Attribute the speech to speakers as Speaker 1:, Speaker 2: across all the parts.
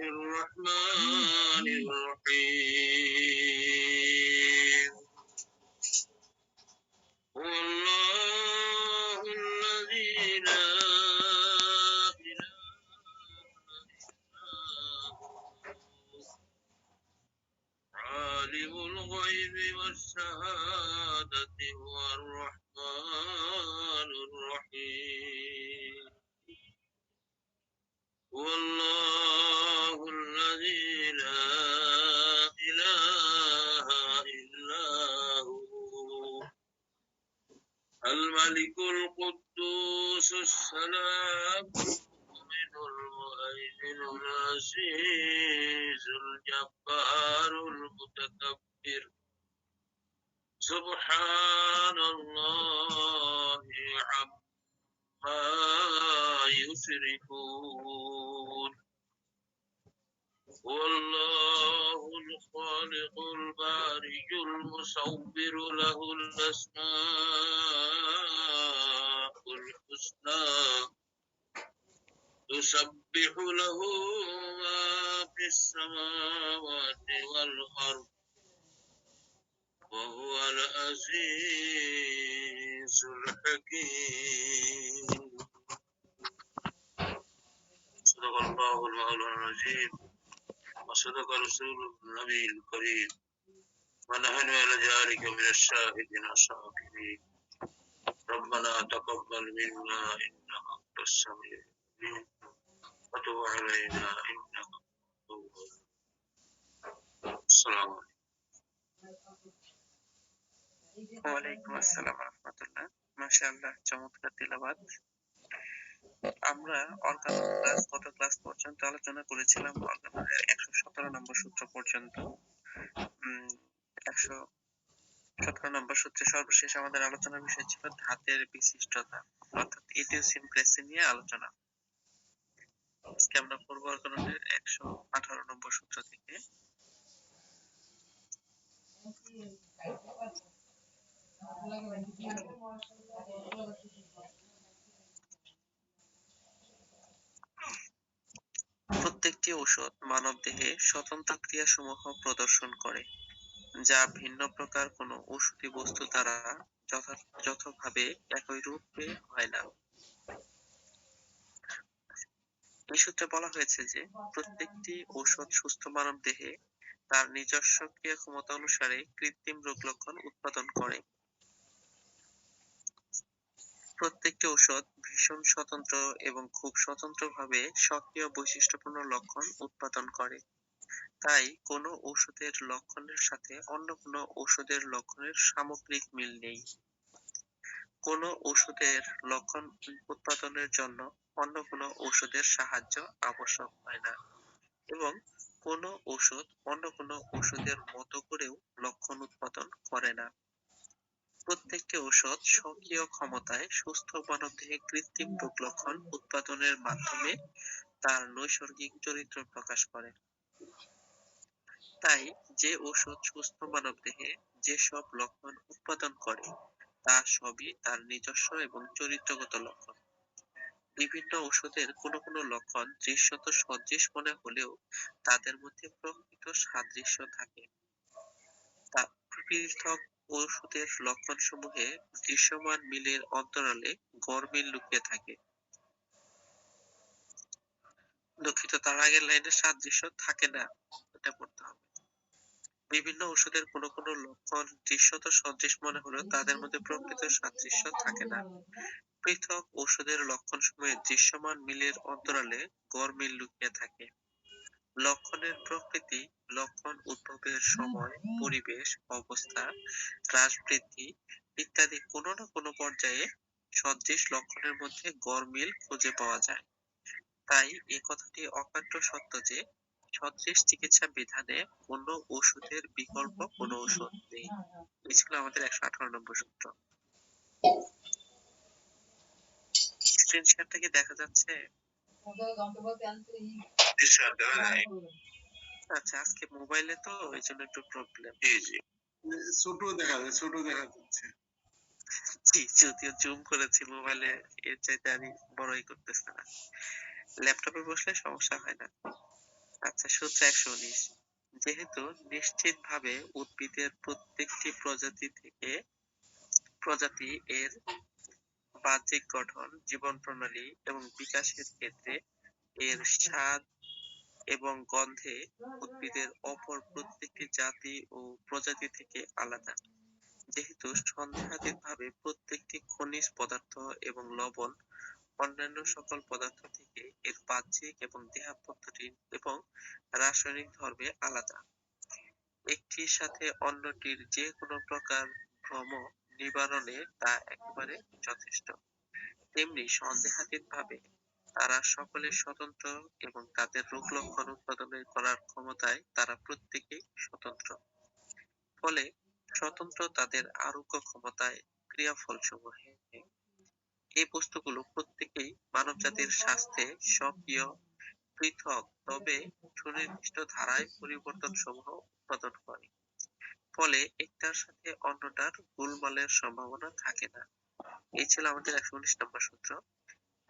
Speaker 1: الرحمن الرحيم هو الله الذي لا إله إلا هو عالم الغيب والشهادة هو الرحمن الرحيم هو الله الذي لا إله إلا هو الملك القدوس السلام المؤمن المهيمن العزيز الجبار المتكبر سبحان الله عما يشركون هو الله الخالق البارئ المصور له الأسماء الحسنى يسبح له ما في السماوات والأرض وهو العزيز الحكيم صدق الله المولى العظيم وصدق رسوله النبي الكريم ونحن على ذلك من الشاهدين الشاكرين ربنا تقبل منا إنك أنت السميع العليم وتب علينا إنك أنت التواب السلام عليكم
Speaker 2: ওয়ালাইকুম আসসালাম রাহমাতুল্লাহ। মাশাআল্লাহ, চমৎকার তিলাওয়াত। আমরা গত ক্লাস পর্যন্ত আলোচনা করেছিলাম অর্গানের 117 নম্বর সূত্র পর্যন্ত। 117 নম্বর সূত্রে সর্বশেষ আমাদের আলোচনার বিষয় ছিল ধাতের বিশিষ্টতা, অর্থাৎ ইডিওসিনক্রেসি নিয়ে আলোচনা। আজকে আমরা পড়ব অর্গানের 118 নম্বর সূত্র থেকে। প্রত্যেকটি ঔষধ মানবদেহে স্বতন্ত্র ক্রিয়াসমূহ প্রদর্শন করে, যা ভিন্ন প্রকার কোনো ঔষধি বস্তু দ্বারা যথাযথভাবে একই রূপে হয় না। এই সূত্রে বলা হয়েছে যে প্রত্যেকটি ঔষধ সুস্থ মানবদেহে তার নিজস্ব ক্রিয়া ক্ষমতা অনুসারে কৃত্রিম রোগ লক্ষণ উৎপাদন করে। প্রত্যেকটি ঔষধ ভীষণ স্বতন্ত্র এবং খুব স্বতন্ত্রভাবে সক্রিয় বৈশিষ্ট্যপূর্ণ লক্ষণ উৎপাদন করে। তাই কোনো ঔষধের লক্ষণের সাথে অন্য কোনো ঔষধের লক্ষণের সামগ্রিক মিল নেই। কোনো ঔষধের লক্ষণ উৎপাদনের জন্য অন্য কোনো ঔষধের সাহায্য আবশ্যক হয় না, এবং কোনো ঔষধ অন্য কোনো ঔষধের মতো করেও লক্ষণ উৎপাদন করে না। প্রত্যেকটি ঔষধ স্বকীয় ক্ষমতায় সুস্থ মানবদেহে কৃত্রিম রোগ লক্ষণ উৎপাদনের মাধ্যমে তার নৈসর্গিক চরিত্র প্রকাশ করে। তাই যে ঔষধ সুস্থ মানবদেহে যেসব লক্ষণ উৎপাদন করে তা সবই তার নিজস্ব এবং চরিত্রগত লক্ষণ। বিভিন্ন ঔষধের কোনো কোনো লক্ষণ দৃশ্যত সদৃশ মনে হলেও তাদের মধ্যে প্রকৃত সাদৃশ্য থাকে। তা পৃথক ঔষধের লক্ষণসমূহে দৃশ্যমান মিলের অন্তরালে গরমিল লুকিয়ে থাকে। দুঃখিত, তার আগের লাইনে সাদৃশ্য থাকে না, এটা পড়তে হবে। বিভিন্ন ঔষধের কোনো কোনো লক্ষণ দৃশ্যত সদৃশ মনে হলেও তাদের মধ্যে প্রকৃত সাদৃশ্য থাকে না। পৃথক ঔষধের লক্ষণসমূহে দৃশ্যমান মিলের অন্তরালে গরমিল লুকিয়ে থাকে। লক্ষণের প্রকৃতি, লক্ষণ উদ্ভবের সময়, পরিবেশ, অবস্থা, হ্রাস বৃদ্ধি ইত্যাদি কোনো না কোনো পর্যায়ে সদৃশ লক্ষণের মধ্যে গরমিল খুঁজে পাওয়া যায়। তাই এ কথাটি অকাট্য সত্য যে সদৃশ চিকিৎসা বিধানে কোনো ওষুধের বিকল্প কোনো ওষুধ নেই। এই ছিল আমাদের 118 নম্বর সূত্র। স্ক্রিনশটটা কি দেখা যাচ্ছে? আচ্ছা, আজকে মোবাইলে তো এই জন্য একটু প্রবলেম।
Speaker 1: ছোট দেখা যায়, ছোট দেখা যাচ্ছে।
Speaker 2: জি, যদিও জুম করেছি মোবাইলে, এর চাইতে আমি বড়ই করতেছে না। ল্যাপটপে বসলে সমস্যা হয় না। আচ্ছা, সূত্র 119। যেহেতু নিশ্চিতভাবে উদ্ভিদের প্রত্যেকটি প্রজাতি এর বাহ্যিক গঠন, জীবন প্রণালী এবং বিকাশের ক্ষেত্রে এর স্বাদ এবং গন্ধে উদ্ভিদের অপর প্রত্যেকটি জাতি ও প্রজাতি থেকে আলাদা। যেহেতু সন্দেহাতীতভাবে প্রত্যেকটি খনিজ পদার্থ এবং লবণ অন্যান্য সকল পদার্থ থেকে এর বাহ্যিক এবং দেহাভ্যন্তরীণ এবং রাসায়নিক ধর্মে আলাদা, একটির সাথে অন্যটির যে কোনো প্রকার ভ্রম নিবারণে তা একেবারে যথেষ্ট। তেমনি সন্দেহাতীতভাবে তারা সকলে স্বতন্ত্র এবং তাদের রোগ লক্ষণ উৎপাদনের করার ক্ষমতায় তারা প্রত্যেকেই স্বতন্ত্র। ফলে স্বতন্ত্র তাদের আরোগ্য ক্ষমতায় ক্রিয়াফলসমূহে এই বস্তুগুলো প্রত্যেকেই মানবজাতির স্বাস্থ্যে স্বকীয়, পৃথক, তবে সুনির্দিষ্ট ধারায় পরিবর্তন সমূহ উৎপাদন করে। ফলে একটার সাথে অন্যটার গোলমালের সম্ভাবনা থাকে না। এই ছিল আমাদের 119 নম্বর সূত্র।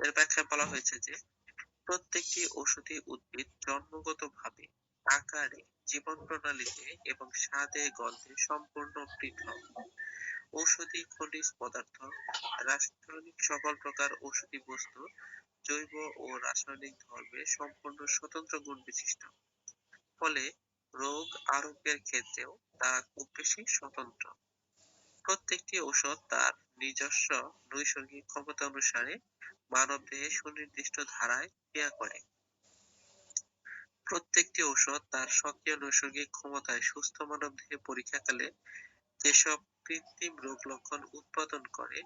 Speaker 2: এর ব্যাখ্যায় বলা হয়েছে যে প্রত্যেকটি ঔষধি উদ্ভিদ জন্মগতভাবে আকারে, জীবন প্রণালীতে এবং স্বাদে গন্ধে সম্পূর্ণ পৃথক। ঔষধি খনিজ পদার্থ, রাসায়নিক সকল প্রকার ঔষধি বস্তু জৈব ও রাসায়নিক ধর্মে সম্পূর্ণ স্বতন্ত্র গুণ বিশিষ্ট। ফলে রোগ আরোগ্যের ক্ষেত্রেও তারা খুব বেশি স্বতন্ত্র। প্রত্যেকটি ঔষধ তার নিজস্ব নৈসর্গিক ক্ষমতা অনুসারে মানবদেহে সুনির্দিষ্ট ধারায় ক্রিয়া করে। প্রত্যেকটি ঔষধ তার স্বকীয় নৈসর্গিক ক্ষমতায় সুস্থ মানবদেহে পরীক্ষাকালে যেসব কৃত্রিম রোগ লক্ষণ উৎপাদন করে,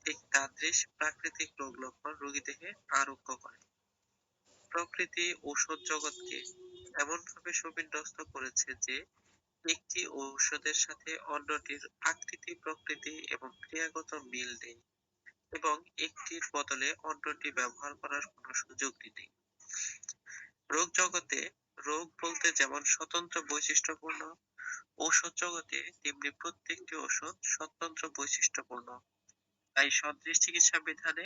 Speaker 2: ঠিক তাদৃশ প্রাকৃতিক রোগ লক্ষণ রোগীদেহে আরোগ্য করে। প্রকৃতি ঔষধ জগৎকে এমনভাবে সুবিন্যস্ত করেছে যে একটি ঔষধের সাথে অন্যটির আকৃতি, প্রকৃতি এবং ক্রিয়াগত মিল নেই এবং একটির বদলে অন্যটি ব্যবহার করার কোনো সুযোগই নেই। রোগ জগতে রোগ বলতে যেমন স্বতন্ত্র বৈশিষ্ট্যপূর্ণ, ঔষধ জগতে তেমনি প্রত্যেকটি ঔষধ স্বতন্ত্র বৈশিষ্ট্যপূর্ণ। তাই সদৃশ চিকিৎসা বিধানে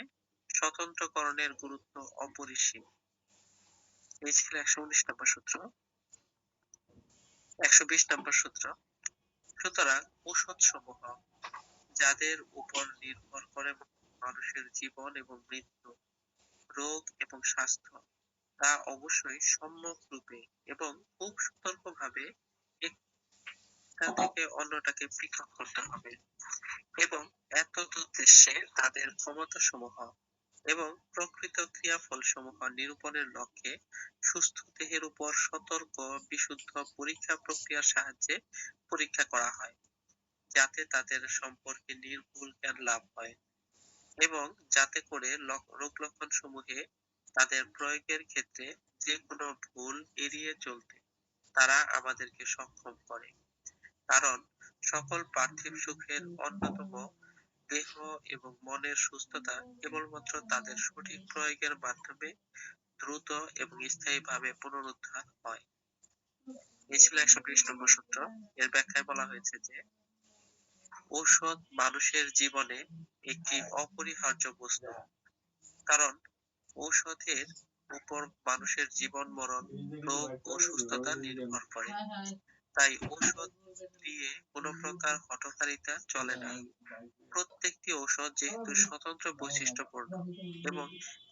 Speaker 2: স্বতন্ত্রকরণের গুরুত্ব অপরিসীম। এই ছিল 119 নম্বর সূত্র। 120 নম্বর সূত্র। সুতরাং ঔষধ সমূহ যাদের উপর নির্ভর করে মানুষের জীবন এবং মৃত্যু, রোগ এবং স্বাস্থ্য, তা অবশ্যই সম্যক রূপে এবং খুব সতর্কভাবে একটা থেকে অন্যটাকে পৃথক করতে হবে এবং এতদুদ্দেশ্যে তাদের ক্ষমতা সমূহ এবং প্রকৃত ক্রিয়াফল সমূহ নিরূপণের লক্ষ্যে সুস্থ দেহের উপর সতর্ক বিশুদ্ধ পরীক্ষা প্রক্রিয়ার সাহায্যে পরীক্ষা করা হয়, যাতে তাদের সম্পর্কে নির্ভুল জ্ঞান লাভ হয় এবং যাতে করে রোগ লক্ষণ সমূহে তাদের প্রয়োগের ক্ষেত্রে যে কোনো ভুল এড়িয়ে চলতে তারা আমাদেরকে সক্ষম করে। কারণ সকল পার্থিব সুখের অন্যতম দেহ এবং মনের সুস্থতা কেবলমাত্র তাদের সঠিক প্রয়োগের মাধ্যমে দ্রুত এবং স্থায়ীভাবে পুনরুদ্ধার হয়। এই ছিল 120 নম্বর সূত্র। এর ব্যাখ্যায় বলা হয়েছে যে ঔষধ মানুষের জীবনে একটি অপরিহার্য বস্তু, কারণ ঔষধের উপর মানুষের জীবন মরণ, রোগ ও সুস্থতা নির্ভর করে। তাই ঔষধ দিয়ে কোনো প্রকার হঠকারিতা চলে না। প্রত্যেকটি ঔষধ যেহেতু স্বতন্ত্র বৈশিষ্ট্যপূর্ণ এবং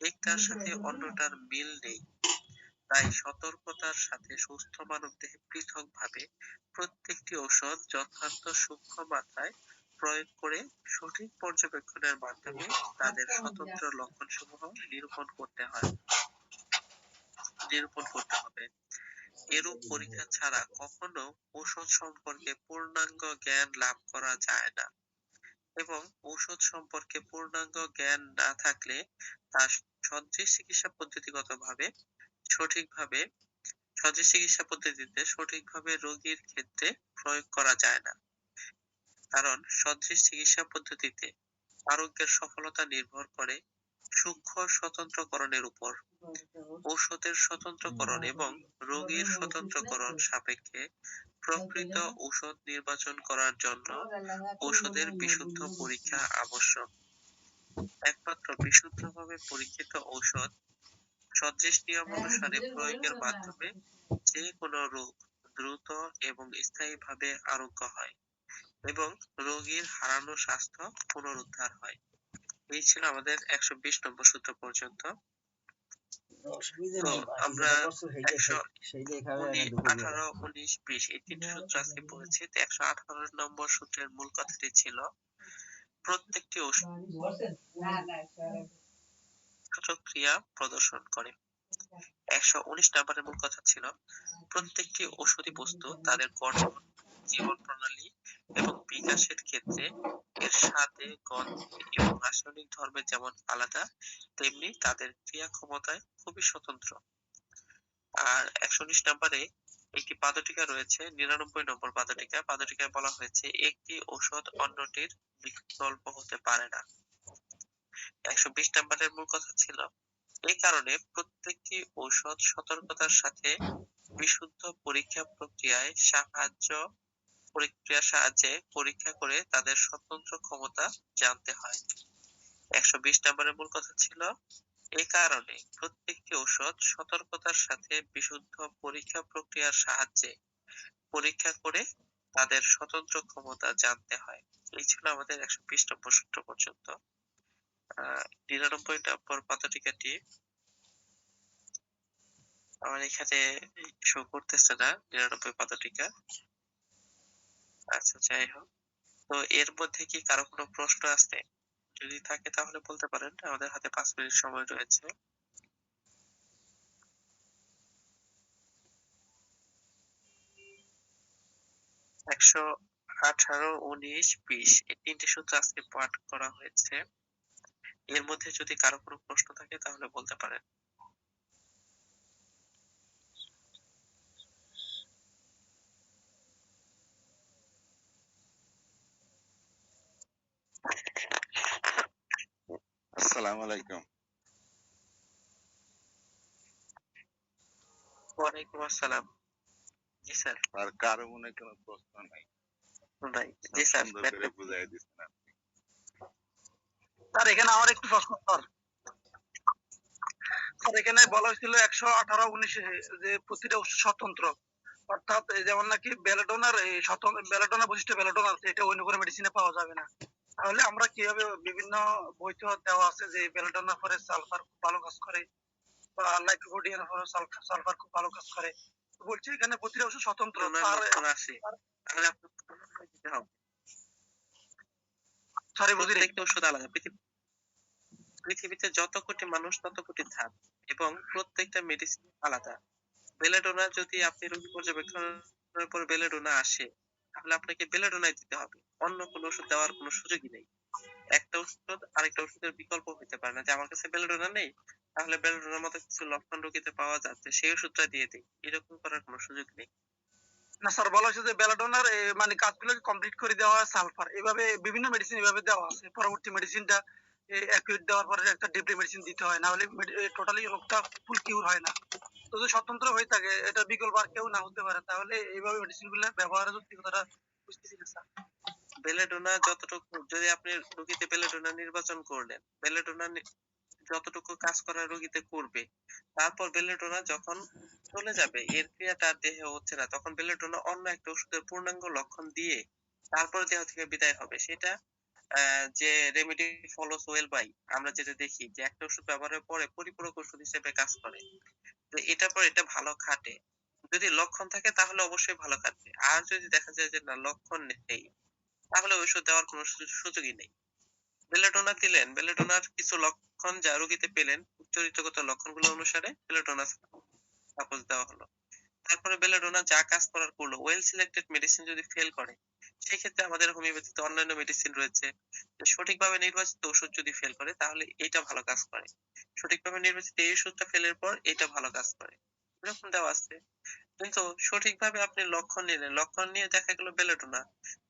Speaker 2: একটার সাথে অন্যটার মিল নেই, তাই সতর্কতার সাথে সুস্থ মানবদেহে পৃথকভাবে প্রত্যেকটি ঔষধ যথার্থ সূক্ষ্ম মাত্রায় প্রয়োগ করে সঠিক পর্যবেক্ষণের মাধ্যমে তাদের স্বতন্ত্র লক্ষণসমূহ নিরূপণ করতে হবে। এরূপ পরীক্ষা ছাড়া কখনো ঔষধ সম্পর্কে পূর্ণাঙ্গ জ্ঞান লাভ করা যায় না এবং ঔষধ সম্পর্কে পূর্ণাঙ্গ জ্ঞান না থাকলে তা সদৃশ চিকিৎসা পদ্ধতিগতভাবে সঠিকভাবে সদৃশ চিকিৎসা পদ্ধতিতে সঠিকভাবে রোগীর ক্ষেত্রে প্রয়োগ করা যায় না। কারণ সদৃশ চিকিৎসা পদ্ধতিতে আরোগ্যের সফলতা নির্ভর করে সূক্ষ্ম স্বতন্ত্রকরণের উপর। ঔষধের স্বতন্ত্রকরণ এবং রোগীর স্বতন্ত্রকরণ সাপেক্ষে প্রকৃত ঔষধ নির্বাচন করার জন্য ঔষধের বিশুদ্ধ পরীক্ষা আবশ্যক। একমাত্র বিশুদ্ধভাবে পরীক্ষিত ঔষধ সদৃশ নিয়ম অনুসারে প্রয়োগের মাধ্যমে যে কোনো রোগ দ্রুত এবং স্থায়ীভাবে আরোগ্য হয় এবং রোগীর হারানো স্বাস্থ্য পুনরুদ্ধার হয়। এই ছিল আমাদের 120 নম্বর সূত্র পর্যন্ত। তো আমরা 18, 19, 20 এই তিনটি সূত্র আজকে পড়েছি। তো 118 নম্বর সূত্রের মূল কথাটি ছিল প্রত্যেকটি ওষুধ ক্রিয়া প্রদর্শন করে। 119 নম্বরের মূল কথা ছিল প্রত্যেকটি ঔষধি বস্তু তাদের গঠন, জীবন প্রণালী এবং বিকাশের ক্ষেত্রে এর স্বাদে, গন্ধে এবং রাসায়নিক ধর্মে যেমন আলাদা, তেমনি তাদের ক্রিয়া ক্ষমতায় খুবই স্বতন্ত্র। আর 119 নম্বরে একটি পাদটীকা রয়েছে, 99 নম্বর পাদটীকা। পাদটীকায় বলা হয়েছে একটি ঔষধ অন্যটির বিকল্প হতে পারে না। 120 নম্বরের মূল কথা ছিল এই কারণে প্রত্যেকটি ঔষধ সতর্কতার সাথে বিশুদ্ধ পরীক্ষার সাহায্যে পরীক্ষা করে তাদের স্বতন্ত্র ক্ষমতা জানতে হয়। 120 নম্বরের মূল কথা ছিল এই কারণে প্রত্যেকটি ঔষধ সতর্কতার সাথে বিশুদ্ধ পরীক্ষার সাহায্যে পরীক্ষা করে তাদের স্বতন্ত্র ক্ষমতা জানতে হয়। এই ছিল আমাদের 120 নম্বর সূত্র পর্যন্ত। 99 নম্বর পাদটীকাটি আমার এখানে শো করতেছে না, 99 পাদটীকা। আচ্ছা, যাই হোক। তো এর মধ্যে কি কারো কোনো প্রশ্ন আছে? যদি থাকে তাহলে বলতে পারেন, আমাদের হাতে 5 মিনিট সময় রয়েছে। 118, 19, 20 এই তিনটি সূত্র আজকে পাঠ করা হয়েছে। এর মধ্যে যদি কারো কোনো প্রশ্ন থাকে তাহলে বলতে পারেন।
Speaker 3: আসসালামু আলাইকুম।
Speaker 2: ওয়ালাইকুম আসসালাম। জি স্যার।
Speaker 3: আর কারো মনে কোনো প্রশ্ন নাই?
Speaker 2: নাই। জি স্যার।
Speaker 3: সুন্দর করে বুঝাই দিচ্ছেন আপনি।
Speaker 4: স্যার এখানে আমার একটু প্রশ্ন স্যার। স্যার এখানে বলা হয়েছিল 118, 19 যে প্রতিটা ওষুধ স্বতন্ত্র, অর্থাৎ যেমন নাকি বেলাডোনার বেলাডোনা বৈশিষ্ট্য বেলাডোনা আছে, এটা অন্য কোনো মেডিসিনে পাওয়া যাবে না। তাহলে আমরা কিভাবে বিভিন্ন বইতে দেওয়া আছে যে বেলাডোনা পরে সালফার খুব ভালো কাজ করে বা লাইকোপোডিয়ান পরে সালফার খুব ভালো কাজ করে, বলছি এখানে প্রতিটা ওষুধ স্বতন্ত্র।
Speaker 2: তাহলে আপনাকে দিতে হবে।
Speaker 4: সরি বুঝি
Speaker 2: প্রত্যেকটা ওষুধ আলাদা। পৃথিবীতে যত কোটি মানুষ তত কোটি ধাপ এবং প্রত্যেকটা মেডিসিন আলাদা। বেলেডোনা যদি আপনি রোগী পর্যবেক্ষণের পর বেলেডোনা আসে তাহলে আপনাকে বেলেডোনাই দিতে হবে, অন্য কোনো ওষুধ দেওয়ার কোনো সুযোগই নেই। একটা ওষুধ আরেকটা ওষুধের বিকল্প হতে পারে না যে আমার কাছে বেলেডোনা নেই তাহলে বেলেডোনার মতো কিছু লক্ষণ রোগীতে পাওয়া যাচ্ছে সেই ওষুধটা দিয়ে দিই, এরকম করার কোনো সুযোগ নেই।
Speaker 4: না স্যার, বলা হয়েছে যে বেলাডোনার মানে কাজগুলো কমপ্লিট করে দেওয়া হয় সালফার, এভাবে বিভিন্ন মেডিসিন এভাবে দেওয়া আছে, পরবর্তী মেডিসিনটা অ্যাকিউট দেওয়ার পরে একটা ডিপলি মেডিসিন দিতে হয়, না হলে টোটালি রোগটা ফুল কিউর হয় না। তো যদি স্বতন্ত্র হয়ে থাকে, এটা বিকল্প আর কেউ না হতে পারে, তাহলে এইভাবে মেডিসিন গুলো ব্যবহারের যৌক্তিকতাটা বুঝতেছি না স্যার।
Speaker 2: বেলেডোনা যতটুকু, যদি আপনি রোগীতে বেলেডোনা নির্বাচন করলেন, বেলেডোনা যতটুকু কাজ করা রোগীতে করবে, তারপর বেলেডোনা যখন চলে যাবে, এর ক্রিয়াটা আর দেহে হচ্ছে না, তখন বেলেডোনা অন্য একটা ওষুধের পূর্ণাঙ্গ লক্ষণ দিয়ে তারপর দেহ থেকে বিদায় হবে। সেটা যে রেমেডি ফলোস ওয়েল বাই, আমরা যেটা দেখি যে একটা ওষুধ ব্যবহারের পরে পরিপূরক ওষুধ হিসেবে কাজ করে, তো এটার পর এটা ভালো খাটে। যদি লক্ষণ থাকে তাহলে অবশ্যই ভালো খাটবে, আর যদি দেখা যায় যে না লক্ষণ নেই তাহলে ওষুধ দেওয়ার কোনো সুযোগই নেই। বেলেডোনা দিলেন, বেলেডোনার কিছু লক্ষণ যা রোগীতে পেলেন, চরিত্রগত লক্ষণগুলো অনুসারে বেলেডোনা সাপোজ দেওয়া হলো। তারপরে বেলেডোনা যা কাজ করার করলো, ওয়েল সিলেক্টেড মেডিসিন যদি ফেল করে, সেই ক্ষেত্রে আমাদের হোমিওপ্যাথিতে অন্যান্য মেডিসিন রয়েছে, সঠিকভাবে নির্বাচিত ওষুধ যদি ফেল করে তাহলে এটা ভালো কাজ করে, সঠিকভাবে নির্বাচিত এই ওষুধটা ফেলের পর এটা ভালো কাজ করে, এরকম দেওয়া আছে। কিন্তু সঠিকভাবে আপনি লক্ষণ নিলেন, লক্ষণ নিয়ে দেখা গেল বেলেডোনা,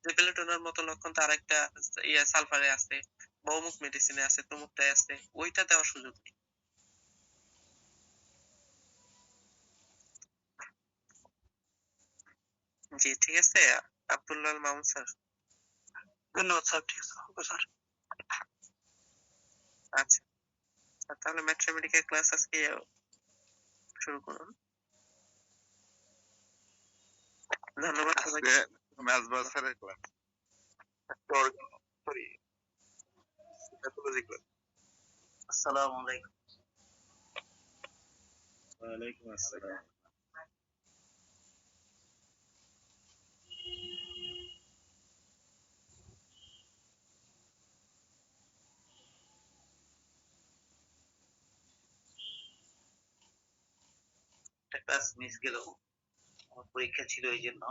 Speaker 2: যে বেলেডোনার মতো লক্ষণ তো আরেকটা সালফারে আছে বা অমুক মেডিসিনে আছে, তমুকটায় আছে, ওইটা দেওয়ার সুযোগ নেই। জি ঠিক আছে আব্দুল্লাহ মামুন স্যার।
Speaker 4: ধন্যবাদ স্যার। ঠিক আছে, ওকে স্যার।
Speaker 2: আচ্ছা, তাহলে ম্যাথমেটিক্যাল ক্লাস আজকে শুরু করুন। ধন্যবাদ সবাইকে।
Speaker 3: আজকে মেজবাহ স্যারের ক্লাস, সরি প্যাথোলজি ক্লাস।
Speaker 1: আসসালামু আলাইকুম। ওয়ালাইকুম আসসালাম। একটা ক্লাস মিস গেল, আমার পরীক্ষা ছিল এই জন্য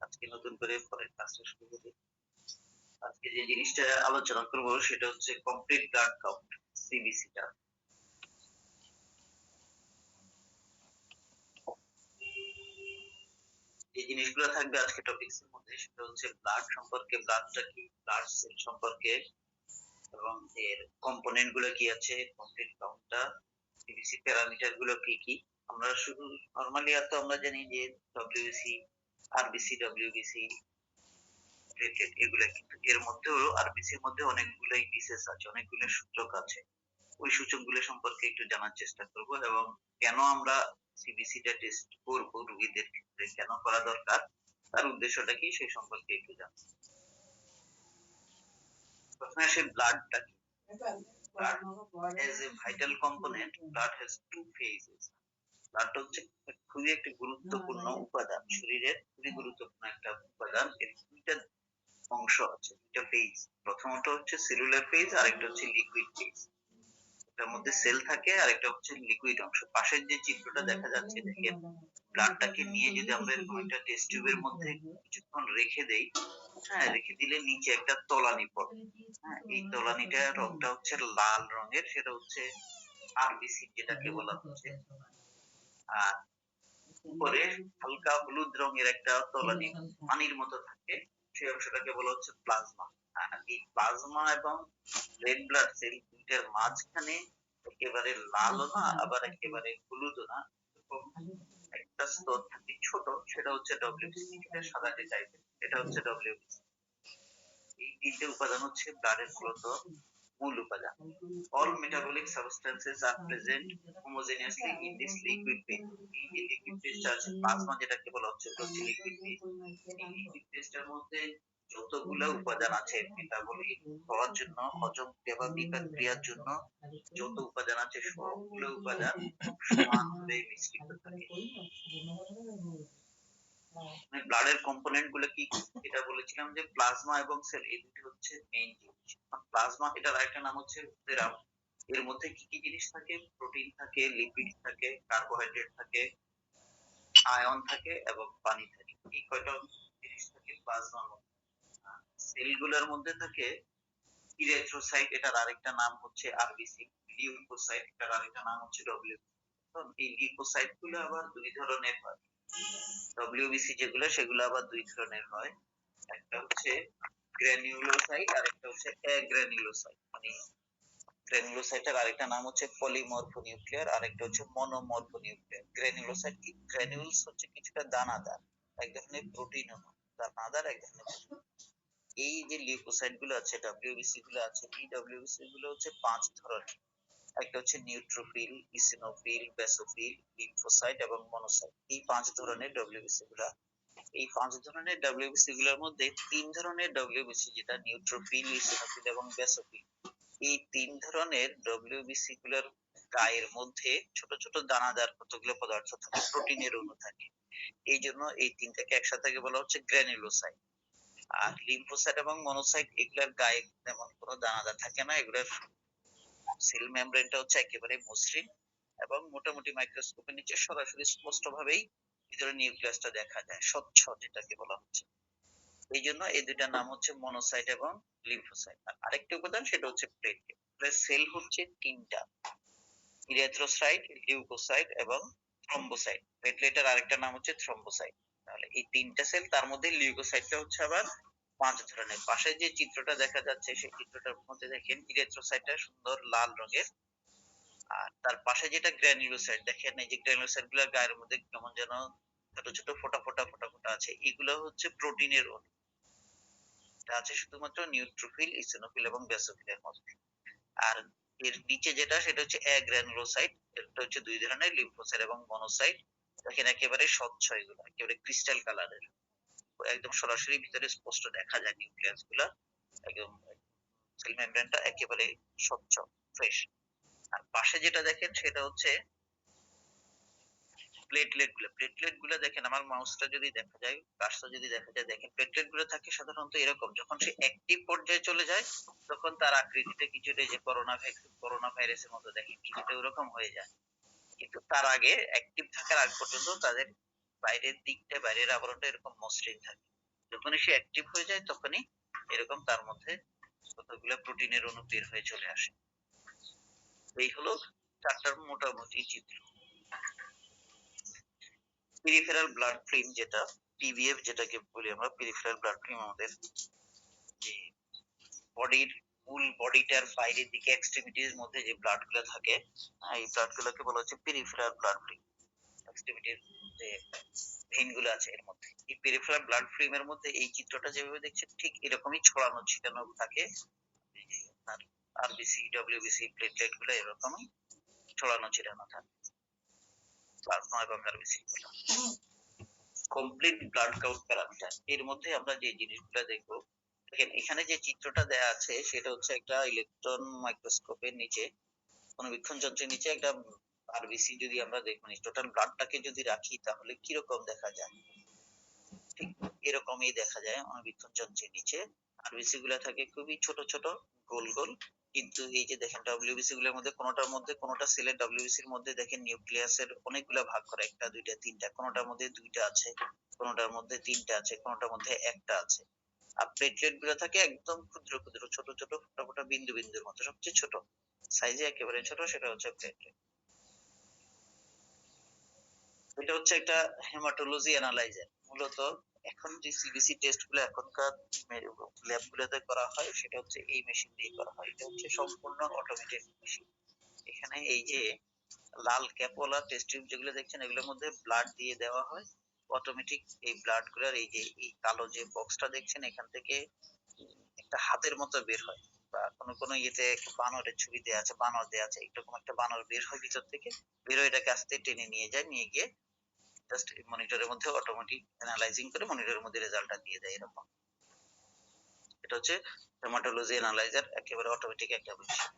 Speaker 1: আজকে নতুন করে পরের ক্লাসটা শুরু করি। আজকে যে জিনিসটা আলোচনা করব সেটা হচ্ছে কমপ্লিট ব্লাড কাউন্ট, সিবিসিটা। যে জিনিসগুলো থাকবে আজকে টপিকস এর মধ্যে সেটা হচ্ছে ব্লাড সম্পর্কে, ব্লাডটা কি, ব্লাড সেল সম্পর্কে এবং এর কম্পোনেন্ট গুলো কি আছে, কমপ্লিট কাউন্টটা, সিবিসি প্যারামিটার গুলো কি কি। আমরা শুধু নরমালি এত আমরা জানি যে ডব্লিউবিসি, আরবিসি, ডব্লিউবিসি, প্লেটলেট এগুলা, কিন্তু এর মধ্যেও আরবিসির মধ্যে অনেকগুলো বিশেষ আছে, অনেকগুলো সূচক আছে। ওই সূচকগুলো সম্পর্কে একটু জানার চেষ্টা করব এবং কেন আমরা সিবিসিটা টেস্ট করব রোগীদের ক্ষেত্রে, কেন করা দরকার, তার উদ্দেশ্যটা কি সেই সম্পর্কে একটু জানব। প্রথমে আসে ব্লাডটা কি। Blood as a vital component, blood has two phases. Blood হচ্ছে খুবই একটা গুরুত্বপূর্ণ উপাদান, শরীরের খুবই গুরুত্বপূর্ণ একটা উপাদান। এর দুইটা অংশ আছে, দুইটা ফেজ। প্রথমত হচ্ছে সেলুলার ফেজ, আরেকটা হচ্ছে লিকুইড ফেজ। এটার মধ্যে সেল থাকে আর একটা হচ্ছে লিকুইড অংশ। পাশের যে চিত্রটা দেখা যাচ্ছে দেখেন, ব্লাডটাকে নিয়ে যদি আমরা এরকম একটা টেস্ট টিউবের মধ্যে কিছুক্ষণ রেখে দেই, হ্যাঁ, রেখে দিলে নিচে একটা তলানি পড়ে। হ্যাঁ, এই তলানিটার রংটা হচ্ছে লাল রঙের, সেটা হচ্ছে আরবিসি যেটাকে বলা হচ্ছে। আর উপরে হালকা হলুদ রঙের একটা তলানি পানির মতো থাকে, সেই অংশটাকে বলা হচ্ছে প্লাজমা। আর এই প্লাজমা এবং রেড ব্লাড সেল দুইটার মাঝখানে একেবারে লালও না আবার একেবারে হলুদও না, এরকম একটা স্তর থাকে ছোট, সেটা হচ্ছে ডব্লিউবিসি, এটা সাদাটে টাইপের, এটা হচ্ছে ডব্লিউবিসি। এই তিনটে উপাদান হচ্ছে ব্লাডের মূলত মূল উপাদান। All metabolic substances are present homogeneously in this liquid phase. এই যে লিকুইড ফেজটা আছে, প্লাজমা যেটাকে বলা হচ্ছে, ওটা হচ্ছে লিকুইড ফেজ। এই লিকুইড ফেজটার মধ্যে যতগুলো উপাদান আছে মেটাবলিক হওয়ার জন্য, হজম ক্রিয়া বা বিপাক ক্রিয়ার জন্য যত উপাদান আছে সবগুলো উপাদান সমানভাবে মিশ্রিত থাকে। ব্লাডের কম্পোনেন্ট গুলো কি কি, এটা বলেছিলাম যে প্লাজমা এবং সেল, এই দুটো হচ্ছে মেইন জিনিস। প্লাজমা, এটার আরেকটা নাম হচ্ছে সেরাম। এর মধ্যে কি কি জিনিস থাকে, প্রোটিন থাকে, লিপিড থাকে, কার্বোহাইড্রেট থাকে, আয়ন থাকে এবং পানি থাকে। এই কয়টা জিনিস থাকে প্লাজমার মধ্যে। সেলগুলোর মধ্যে থাকে ইরিথ্রোসাইট, এটার আরেকটা নাম হচ্ছে আরবিসি, লিউকোসাইট, এটার আরেকটা নাম হচ্ছে ডব্লিউবিসি। এই লিউকোসাইট গুলো আবার দুই ধরনের হয়। ডব্লিউবিসি যেগুলো, সেগুলো আবার দুই ধরনের হয়। একটা হচ্ছে গ্র্যানিউলোসাইট আর একটা হচ্ছে অ্যাগ্রানিউলোসাইট। মানে গ্র্যানিউলোসাইটের আরেকটা নাম হচ্ছে পলিমরফোনিউক্লিয়ার, আরেকটা হচ্ছে মনোমরফোনিউক্লিয়ার। গ্র্যানিউলোসাইট কি, গ্র্যানিউলস হচ্ছে কিছুটা দানাদার, এক ধরনের প্রোটিন অণু, দানাদার এক ধরনের প্রোটিন। এই যে লিউকোসাইট গুলো আছে, ডব্লিউবিসি গুলো আছে, এই ডব্লিউবিসি গুলো হচ্ছে 5 ধরনের। একটা হচ্ছে নিউট্রোফিল, ইসিনোফিল, বেসোফিল, লিম্ফোসাইট এবং মনোসাইট। এই 5 ধরনের ডব্লিউবিসি গুলো। এই 5 ধরনের ডব্লিউবিসি গুলোর মধ্যে 3 ধরনের ডব্লিউবিসি, যেটা নিউট্রোফিল, ইসিনোফিল এবং বেসোফিল, এই 3 ধরনের ডব্লিউবিসি গুলোর গায়ের মধ্যে ছোট ছোট দানাদার কতগুলো পদার্থ থাকে, প্রোটিনের অণু থাকে। এই জন্য এই তিনটাকে একসাথে বলা হচ্ছে গ্র্যানিউলোসাইট। আর লিম্ফোসাইট এবং মনোসাইট, এগুলোর গায়ে তেমন কোনো দানাদার থাকে না, এগুলোর সেল মেমব্রেনটা হচ্ছে একেবারে মসৃণ এবং মোটামুটি মাইক্রোস্কোপের নিচে সরাসরি স্পষ্ট ভাবেই ভিতরে নিউক্লিয়াসটা দেখা যায়, স্বচ্ছ যেটাকে বলা হচ্ছে। এই জন্য এই দুইটার নাম হচ্ছে মনোসাইট এবং লিম্ফোসাইট। আর আরেকটা উপাদান সেটা হচ্ছে প্লেটলেট। সেল হচ্ছে তিনটা, ইরিথ্রোসাইট, লিউকোসাইট এবং থ্রম্বোসাইট। প্লেটলেটের আরেকটা নাম হচ্ছে থ্রম্বোসাইট। তাহলে এই তিনটা সেল, তার মধ্যে লিউকোসাইটটা হচ্ছে আবার 5 ধরনের। পাশে যে চিত্রটা দেখা যাচ্ছে সেই চিত্রটার মধ্যে দেখেন ইরিথ্রোসাইটটা সুন্দর লাল রঙের, আর তার পাশে যেটা গ্র্যানিউলোসাইট, দেখেন এই যে গ্র্যানিউলোসাইট গুলোর গায়ের মধ্যে কেমন যেন ছোট ছোট ফোঁটা ফোঁটা ফোঁটা ফোঁটা আছে, এগুলো হচ্ছে প্রোটিনের অণু। এটা আছে শুধুমাত্র নিউট্রোফিল, ইসিনোফিল এবং বেসোফিলের মধ্যে। আর এর নিচে যেটা, সেটা হচ্ছে অ্যাগ্রানুলোসাইট। এটা হচ্ছে দুই ধরনের, লিম্ফোসাইট এবং মনোসাইট। দেখেন একেবারে স্বচ্ছ, এগুলো একেবারে ক্রিস্টাল কালারের, একদম সরাসরি ভিতরে স্পষ্ট দেখা যায় নিউক্লিয়াস গুলা, একদম সেল মেমব্রেনটা একেবারে স্বচ্ছ, ফ্রেশ। আর পাশে যেটা দেখেন সেটা হচ্ছে প্লেটলেট গুলো দেখেন, আমার মাউসটা যদি দেখা যায়, কাজটা যদি দেখা যায়, দেখেন প্লেটলেট গুলো থাকে সাধারণত এরকম, যখন সে অ্যাক্টিভ পর্যায়ে চলে যায় তখন তার আকৃতিটা কিছুটা যে করোনা ভাইরাসের মতো দেখেন, কিছুটা ওরকম হয়ে যায়। কিন্তু তার আগে অ্যাক্টিভ থাকার আগ পর্যন্ত তাদের বাইরের আবরণটা এরকম মসৃণ থাকে। যখনই সে অ্যাক্টিভ হয়ে যায় তখনই এরকম তার মধ্যে কতগুলো প্রোটিনের অণু বের হয়ে চলে আসে। এই হলো চারটার মোটামুটি চিত্র। পেরিফেরাল ব্লাড ফিল্ম, যেটা পিভিএফ যেটাকে বলি আমরা, পেরিফেরাল ব্লাড ফিল্ম আমাদের যে বডির মূল বডিটার বাইরের দিকে এক্সট্রিমিটির মধ্যে যে ব্লাড গুলো থাকে, এই ব্লাড গুলোকে বলা হচ্ছে পেরিফেরাল ব্লাড ফিল্ম। এক্সট্রিমিটির যে ভেইন গুলো আছে এর মধ্যে, এই পেরিফেরাল ব্লাড ফিল্মের মধ্যে এই চিত্রটা যেভাবে দেখছেন ঠিক এরকমই ছড়ানো ছিটানো থাকে। আর আরবিসি, ডব্লিউবিসি, প্লেটলেট গুলো এরকমই ছড়ানো ছিটানো থাকে, প্লাজমা এবং আরবিসি গুলো। কমপ্লিট ব্লাড কাউন্ট প্যারামিটার, এর মধ্যে আমরা যে জিনিসগুলো দেখবো, দেখেন এখানে যে চিত্রটা দেয়া আছে সেটা হচ্ছে একটা ইলেকট্রন মাইক্রোস্কোপের নিচে, অনুবীক্ষণ যন্ত্রের নিচে একটা আরবিসি যদি আমরা দেখি, টোটাল ব্লাডটাকে যদি রাখি তাহলে কিরকম দেখা যায়, ঠিক এরকমই দেখা যায়। অনুবীক্ষণ যন্ত্রের নিচে আরবিসি গুলা থাকে খুবই ছোট ছোট, গোল গোল। কিন্তু এই যে দেখেন ডব্লিউবিসি গুলোর মধ্যে কোনোটা সেলের ডব্লিউবিসির মধ্যে দেখেন নিউক্লিয়াসের অনেকগুলো ভাগ করা, একটা দুইটা তিনটা, কোনোটার মধ্যে দুইটা আছে, কোনোটার মধ্যে তিনটা আছে, কোনোটার মধ্যে একটা আছে। আর প্লেটলেট গুলো থাকে একদম ক্ষুদ্র ক্ষুদ্র ছোট ছোট ফোটা ফোটা বিন্দু বিন্দুর মতো, সবচেয়ে ছোট সাইজে একেবারে ছোট, সেটা হচ্ছে প্লেটলেট। এটা হচ্ছে একটা হেমাটোলজি অ্যানালাইজার। মূলত এখন যে সিবিসি টেস্ট গুলো এখনকার ল্যাব গুলোতে করা হয় সেটা হচ্ছে এই মেশিন দিয়ে করা হয়। এটা হচ্ছে সম্পূর্ণ অটোমেটেড মেশিন। এখানে এই যে লাল ক্যাপওয়ালা টেস্ট টিউব যেগুলো দেখছেন এগুলোর মধ্যে ব্লাড দিয়ে দেওয়া হয় অটোমেটিক। এই ব্লাড গুলার এই যে এই কালো যে বক্সটা দেখছেন এখান থেকে একটা হাতের মতো বের হয়, বা কোনো কোনো ইয়েতে বানরের ছবি দেওয়া আছে, বানর দেওয়া আছে, এরকম একটা বানর বের হয় ভিতর থেকে, বের হয়ে এটাকে আস্তে টেনে নিয়ে যায়, নিয়ে গিয়ে জাস্ট মনিটরের মধ্যে অটোমেটিক অ্যানালাইজিং করে মনিটরের মধ্যে রেজাল্টটা দিয়ে দেয় এরকম। এটা হচ্ছে হেমাটোলজি অ্যানালাইজার, একেবারে অটোমেটিক একটা বিষয়।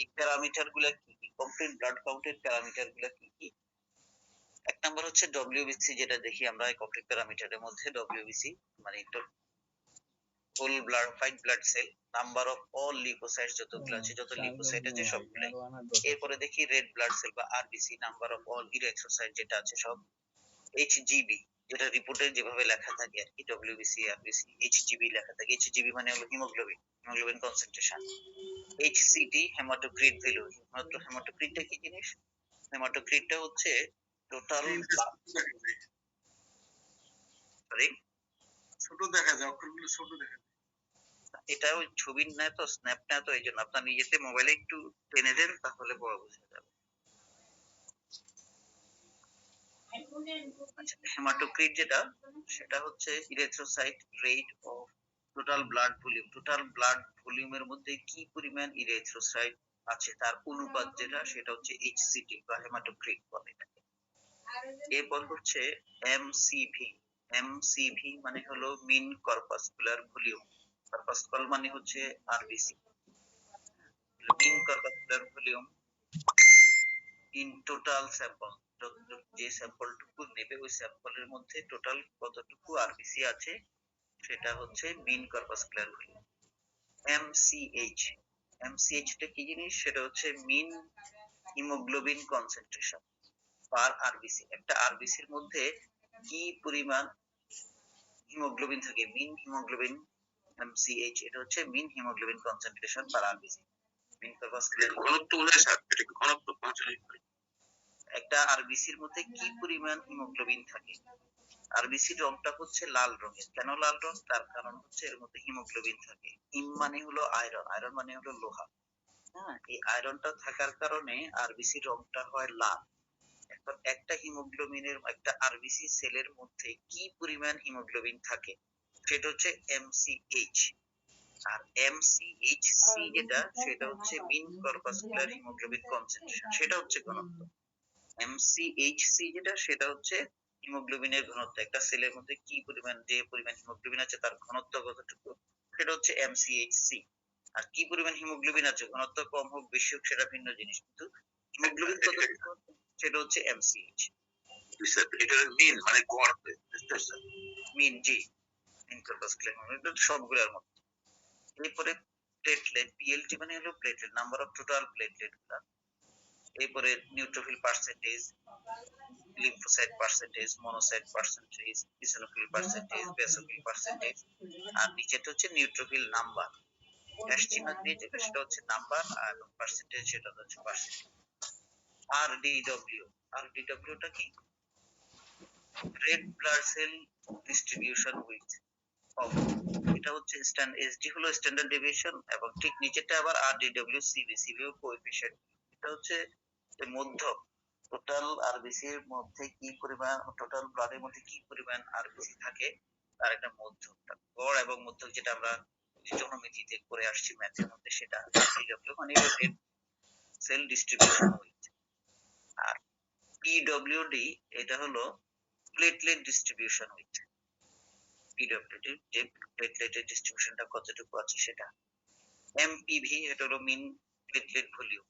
Speaker 1: এই প্যারামিটার গুলা কি কি, কমপ্লিট ব্লাড কাউন্টের প্যারামিটার গুলা কি কি? এক নাম্বার হচ্ছে ডব্লিউবিসি, যেটা দেখি আমরা কমপ্লিট প্যারামিটারের মধ্যে ডব্লিউবিসি মানে whole blood white blood cell, number of all leucocyte যতগুলো আছে, যত লিউকোসাইট আছে সবগুলাই। এরপরে দেখি রেড ব্লাড সেল বা RBC, number of all erythrocyte যেটা আছে সব। এইচজিবি, যেটা রিপোর্টে যেভাবে লেখা থাকে আর কি, ডব্লিউবিসি আরবিসি এইচজিবি লেখা থাকে। এইচজিবি মানে হলো haemoglobin, haemoglobin concentration. HCT haematocrit value. হেমাটোক্রিটটা কি জিনিস? হেমাটোক্রিটটা হচ্ছে টোটাল, সরি
Speaker 3: ছোট দেখা যায়, অক্ষরগুলো ছোট দেখা যায়।
Speaker 1: এটা ওই ছবির না তো, স্ন্যাপ না তো, এই জন্য আপনার নিজেতে মোবাইলে একটু টেনে দেন তাহলে বড় বোঝা যাবে। আচ্ছা, হেমাটোক্রিট যেটা, সেটা হচ্ছে erythrocyte rate of total blood volume. Total blood ভলিউমের মধ্যে কি পরিমাণ ইরিথ্রোসাইট আছে তার অনুপাত যেটা, সেটা হচ্ছে এইচসিটি বা হেমাটোক্রিট বলে এটাকে। এরপর হচ্ছে এমসিভি। এমসিভি মানে হলো মিন কর্পাসকুলার ভলিউম। কর্পাসকুলার মানে হচ্ছে RBC. Mean corpuscular volume in total sample, যে স্যাম্পলটুকু নেবে ওই স্যাম্পলের মধ্যে টোটাল কতটুকু আরবিসি আছে সেটা হচ্ছে মিন কর্পাসকুলার ভলিউম। এমসিএইচ, এমসিএইচ টা কি জিনিস? সেটা হচ্ছে মিন হিমোগ্লোবিন কনসেন্ট্রেশন পার আরবিসি। একটা আরবিসির মধ্যে কি পরিমাণ হিমোগ্লোবিন থাকে, মিন হিমোগ্লোবিন, এমসিএইচ, এটা হচ্ছে মিন হিমোগ্লোবিন কনসেন্ট্রেশন পার আরবিসি। মিন কর্পাসকুলার
Speaker 3: ঘনত্ব অনুযায়ী এটা ঘনত্ব পৌঁছায়।
Speaker 1: একটা আরবিসির মধ্যে কি পরিমাণ হিমোগ্লোবিন থাকে। আরবিসির রংটা হচ্ছে লাল রঙের। কেন লাল রং? তার কারণ হচ্ছে এর মধ্যে হিমোগ্লোবিন থাকে। হিম মানে হলো আয়রন, আয়রন মানে হলো লোহা। হ্যাঁ, এই আয়রনটা থাকার কারণে আরবিসির রংটা হয় লাল। এখন একটা হিমোগ্লোবিনের, একটা আরবিসি সেলের মধ্যে কি পরিমাণ হিমোগ্লোবিন থাকে সেটা হচ্ছে এমসিএইচ। আর MCHC যেটা সেটা হচ্ছে মিন কর্পাসকুলার হিমোগ্লোবিন কনসেন্ট্রেশন, সেটা হচ্ছে ঘনত্ব। MCHC যেটা সেটা হচ্ছে হিমোগ্লোবিনের ঘনত্ব, একটা সেলের মধ্যে কি পরিমাণ, যে পরিমাণ হিমোগ্লোবিন আছে তার ঘনত্ব কতটুকু, সেটা হচ্ছে MCHC। আর কি পরিমাণ হিমোগ্লোবিন আছে, ঘনত্ব কম হোক বেশি হোক সেটা ভিন্ন জিনিস, কিন্তু হিমোগ্লোবিন কতটুকু আছে, সেটা হচ্ছে MCH
Speaker 3: এটা মিন মানে গড়, বুঝতে পারছেন?
Speaker 1: মিন। জি, মিন কর্পাসকুলার হিমোগ্লোবিন সবগুলোর মধ্যে। এরপরে প্লেটলেট, PLT মানে হলো platelet, number of total platelet গুলা। এরপরে neutrophil percentage, lymphocyte percentage, monocyte percentage, eosinophil percentage, basophil percentage. আর নিচেটা হচ্ছে নিউট্রোফিল নাম্বার, হ্যাশ চিহ্ন দিয়ে যেটা সেটা হচ্ছে নাম্বার, আর পার্সেন্টেজ সেটা হচ্ছে পার্সেন্টেজ। RDW, RDW টা কি? Red blood sell distribution with of, এটা হচ্ছে SD হলো স্ট্যান্ডার্ড ডেভিয়েশন, এবং ঠিক নিচেরটা আবার RDW CB, CB কোএফিশিয়েন্ট, এটা হচ্ছে যে মধ্যক, টোটাল আরবিসি এর মধ্যে কি পরিমাণ, টোটাল ব্লাডের মধ্যে কি পরিমাণ আরবিসি থাকে তার একটা মধ্যক, গড় এবং মধ্যক, যেটা আমরা ত্রিকোণমিতিতে করে আসছি ম্যাথের মধ্যে, সেটা RDW মানে রেড সেল ডিস্ট্রিবিউশন উইথ। আর PWD এটা হলো প্লেটলেট ডিস্ট্রিবিউশন উইথ, PWD যে প্লেটলেটের ডিস্ট্রিবিউশনটা কতটুকু আছে সেটা। MPV এটা হলো মিন প্লেটলেট ভলিউম।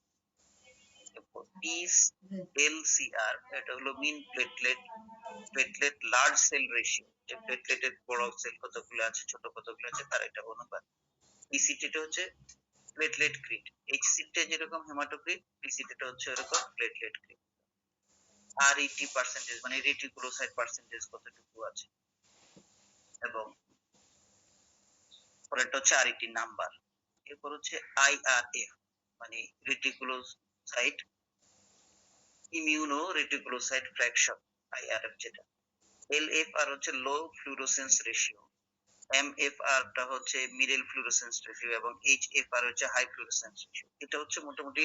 Speaker 1: LCR এটা হলো মিন প্লেটলেট লার্জ সেল রেশিও, যে প্লেটলেটের বড় সেল কতগুলো আছে ছোট কতগুলো আছে তার এটা অনুপাত। PCT টা হচ্ছে প্লেটলেট ক্রিট, HCT টা যেরকম হেমাটোক্রিট, PCT টা হচ্ছে এরকম প্লেটলেট ক্রিট। RET পার্সেন্টেজ মানে রেটিকুলোসাইট পার্সেন্টেজ কতটুকু আছে, এবং পরেরটা হচ্ছে RET নাম্বার। এরপর হচ্ছে IRF মানে reticulocyte immuno reticulocyte fraction, IRF যেটা। LFR হচ্ছে লো ফ্লুরোসেন্স রেশিও, MFR টা হচ্ছে মিডল ফ্লুরোসেন্স রেশিও, এবং HFR হচ্ছে হাই ফ্লুরোসেন্স রেশিও। এটা হচ্ছে মোটামুটি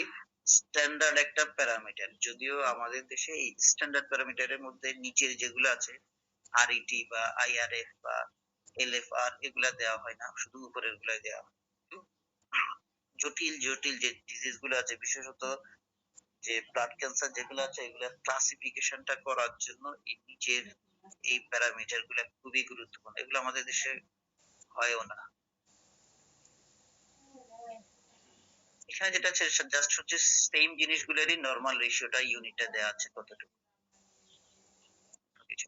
Speaker 1: স্ট্যান্ডার্ড একটা প্যারামিটার, যদিও আমাদের দেশে এই স্ট্যান্ডার্ড প্যারামিটারের মধ্যে নিচের যেগুলো আছে RET বা IRF বা LFR এগুলা দেওয়া হয় না, শুধু উপরের গুলাই দেওয়া হয়। জটিল জটিল যে ডিজিজ গুলো আছে, বিশেষত যে ব্লাড ক্যান্সার যেগুলো আছে, এগুলা ক্লাসিফিকেশনটা করার জন্য এই নিচের এই প্যারামিটার গুলা খুবই গুরুত্বপূর্ণ, এগুলো আমাদের দেশে হয়ও না। এখানে যেটা আছে জাস্ট হচ্ছে সেম জিনিসগুলোরই নরমাল রেশিওটা, ইউনিটটা দেওয়া আছে কতটুকু কিছু।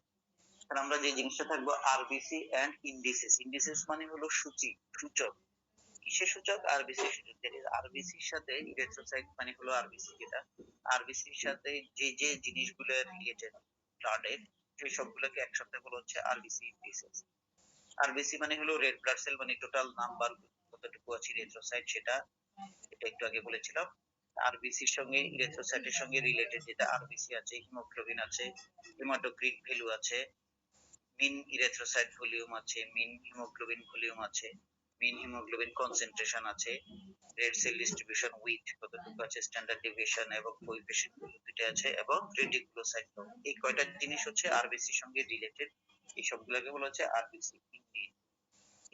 Speaker 1: আর আমরা যে জিনিসটা থাকবো আরবিসি এন্ড ইন্ডিসিস, ইন্ডিসিস মানে হলো সূচি, সূচক। কিসের সূচক? আরবিসি সূচক। আরবিসির সাথে ইরিথ্রোসাইট মানে হলো আরবিসি, যেটা আরবিসির সাথে যে যে জিনিসগুলো রিলেটেড ব্লাডের, সেই সবগুলোকে একসাথে বলা হচ্ছে আরবিসি ইন্ডিসিস। আরবিসি মানে হলো রেড ব্লাড সেল, মানে টোটাল নাম্বার কতটুকু আছে ইরিথ্রোসাইট সেটা, এটা একটু আগে বলেছিলাম। আরবিসির সঙ্গে ইরিথ্রোসাইটের সঙ্গে রিলেটেড যেটা আরবিসি আছে, হিমোগ্লোবিন আছে, হেমাটোক্রিট ভ্যালু আছে, মিন ইরিথ্রোসাইট ভলিউম আছে, মিন হিমোগ্লোবিন ভলিউম আছে, মিন হিমোগ্লোবিন কনসেন্ট্রেশন আছে, রেড সেল ডিস্ট্রিবিউশন উইথ কতটুকু আছে, স্ট্যান্ডার্ড ডেভিয়েশন এবং কোএফিশিয়েন্ট দুটো আছে, এবং রেটিকুলোসাইট। এই কয়টা জিনিস হচ্ছে আরবিসির সঙ্গে রিলেটেড, এই সবগুলোকে বলা হচ্ছে আরবিসি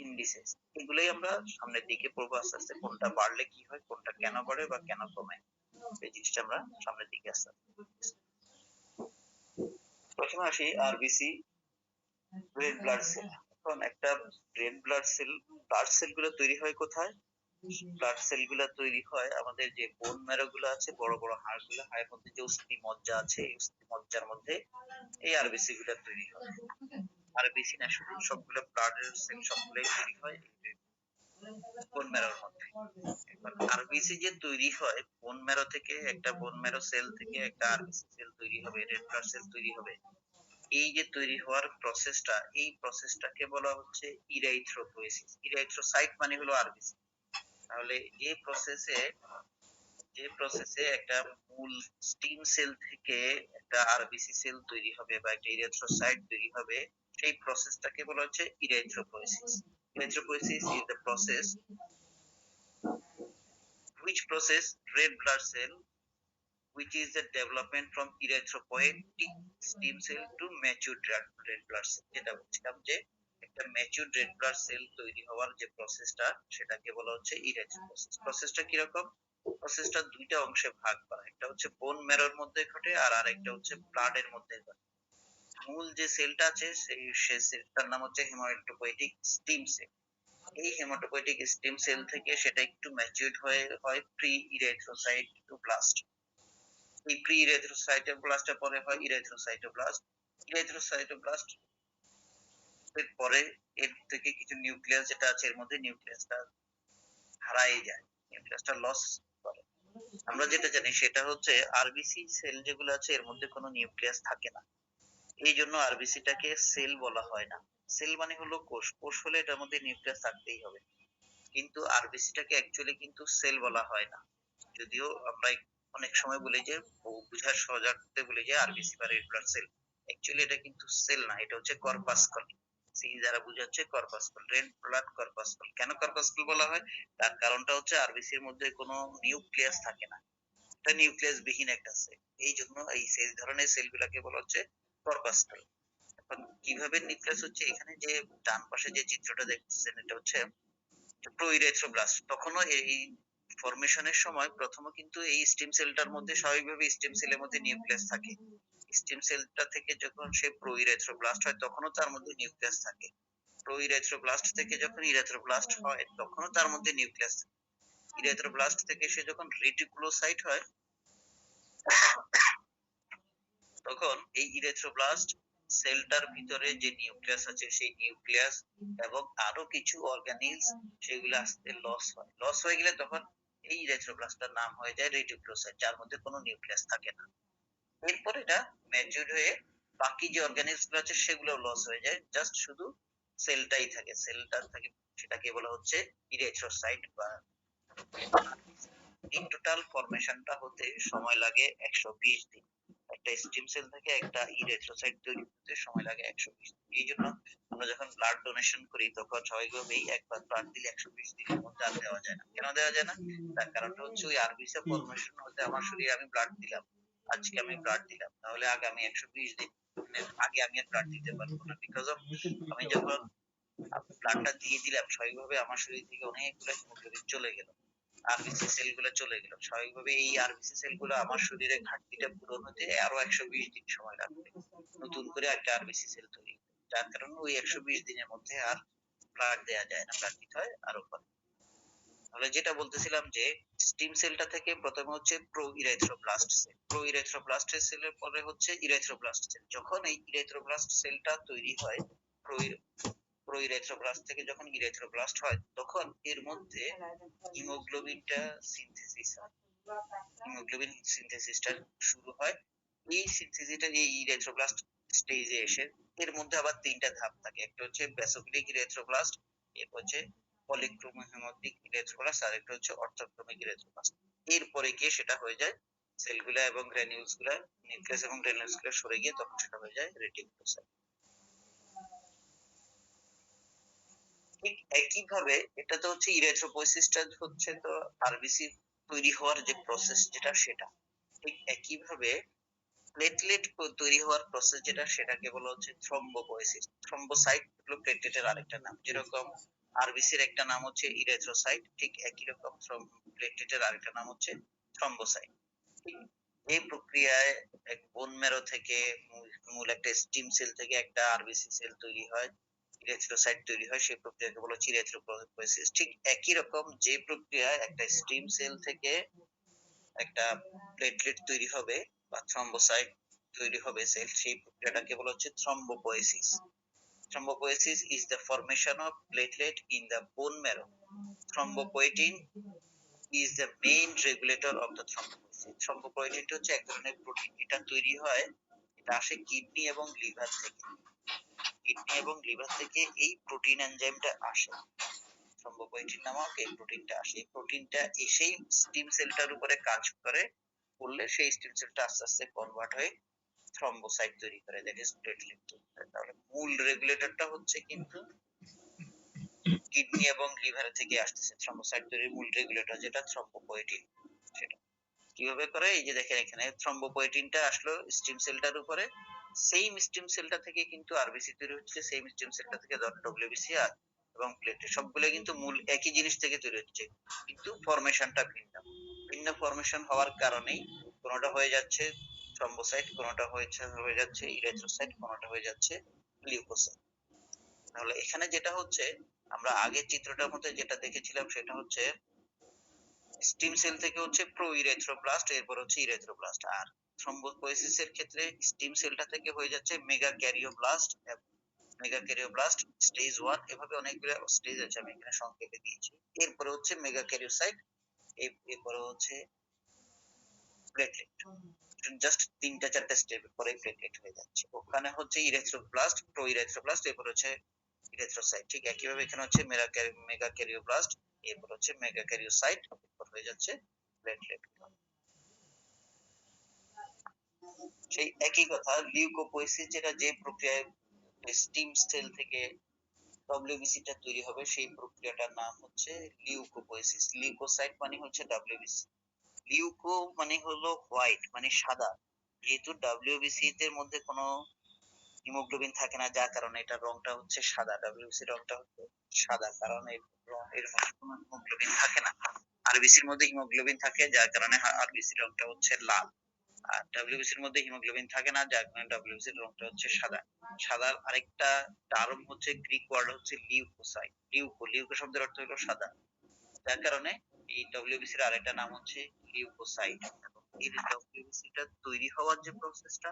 Speaker 1: ইন্ডিসেস। এগুলোই আমরা সামনের দিকে পড়বো আস্তে আস্তে, কোনটা বাড়লে কি হয়, কোনটা কেন বাড়ে বা কেন কমে, এই জিনিসটা আমরা সামনের দিকে আস্তে আস্তে। প্রথমে আসি আরবিসি, রেড ব্লাড সেল। এখন একটা red blood sell, blood cell গুলো তৈরি হয় কোথায়? ব্লাড সেল গুলো তৈরি হয় আমাদের যে বোন ম্যারো গুলো আছে, বড় বড় হাড় গুলো, হাড়ের মধ্যে যে অস্থি মজ্জা আছে, এই অস্থি মজ্জার মধ্যে এই আরবিসি গুলো তৈরি হয়। আরবিসি না, শুধু সবগুলো ব্লাডের সেল সবগুলোই তৈরি হয় বোন ম্যারোর মধ্যে। এবার আরবিসি যে তৈরি হয় বোন ম্যারো থেকে, একটা বোন ম্যারো সেল থেকে একটা আরবিসি সেল তৈরি হবে, রেড ব্লাড সেল তৈরি হবে। এই যে তৈরি হওয়ার প্রসেসটা, এই প্রসেসটাকে বলা হচ্ছে ইরাইথ্রোপোয়েসিস। ইরাইথ্রোসাইট মানে হলো আরবিসি। তাহলে যে প্রসেসে একটা মূল স্টিম সেল থেকে একটা আরবিসি সেল তৈরি হবে বা একটা ইরাইথ্রোসাইট তৈরি হবে, সেই প্রসেসটাকে বলা হচ্ছে ইরাইথ্রোপোয়েসিস। Erythropoiesis is the process which process red blood cell, which is the development from erythropoietic stem cell to mature red blood cell। যেটা বলছিলাম যে একটা একটা ম্যাচিউরড রেড ব্লাড সেল তৈরি হওয়ার যে প্রসেসটা সেটাকে বলা হচ্ছে ইরেথ্রো প্রসেস। প্রসেসটা কিরকম? প্রসেসটা দুইটা অংশে ভাগ করা, একটা হচ্ছে বোন ম্যারোর মধ্যে ঘটে আর আরেকটা হচ্ছে ব্লাডের মধ্যে ঘটে। মূল যে সেলটা আছে সেই সেলটার নাম হচ্ছে হেমাটোপয়েটিক স্টিম সেল। এই হেমাটোপয়েটিক স্টিম সেল থেকে সেটা একটু ম্যাচিউরড হয়ে হয় প্রি ইরেথ্রোসাইটোব্লাস্ট। এই প্রি ইরেথ্রোসাইটোব্লাস্টের পরে হয় ইরেথ্রোসাইটোব্লাস্ট। ইরেথ্রোসাইটোব্লাস্ট এর পরে এর থেকে কিছু নিউক্লিয়াস যেটা আছে এর মধ্যে নিউক্লিয়াসটা হারাই যায়, নিউক্লিয়াসটা লস করে। আমরা যেটা জানি সেটা হচ্ছে আরবিসি সেল যেগুলো আছে এর মধ্যে কোনো নিউক্লিয়াস থাকে না, এই জন্য আরবিসি টাকে সেল বলা হয় না। সেল মানে হলো কোষ, কোষ হলে এটার মধ্যে নিউক্লিয়াস থাকতেই হবে, কিন্তু আরবিসি টাকে অ্যাকচুয়ালি কিন্তু সেল বলা হয় না। যদিও আমরা অনেক সময় বলি যে বোঝার সহজার্থে বলি যে আরবিসি বা রেড ব্লাড সেল, অ্যাকচুয়ালি এটা কিন্তু সেল না, এটা হচ্ছে কর্পাসকল। সি দ্বারা বোঝাচ্ছে কর্পাসকল, রেড ব্লাড কর্পাসকল। কেন কর্পাসকল বলা হয়? তার কারণটা হচ্ছে আরবিসির মধ্যে কোনো নিউক্লিয়াস থাকে না, এটা নিউক্লিয়াস বিহীন একটা সেল, এই জন্য এই সেল ধরনের সেল গুলাকে বলা হচ্ছে কর্পাসকল। এখন কিভাবে নিউক্লিয়াস হচ্ছে, এখানে যে ডান পাশে যে চিত্রটা দেখতেছেন এটা হচ্ছে প্রোইরেথ্রোব্লাস্ট। তখনও এই ফরমেশনের সময় প্রথমে কিন্তু এই স্টেম সেলটার মধ্যে স্বাভাবিকভাবে স্টেম সেলের মধ্যে নিউক্লিয়াস থাকে। স্টেম সেলটা থেকে যখন সে প্রোইরেথ্রোব্লাস্ট হয় তখনও তার মধ্যে নিউক্লিয়াস থাকে। প্রোইরেথ্রোব্লাস্ট থেকে যখন ইরেথ্রোব্লাস্ট হয় তখনও তার মধ্যে নিউক্লিয়াস থাকে। ইরেথ্রোব্লাস্ট থেকে সে যখন রেটিকুলোসাইট হয় তখন এই ইরেথ্রোব্লাস্ট সেলটার ভিতরে যে নিউক্লিয়াস আছে সেই নিউক্লিয়াস এবং আরো কিছু অর্গানিলস সেগুলো আস্তে লস হয়ে গেলে তখন এই ইরেথ্রোব্লাস্টটার নাম হয়ে যায় রেটিকুলোসাইট, যার মধ্যে কোনো নিউক্লিয়াস থাকে না। এরপর এটা ম্যাচিউরড হয়ে বাকি যে অর্গানিলস গুলো আছে সেগুলো লস হয়ে যায়, জাস্ট শুধু সেলটাই থাকে, সেলটা থাকে, সেটাকে বলা হচ্ছে ইরেথ্রোসাইট বা ইন টোটাল ফরমেশনটা হতে সময় লাগে 120 দিন। একটা স্টেম সেল থেকে একটা ইরেথ্রোসাইট তৈরি করতে সময় লাগে 120 দিন। এই জন্য আমরা যখন ব্লাড ডোনেশন করি তখন স্বাভাবিকভাবেই একবার ব্লাড দিলে 120 দিনের মধ্যে আর দেওয়া যায় না। কেন দেওয়া যায় না? তার কারণটা হচ্ছে ওই আরবিসি ফরমেশন হতে আমার শরীরে আমি ব্লাড দিলাম, আজকে আমি ব্লাড দিলাম, তাহলে আগামী 120 দিনের আগে আমি আর ব্লাড দিতে পারবো না, বিকজ অফ আমি যখন ব্লাডটা দিয়ে দিলাম স্বাভাবিকভাবে আমার শরীর থেকে অনেকগুলো হিমোগ্লোবিন চলে গেল, আরবিসি সেল গুলো চলে গেল, স্বাভাবিকভাবে এই আরবিসি সেল গুলো আমার শরীরে ঘাটতিটা পূরণ হতে আরো 120 দিন সময় লাগবে নতুন করে একটা আরবিসি সেল তৈরি হতে। যার কারণে ওই 120 দিনের মধ্যে আর ব্লাড দেওয়া যায় না, ব্লাড দিতে হয় আরো পরে। তাহলে যেটা বলতেছিলাম যে স্টিম সেলটা থেকে প্রথমে হচ্ছে প্রো ইরেথ্রোব্লাস্ট সেল, প্রো ইরেথ্রোব্লাস্ট সেলের পরে হচ্ছে ইরেথ্রোব্লাস্ট সেল। যখন এই ইরেথ্রোব্লাস্ট সেলটা তৈরি হয়, প্রোইরেথ্রোব্লাস্ট থেকে যখন ইরেথ্রোব্লাস্ট হয় তখন এর মধ্যে হিমোগ্লোবিনটা সিনথেসিস হয়, হিমোগ্লোবিন সিনথেসিসটা শুরু হয়। এই সিনথেসিসটা এই ইরেথ্রোব্লাস্ট স্টেজে এসে এর মধ্যে আবার তিনটা ধাপ থাকে, একটা হচ্ছে বেসোফিলিক ইরেথ্রোব্লাস্ট, এরপর হচ্ছে পলিক্রোমোহেমাটিক ইরেথ্রোব্লাস্ট আর একটা হচ্ছে অর্থোক্রোমিক ইরেথ্রোব্লাস্ট। এরপরে গিয়ে সেটা হয়ে যায় সেলগুলা এবং গ্র্যানিউলস গুলা, নিউক্লিয়াস এবং গ্র্যানিউলস গুলা সরে গিয়ে তখন সেটা হয়ে যায় রেটিকুলোসাইট। ঠিক একইভাবে এটাতে হচ্ছে ইরেথ্রোপোয়েসিসটা হচ্ছে তো আরবিসি তৈরি হওয়ার যে প্রসেস যেটা সেটা, ঠিক একইভাবে প্লেটলেট তৈরি হওয়ার প্রসেস যেটা সেটাকে বলা হচ্ছে থ্রম্বোপোয়েসিস। থ্রম্বোসাইট হলো প্লেটলেটের আরেকটা নাম, যেরকম আরবিসির একটা নাম হচ্ছে ইরেথ্রোসাইট, ঠিক একই রকম প্লেটলেটের আরেকটা নাম হচ্ছে থ্রম্বোসাইট। ঠিক এই প্রক্রিয়ায় এক বোন ম্যারো থেকে মূল একটা স্টিম সেল থেকে একটা আরবিসি সেল তৈরি হয়, ইরেথ্রোসাইট তৈরি হয়, সেই প্রক্রিয়াকে বলা হচ্ছে ইরেথ্রোপোয়েসিস। ঠিক একই রকম যে প্রক্রিয়ায় একটা স্টিম সেল থেকে একটা প্লেটলেট তৈরি হবে বা থ্রম্বোসাইট তৈরি হবে সেল, সেই প্রক্রিয়াটাকে বলা হচ্ছে থ্রম্বোপোয়েসিস। Thrombopoiesis is the formation of platelet in the bone marrow. Thrombopoietin is the main regulator of the thrombopoiesis. Thrombopoietin হচ্ছে এক ধরনের প্রোটিন, এটা তৈরি হয়, এটা আসে কিডনি এবং লিভার থেকে, কিডনি এবং লিভার থেকে এই প্রোটিন এনজাইমটা আসে, থ্রম্বোপয়েটিন নামক এই প্রোটিনটা আসে। এই প্রোটিনটা এসেই স্টিম সেলটার উপরে কাজ করলে সেই স্টিম সেলটা আস্তে আস্তে কনভার্ট হয়ে থ্রম্বোসাইট তৈরি করে, দ্যাট ইজ প্লেটলেট তৈরি করে। তাহলে মূল রেগুলেটরটা হচ্ছে কিন্তু কিডনি এবং লিভার থেকে আসতেছে, থ্রম্বোসাইট তৈরির মূল রেগুলেটর যেটা থ্রম্বোপয়েটিন সেটা। কিভাবে করে, এই যে দেখেন এখানে থ্রম্বোপয়েটিনটা আসলো স্টিম সেলটার উপরে, সেম স্টিম সেলটা থেকে কিন্তু আরবিসি তৈরি হচ্ছে, সেম স্টিম সেলটা থেকে ডব্লিউবিসি আর এবং প্লেটলেট সবগুলো কিন্তু মূল একই জিনিস থেকে তৈরি হচ্ছে, কিন্তু ফরমেশনটা ভিন্ন। ভিন্ন ফরমেশন হওয়ার কারণেই কোনোটা হয়ে যাচ্ছে থ্রম্বোসাইট, কোনোটা হয়ে যাচ্ছে ইরিথ্রোসাইট, কোনোটা হয়ে যাচ্ছে লিউকোসাইট। তাহলে এখানে যেটা হচ্ছে, আমরা আগের চিত্রটার মধ্যে যেটা দেখেছিলাম সেটা হচ্ছে স্টিম সেল থেকে হচ্ছে প্রো ইরেথ্রোব্লাস্ট, এরপর হচ্ছে ইরেথ্রোব্লাস্ট। আর থ্রম্বোপোয়েসিস এর ক্ষেত্রে স্টিম সেলটা থেকে হয়ে যাচ্ছে মেগা ক্যারিওব্লাস্ট, মেগা ক্যারিওব্লাস্ট স্টেজ 1, এভাবে অনেকগুলো স্টেজ আছে, আমি এখানে সংক্ষেপে দিয়েছি। এরপরে হচ্ছে মেগা ক্যারিওসাইট, এরপরে হচ্ছে প্লেটলেট। জাস্ট 3টা 4টা স্টেপ পরে প্লেটলেট হয়ে যাচ্ছে। ওখানে হচ্ছে ইরেথ্রোব্লাস্ট, প্রো ইরেথ্রোব্লাস্ট, এরপর হচ্ছে ইরেথ্রোসাইট। ঠিক একইভাবে এখানে হচ্ছে মেগা ক্যারিওব্লাস্ট, এরপর হচ্ছে মেগা ক্যারিওসাইট, এরপর হয়ে যাচ্ছে প্লেটলেট। সেই একই কথা লিউকোপোয়েসিস, যেটা যে প্রক্রিয়ায় স্টিম সেল থেকে ডব্লিউবিসি টা তৈরি হবে, সেই প্রক্রিয়াটার নাম হচ্ছে লিউকোপোয়েসিস। লিউকোসাইট মানে হচ্ছে ডব্লিউবিসি, লিউকো মানে হলো হোয়াইট, মানে সাদা। যেহেতু ডব্লিউবিসি এর মধ্যে কোনো হিমোগ্লোবিন থাকে না, যার কারণে এটার রংটা হচ্ছে সাদা, ডব্লিউবিসি রংটা হচ্ছে সাদা, কারণ এর মধ্যে কোনো হিমোগ্লোবিন থাকে না। আরবিসির মধ্যে হিমোগ্লোবিন থাকে, যার কারণে আরবিসি রংটা হচ্ছে লাল। আর ডব্লিউবিসির মধ্যে হিমোগ্লোবিন থাকে না, যার কারণে ডব্লিউবিসির রংটা হচ্ছে সাদা। সাদার আরেকটা টার্ম হচ্ছে, গ্রিক ওয়ার্ড হচ্ছে লিউকোসাইট। লিউকো শব্দের অর্থ হলো সাদা, যার কারণে এই ডব্লিউবিসির আরেকটা নাম হচ্ছে লিউকোসাইট। এই ডব্লিউবিসিটা তৈরি হওয়ার যে প্রসেসটা,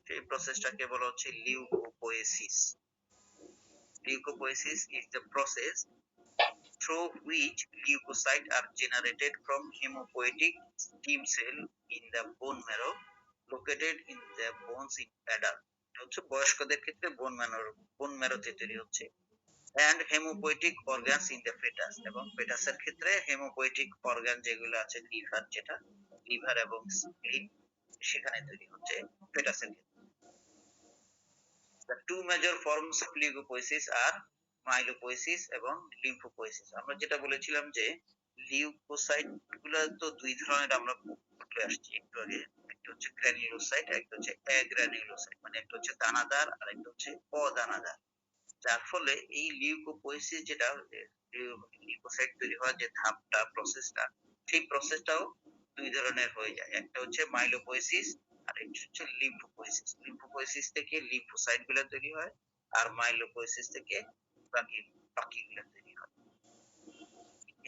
Speaker 1: সেই প্রসেসটাকে বলা হচ্ছে লিউকোপোয়েসিস। Leukopoiesis is the process through which leukocytes are generated from hemopoietic stem cell in the bone marrow located in the bones in adult. এটা হচ্ছে বয়স্কদের ক্ষেত্রে বোন ম্যারোতে তৈরি হচ্ছে, and hemopoietic organs in the fetus, এবং ফেটাসের ক্ষেত্রে হেমোপোয়েটিক অর্গান যেগুলো আছে, লিভার এবং স্প্লিন, সেখানে তৈরি হচ্ছে ফেটাসের ক্ষেত্রে। The two major forms of leukopoiesis are মাইলোপোয়েসিস এবং লিম্ফোপোয়েসিস। আমরা যেটা বলেছিলাম যে লিউকোসাইট গুলো তো দুই ধরনের, আমরা বলে আসছি একটু আগে। একটা হচ্ছে গ্র্যানিউলোসাইট, একটা হচ্ছে অ্যাগ্রানিউলোসাইট, মানে একটা হচ্ছে দানাদার আর একটা হচ্ছে অদানাদার। যার ফলে এই লিউকোপোয়েসিস যেটা, লিউকোসাইট তৈরি হওয়ার যে ধাপটা, প্রসেসটা, সেই প্রসেসটাও দুই ধরনের হয়ে যায়। একটা হচ্ছে মাইলোপোয়েসিস আর একটা হচ্ছে লিম্ফোপোয়েসিস। লিম্ফোপোয়েসিস থেকে লিম্ফোসাইট গুলো তৈরি হয়, আর মাইলোপোয়েসিস থেকে বাকিগুলো তৈরি হয়।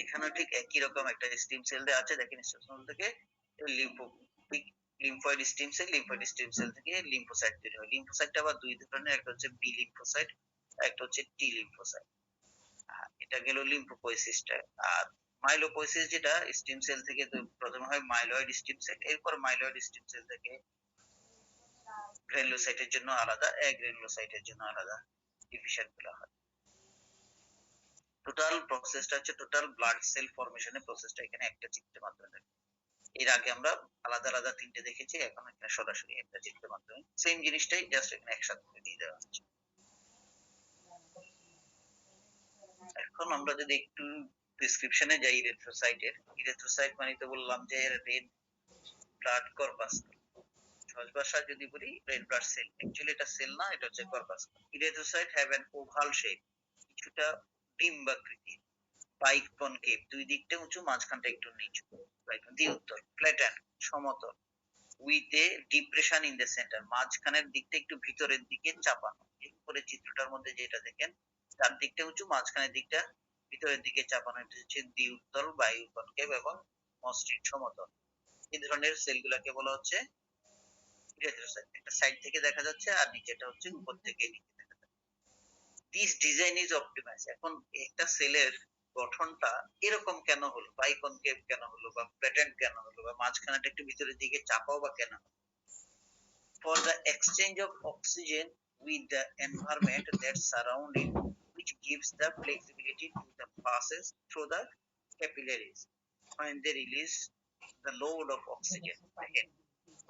Speaker 1: এখানে ঠিক একই রকম একটা স্টিম সেল দেওয়া আছে, দেখেন স্টিম সেল থেকে লিম্ফয়েড স্টিম সেল থেকে লিম্ফোসাইট তৈরি হয়। লিম্ফোসাইট আবার দুই ধরনের, একটা হচ্ছে বি লিম্ফোসাইট, একটা হচ্ছে টি লিম্ফোসাইট। এটা গেল লিম্ফোপোয়েসিসটা। আর মাইলোপোয়েসিস যেটা, স্টিম সেল থেকে প্রথমে হয় মাইলয়েড স্টিম সেল, এরপর মাইলয়েড স্টিম সেল থেকে গ্রানুলোসাইটের জন্য আলাদা, অ্যাগ্রানুলোসাইটের জন্য আলাদা ডিভিশন গুলো হয়। টোটাল প্রসেসটা হচ্ছে, টোটাল ব্লাড সেল ফরমেশনের প্রসেসটা এখানে একটা চিত্রের মাধ্যমে দেখো। এর আগে আমরা আলাদা আলাদা তিনটে দেখেছি, এখন এখানে সরাসরি একটা চিত্রের মাধ্যমে সেম জিনিসটাই জাস্ট এখানে একসাথে দিয়ে দেওয়া হচ্ছে। এখন আমরা যদি একটু ডেসক্রিপশনে যাই ইরেথ্রোসাইট মানে তো বললাম যে রেড ব্লাড কর্পাসকল, সহজ ভাষায় যদি বলি রেড ব্লাড সেল। অ্যাকচুয়ালি এটা সেল না, এটা হচ্ছে corpuscle. ইরেথ্রোসাইট have an oval shape, কিছুটা ডিম্বাকৃতি, বাইকনকেভ, দুই দিকটা উঁচু, মাঝখানটা একটু নিচু, দ্বিউত্তর, ফ্ল্যাটেন, সমতল, with a depression in the centre, মাঝখানের দিকটা একটু ভিতরের দিকে চাপানো। এরপরে চিত্রটার মধ্যে যেটা দেখেন, চার দিকটা উঁচু, মাঝখানের দিকটা ভিতরের দিকে চাপানো, এটা হচ্ছে দ্বিউত্তল, বায়ুকনকেভ এবং মসৃণ সমতল। এই ধরনের সেলগুলোকে বলা হচ্ছে ইরেথ্রোসাইট। একটা সাইড থেকে দেখা যাচ্ছে আর নিচেটা হচ্ছে উপর থেকে নিচে দেখা যাচ্ছে। This design is optimize. এখন একটা সেলের গঠনটা এরকম কেন হলো, বাইকনকেভ কেন হলো, বা ফ্ল্যাটেন্ড কেন হলো, বা মাঝখানেটা একটু ভিতরের দিকে চাপাও বা কেন হলো? For the exchange of oxygen with the environment that surround it, which gives the flexibility to the passes through the capillaries when they release the load of oxygen. দেখেন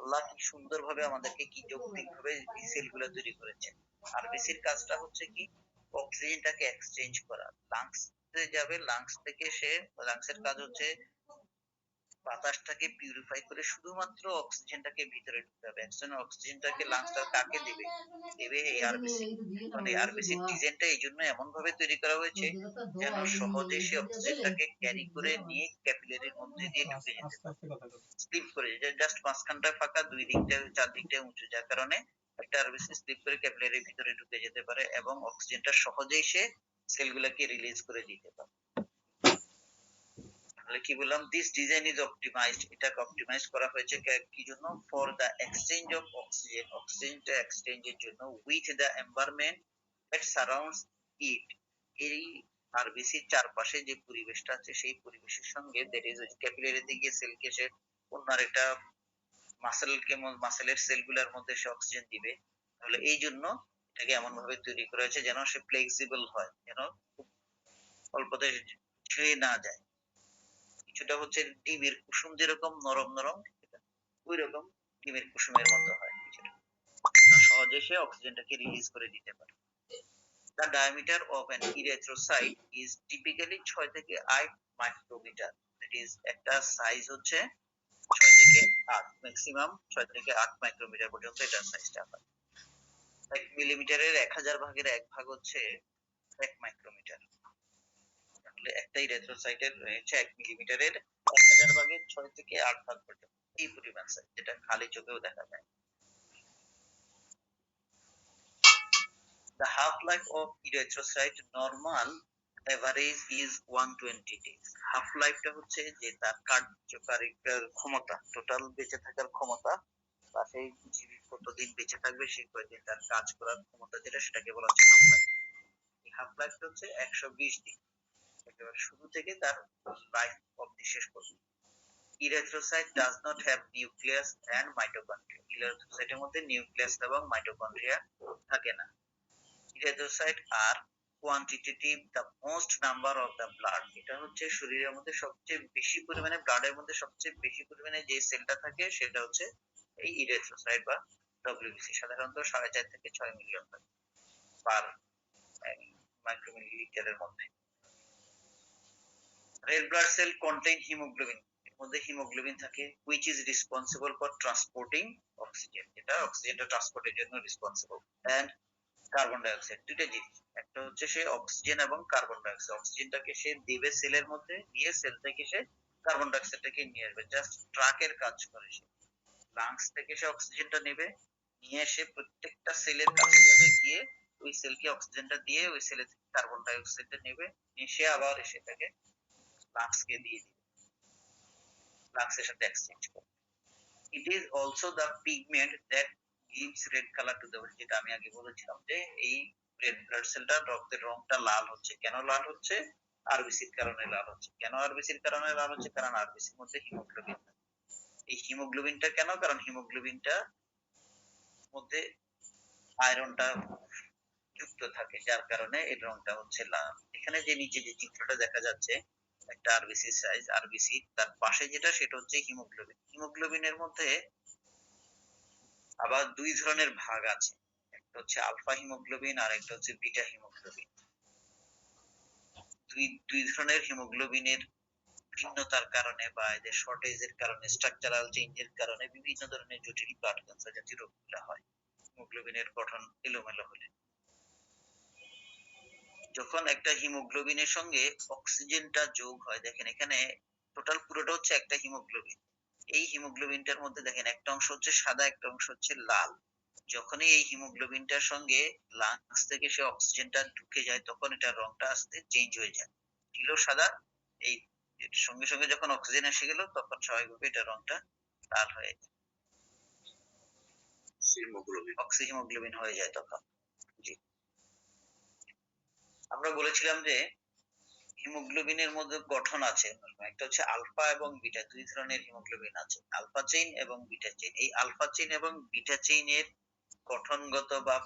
Speaker 1: আল্লাহ কি সুন্দর ভাবে আমাদেরকে কি যৌক্তিক ভাবে এই সেলগুলো তৈরি করেছে। আরবিসির কাজটা হচ্ছে কি, অক্সিজেনটাকে এক্সচেঞ্জ করা, লাংস যাবে, লাংস থেকে সে, লাংসের কাজ হচ্ছে বাতাসটাকে পিউরিফাই করে শুধুমাত্র অক্সিজেনটাকে ভিতরে ঢুকতে হবে। একজনের অক্সিজেনটাকে লাংসটা কাকে দিবে? দেবে এই আরবিসি। কারণ এই আরবিসির ডিজাইনটা এই জন্য এমন ভাবে তৈরি করা হয়েছে যেন সহজে সে অক্সিজেনটাকে ক্যারি করে নিয়ে ক্যাপিলারির মধ্যে দিয়ে ঢুকে যেতে পারে। স্লিপ করে জাস্ট মাঝখানটা ফাঁকা, দুই দিকটা চারদিকটা উঁচু, যার কারণে একটা আরবিসি স্লিপ করে ক্যাপিলারির ভিতরে ঢুকে যেতে পারে এবং অক্সিজেনটা সহজেই সে সেলগুলোকে রিলিজ করে দিতে পারে। তাহলে কি বললাম, দিস ডিজাইন ইজ অপটিমাইজড, এটাকে অপটিমাইজ করা হয়েছে কি জন্য? For the exchange of oxygen, অক্সিজেনটা এক্সচেঞ্জের জন্য with the environment that surrounds it, এই আরবিসির চারপাশে যে পরিবেশটা আছে সেই পরিবেশের সঙ্গে, দ্যাট ইজ ক্যাপিলারিতে গিয়ে সেলকে সে অন্য আরেকটা মাসেলের সেলগুলোর মধ্যে সে অক্সিজেন দিবে। তাহলে এই জন্য এটাকে এমন ভাবে তৈরি করা হয়েছে যেন সে ফ্লেক্সিবল হয়, যেন খুব অল্পতে ছেড়ে না যায়। কিছুটা হচ্ছে ডিমের কুসুম যেরকম নরম নরম, ওই রকম ডিমের কুসুমের মতো হয় কিছুটা, সহজে সে অক্সিজেনটাকে রিলিজ করে দিতে পারে। The diameter of an erythrocyte is typically 6 থেকে 8 মাইক্রোমিটার। That is একটা সাইজ হচ্ছে 6 থেকে 8, ম্যাক্সিমাম 6 থেকে 8 মাইক্রোমিটার পর্যন্ত এটার সাইজটা হয়। 1 মিলিমিটারের 1000 ভাগের 1 ভাগ হচ্ছে 1 মাইক্রোমিটার। তাহলে একটা ইরিথ্রোসাইটের হচ্ছে 1 মিলিমিটারের 1000 ভাগের 6 থেকে 8 ভাগ পর্যন্ত এই পরিমাণ সাইজ, যেটা খালি চোখেও দেখা যায়। The half-life of erythrocyte normal average is 120 days. Half-life টা হচ্ছে যে তার কার্যকারিতার ক্ষমতা, টোটাল বেঁচে থাকার ক্ষমতা, বা সেই জীবী কতদিন বেঁচে থাকবে সেই কয়দিন তার কাজ করার ক্ষমতা যেটা, সেটাকে বলা হচ্ছে হাফ-লাইফ। এই হাফ-লাইফ হচ্ছে 120 দিন, একেবারে শুরু থেকে তার লাইফ অবধি শেষ পর্যন্ত। Erythrocyte does not have nucleus and mitochondria. ইরিথ্রোসাইটের মধ্যে নিউক্লিয়াস এবং মাইটোকন্ড্রিয়া থাকে না। Erythrocyte are quantitative the most number of the blood. এটা হচ্ছে শরীরের মধ্যে সবচেয়ে বেশি পরিমাণে, ব্লাডের মধ্যে সবচেয়ে বেশি পরিমাণে যে সেলটা থাকে সেটা হচ্ছে এই ইরিথ্রোসাইট বা ডব্লিউবিসি। সাধারণত 4.5 থেকে 6 মিলিয়ন পার মাইক্রোমিলিলিটারের মধ্যে। Red blood sell contain hemoglobin, এর মধ্যে হিমোগ্লোবিন থাকে, which is responsible for transporting oxygen, এটা অক্সিজেনটা ট্রান্সপোর্টের জন্য রেসপন্সিবল, and কার্বন ডাই অক্সাইড। দুইটা জিনিস, একটা হচ্ছে সে অক্সিজেন এবং কার্বন ডাই অক্সাইড, অক্সিজেনটাকে সে দিবে সেলের মধ্যে, নিয়ে সেল থেকে সে কার্বন ডাই অক্সাইডটাকে নিয়ে আসবে, জাস্ট ট্রাকের কাজ করে সে। লাংস থেকে সে অক্সিজেনটা নেবে, নিয়ে এসে প্রত্যেকটা সেলের কাছে যাবে, গিয়ে ওই সেলকে অক্সিজেনটা দিয়ে ওই সেলে কার্বন ডাই অক্সাইডটা নেবে, নিয়ে সে আবার এসে তাকে লাংসকে দিয়ে দিবে, লাংসের সাথে এক্সচেঞ্জ করবে। It is also the pigment that gives red color to the body, যেটা আমি আগে বলেছিলাম যে এই রেড ব্লাড সেলটা রক্তের রংটা লাল হচ্ছে, কেন লাল হচ্ছে? আরবিসির কারণে লাল হচ্ছে। কেন আরবিসির কারণে লাল হচ্ছে? কারণ আরবিসির মধ্যে হিমোগ্লোবিন। এই হিমোগ্লোবিনটা কেন? কারণ হিমোগ্লোবিনটা মধ্যে আয়রনটা যুক্ত থাকে, যার কারণে এই রংটা হচ্ছে লাল। এখানে যে নিচে যে চিত্রটা দেখা যাচ্ছে, একটা আরবিসি সাইজ, আরবিসি তার পাশে যেটা সেটা হচ্ছে হিমোগ্লোবিন। হিমোগ্লোবিনের মধ্যে আবার দুই ধরনের ভাগ আছে, একটা হচ্ছে আলফা হিমোগ্লোবিন আর একটা হচ্ছে বিটা হিমোগ্লোবিন। দুই ধরনের হিমোগ্লোবিনের ভিন্নতার কারণে বা এদের শর্টেজের কারণে, স্ট্রাকচারাল চেঞ্জের কারণে বিভিন্ন ধরনের জটিল ব্লাড ক্যান্সার জাতীয় রোগগুলো হয় হিমোগ্লোবিনের গঠন এলোমেলো হলে। যখন একটা হিমোগ্লোবিনের সঙ্গে অক্সিজেনটা যোগ হয়, দেখেন এখানে টোটাল পুরোটা হচ্ছে একটা হিমোগ্লোবিন। এই হিমোগ্লোবিনটার মধ্যে দেখেন একটা অংশ হচ্ছে সাদা, একটা অংশ হচ্ছে লাল। যখনই এই হিমোগ্লোবিনটার সঙ্গে লাংস থেকে সে অক্সিজেনটা ঢুকে যায়, তখন এটার রংটা আস্তে চেঞ্জ হয়ে যায়, ছিল সাদা, এই সঙ্গে সঙ্গে যখন অক্সিজেন এসে গেল তখন স্বাভাবিকভাবে এটার রংটা লাল হয়ে যায়, অক্সিহিমোগ্লোবিন হয়ে যায় তখন। জি, আমরা বলেছিলাম যে হিমোগ্লোবিনের মধ্যে গঠন আছে, একটা হচ্ছে আলফা এবং বিটা, দুই ধরনের হিমোগ্লোবিন আছে, আলফা চেইন এবং বিটা চেইন। এই আলফা চেইন এবং বিটা চেইনের গঠনগত বা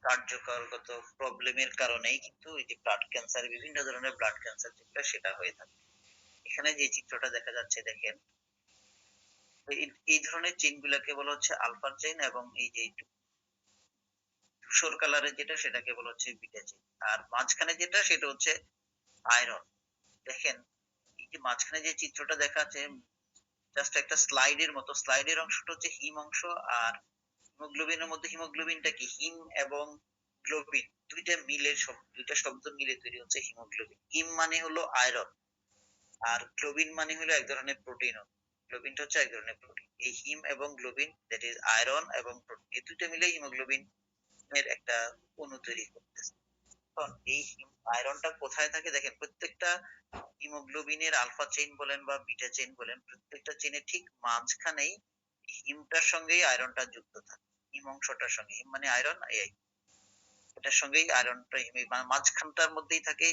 Speaker 1: কার্যকরগত প্রবলেমের কারণেই কিন্তু এই যে ব্লাড ক্যান্সার, বিভিন্ন ধরনের ব্লাড ক্যান্সার যেটা সেটা হয়ে থাকে। এখানে যে চিত্রটা দেখা যাচ্ছে দেখেন, এই ধরনের চেইন গুলাকে বলা হচ্ছে আলফা চেইন, এবং এই যে ধূসর কালারের যেটা সেটাকে বলা হচ্ছে বিটা চেইন, আর মাঝখানে যেটা সেটা হচ্ছে আয়রন। দেখেন এই যে মাঝখানে যে চিত্রটা দেখা যাচ্ছে, জাস্ট একটা স্লাইডের মতো। স্লাইডের অংশটা হচ্ছে হিম অংশ, আর হিমোগ্লোবিনের মধ্যে হিমোগ্লোবিনটা কি, হিম এবং গ্লোবিন দুইটা শব্দ মিলে তৈরি হচ্ছে হিমোগ্লোবিন। হিম মানে হলো আয়রন, আর গ্লোবিন মানে হলো এক ধরনের প্রোটিন। গ্লোবিনটা হচ্ছে এক ধরনের প্রোটিন। এই হিম এবং গ্লোবিন, দ্যাট ইজ আয়রন এবং প্রোটিন, এই দুইটা মিলে হিমোগ্লোবিন এর একটা অণু তৈরি করতেছে। এখন এই আয়রনটা কোথায় থাকে দেখেন, প্রত্যেকটা হিমোগ্লোবিনের আলফা চেইন বলেন বা বিটা চেইন বলেন, প্রত্যেকটা চেইনের ঠিক মাঝখানেই হিমটার সঙ্গেই আয়রনটা যুক্ত থাকে। হিম অংশটার সঙ্গে, হিম মানে আয়রন, এই এটার সঙ্গেই আয়রনটা, মাঝখানটার মধ্যেই থাকে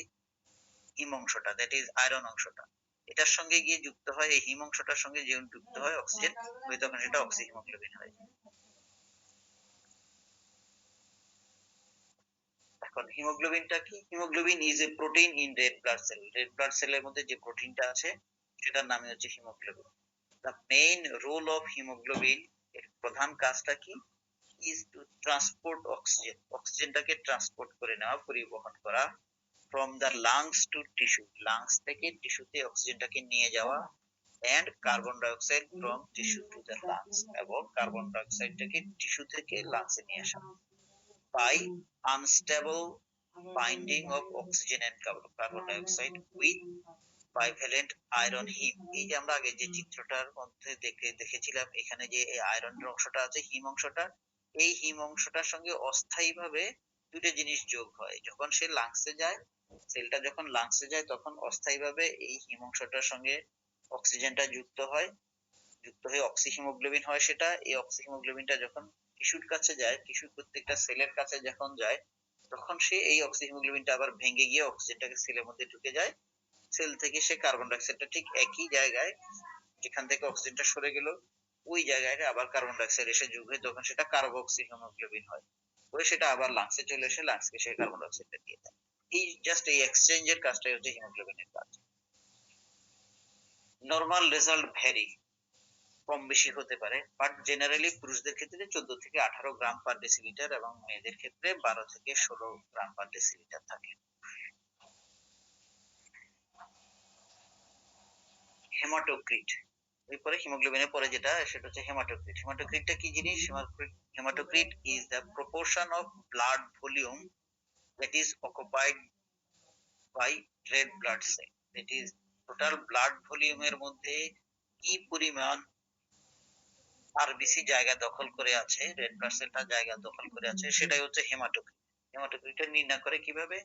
Speaker 1: হিম অংশটা, দ্যাট ইজ আয়রন অংশটা। এটার সঙ্গে গিয়ে যুক্ত হয়, এই হিম অংশটার সঙ্গে যে যুক্ত হয় অক্সিজেন, ওই তখন সেটা অক্সি হিমোগ্লোবিন হয়। এখন হিমোগ্লোবিনটা কি? Haemoglobin is a protein in red blood cell. Red blood সেলের মধ্যে যে প্রোটিনটা আছে সেটার নামই হচ্ছে haemoglobin. The main role of haemoglobin, এর প্রধান কাজটা কি? ইজ টু ট্রান্সপোর্ট অক্সিজেন, অক্সিজেনটাকে ট্রান্সপোর্ট করে নেওয়া, পরিবহন করা, from the lungs to tissue, lungs থেকে টিস্যুতে অক্সিজেনটাকে নিয়ে যাওয়া, and carbon dioxide from tissue to the lungs, এবং কার্বন ডাইঅক্সাইডটাকে টিস্যু থেকে লাংসে নিয়ে আসা, by unstable binding of oxygen and carbon dioxide with bivalent iron haem. এই যে আমরা আগে যে চিত্রটার মধ্যে দেখেছিলাম, এখানে যে আয়রনের অংশটা আছে, হিম অংশটা, এই হিম অংশটার সঙ্গে অস্থায়ীভাবে দুটো জিনিস যোগ হয়। যখন সে লাংসে যায়, সেলটা যখন লাংসে যায়, তখন অস্থায়ীভাবে এই হিম অংশটার সঙ্গে অক্সিজেনটা যুক্ত হয়ে অক্সি হিমোগ্লোবিন হয়। সেটা, এই অক্সি হিমোগ্লোবিনটা যখন টিস্যুর কাছে যায়, টিস্যুর প্রত্যেকটা সেলের কাছে যখন যায়, তখন সে এই অক্সি হিমোগ্লোবিনটা আবার ভেঙে গিয়ে অক্সিজেনটাকে সেলের মধ্যে ঢুকে যায়। সেল থেকে সে কার্বন ডাইঅক্সাইডটা ঠিক একই জায়গায়, যেখান থেকে অক্সিজেনটা সরে গেল, ওই জায়গায় আবার কার্বন ডাইঅক্সাইড এসে যোগ হয়ে তখন সেটা কার্বক্সি হিমোগ্লোবিন হয়। ওই সেটা আবার লাংসে চলে এসে লাংসকে সে কার্বন ডাইঅক্সাইডটা দিয়ে দেয়। এই জাস্ট এই এক্সচেঞ্জের কাজটাই হচ্ছে হিমোগ্লোবিনের কাজ। নরমাল রেজাল্ট ভ্যারি, কম বেশি হতে পারে, বাট জেনারেলি পুরুষদের ক্ষেত্রে 14 থেকে 18 গ্রাম পার ডেসিলিটার এবং মেয়েদের ক্ষেত্রে 12 থেকে 16 গ্রাম পার ডেসিলিটার থাকে। হেমাটোক্রিট, এরপরে হিমোগ্লোবিনের পরে যেটা সেটা হচ্ছে হেমাটোক্রিট। হেমাটোক্রিটটা কি জিনিস? Haematocrit is the proportion of blood volume that is occupied by red blood cell, that is total blood ভলিউমের মধ্যে কি পরিমাণ আরবিসি জায়গা দখল করে আছে, রেড ব্লাড সেলটা জায়গা দখল করে আছে, সেটাই হচ্ছে হেমাটোক্রিট। হেমাটোক্রিটটা নির্ণয় করে কিভাবে?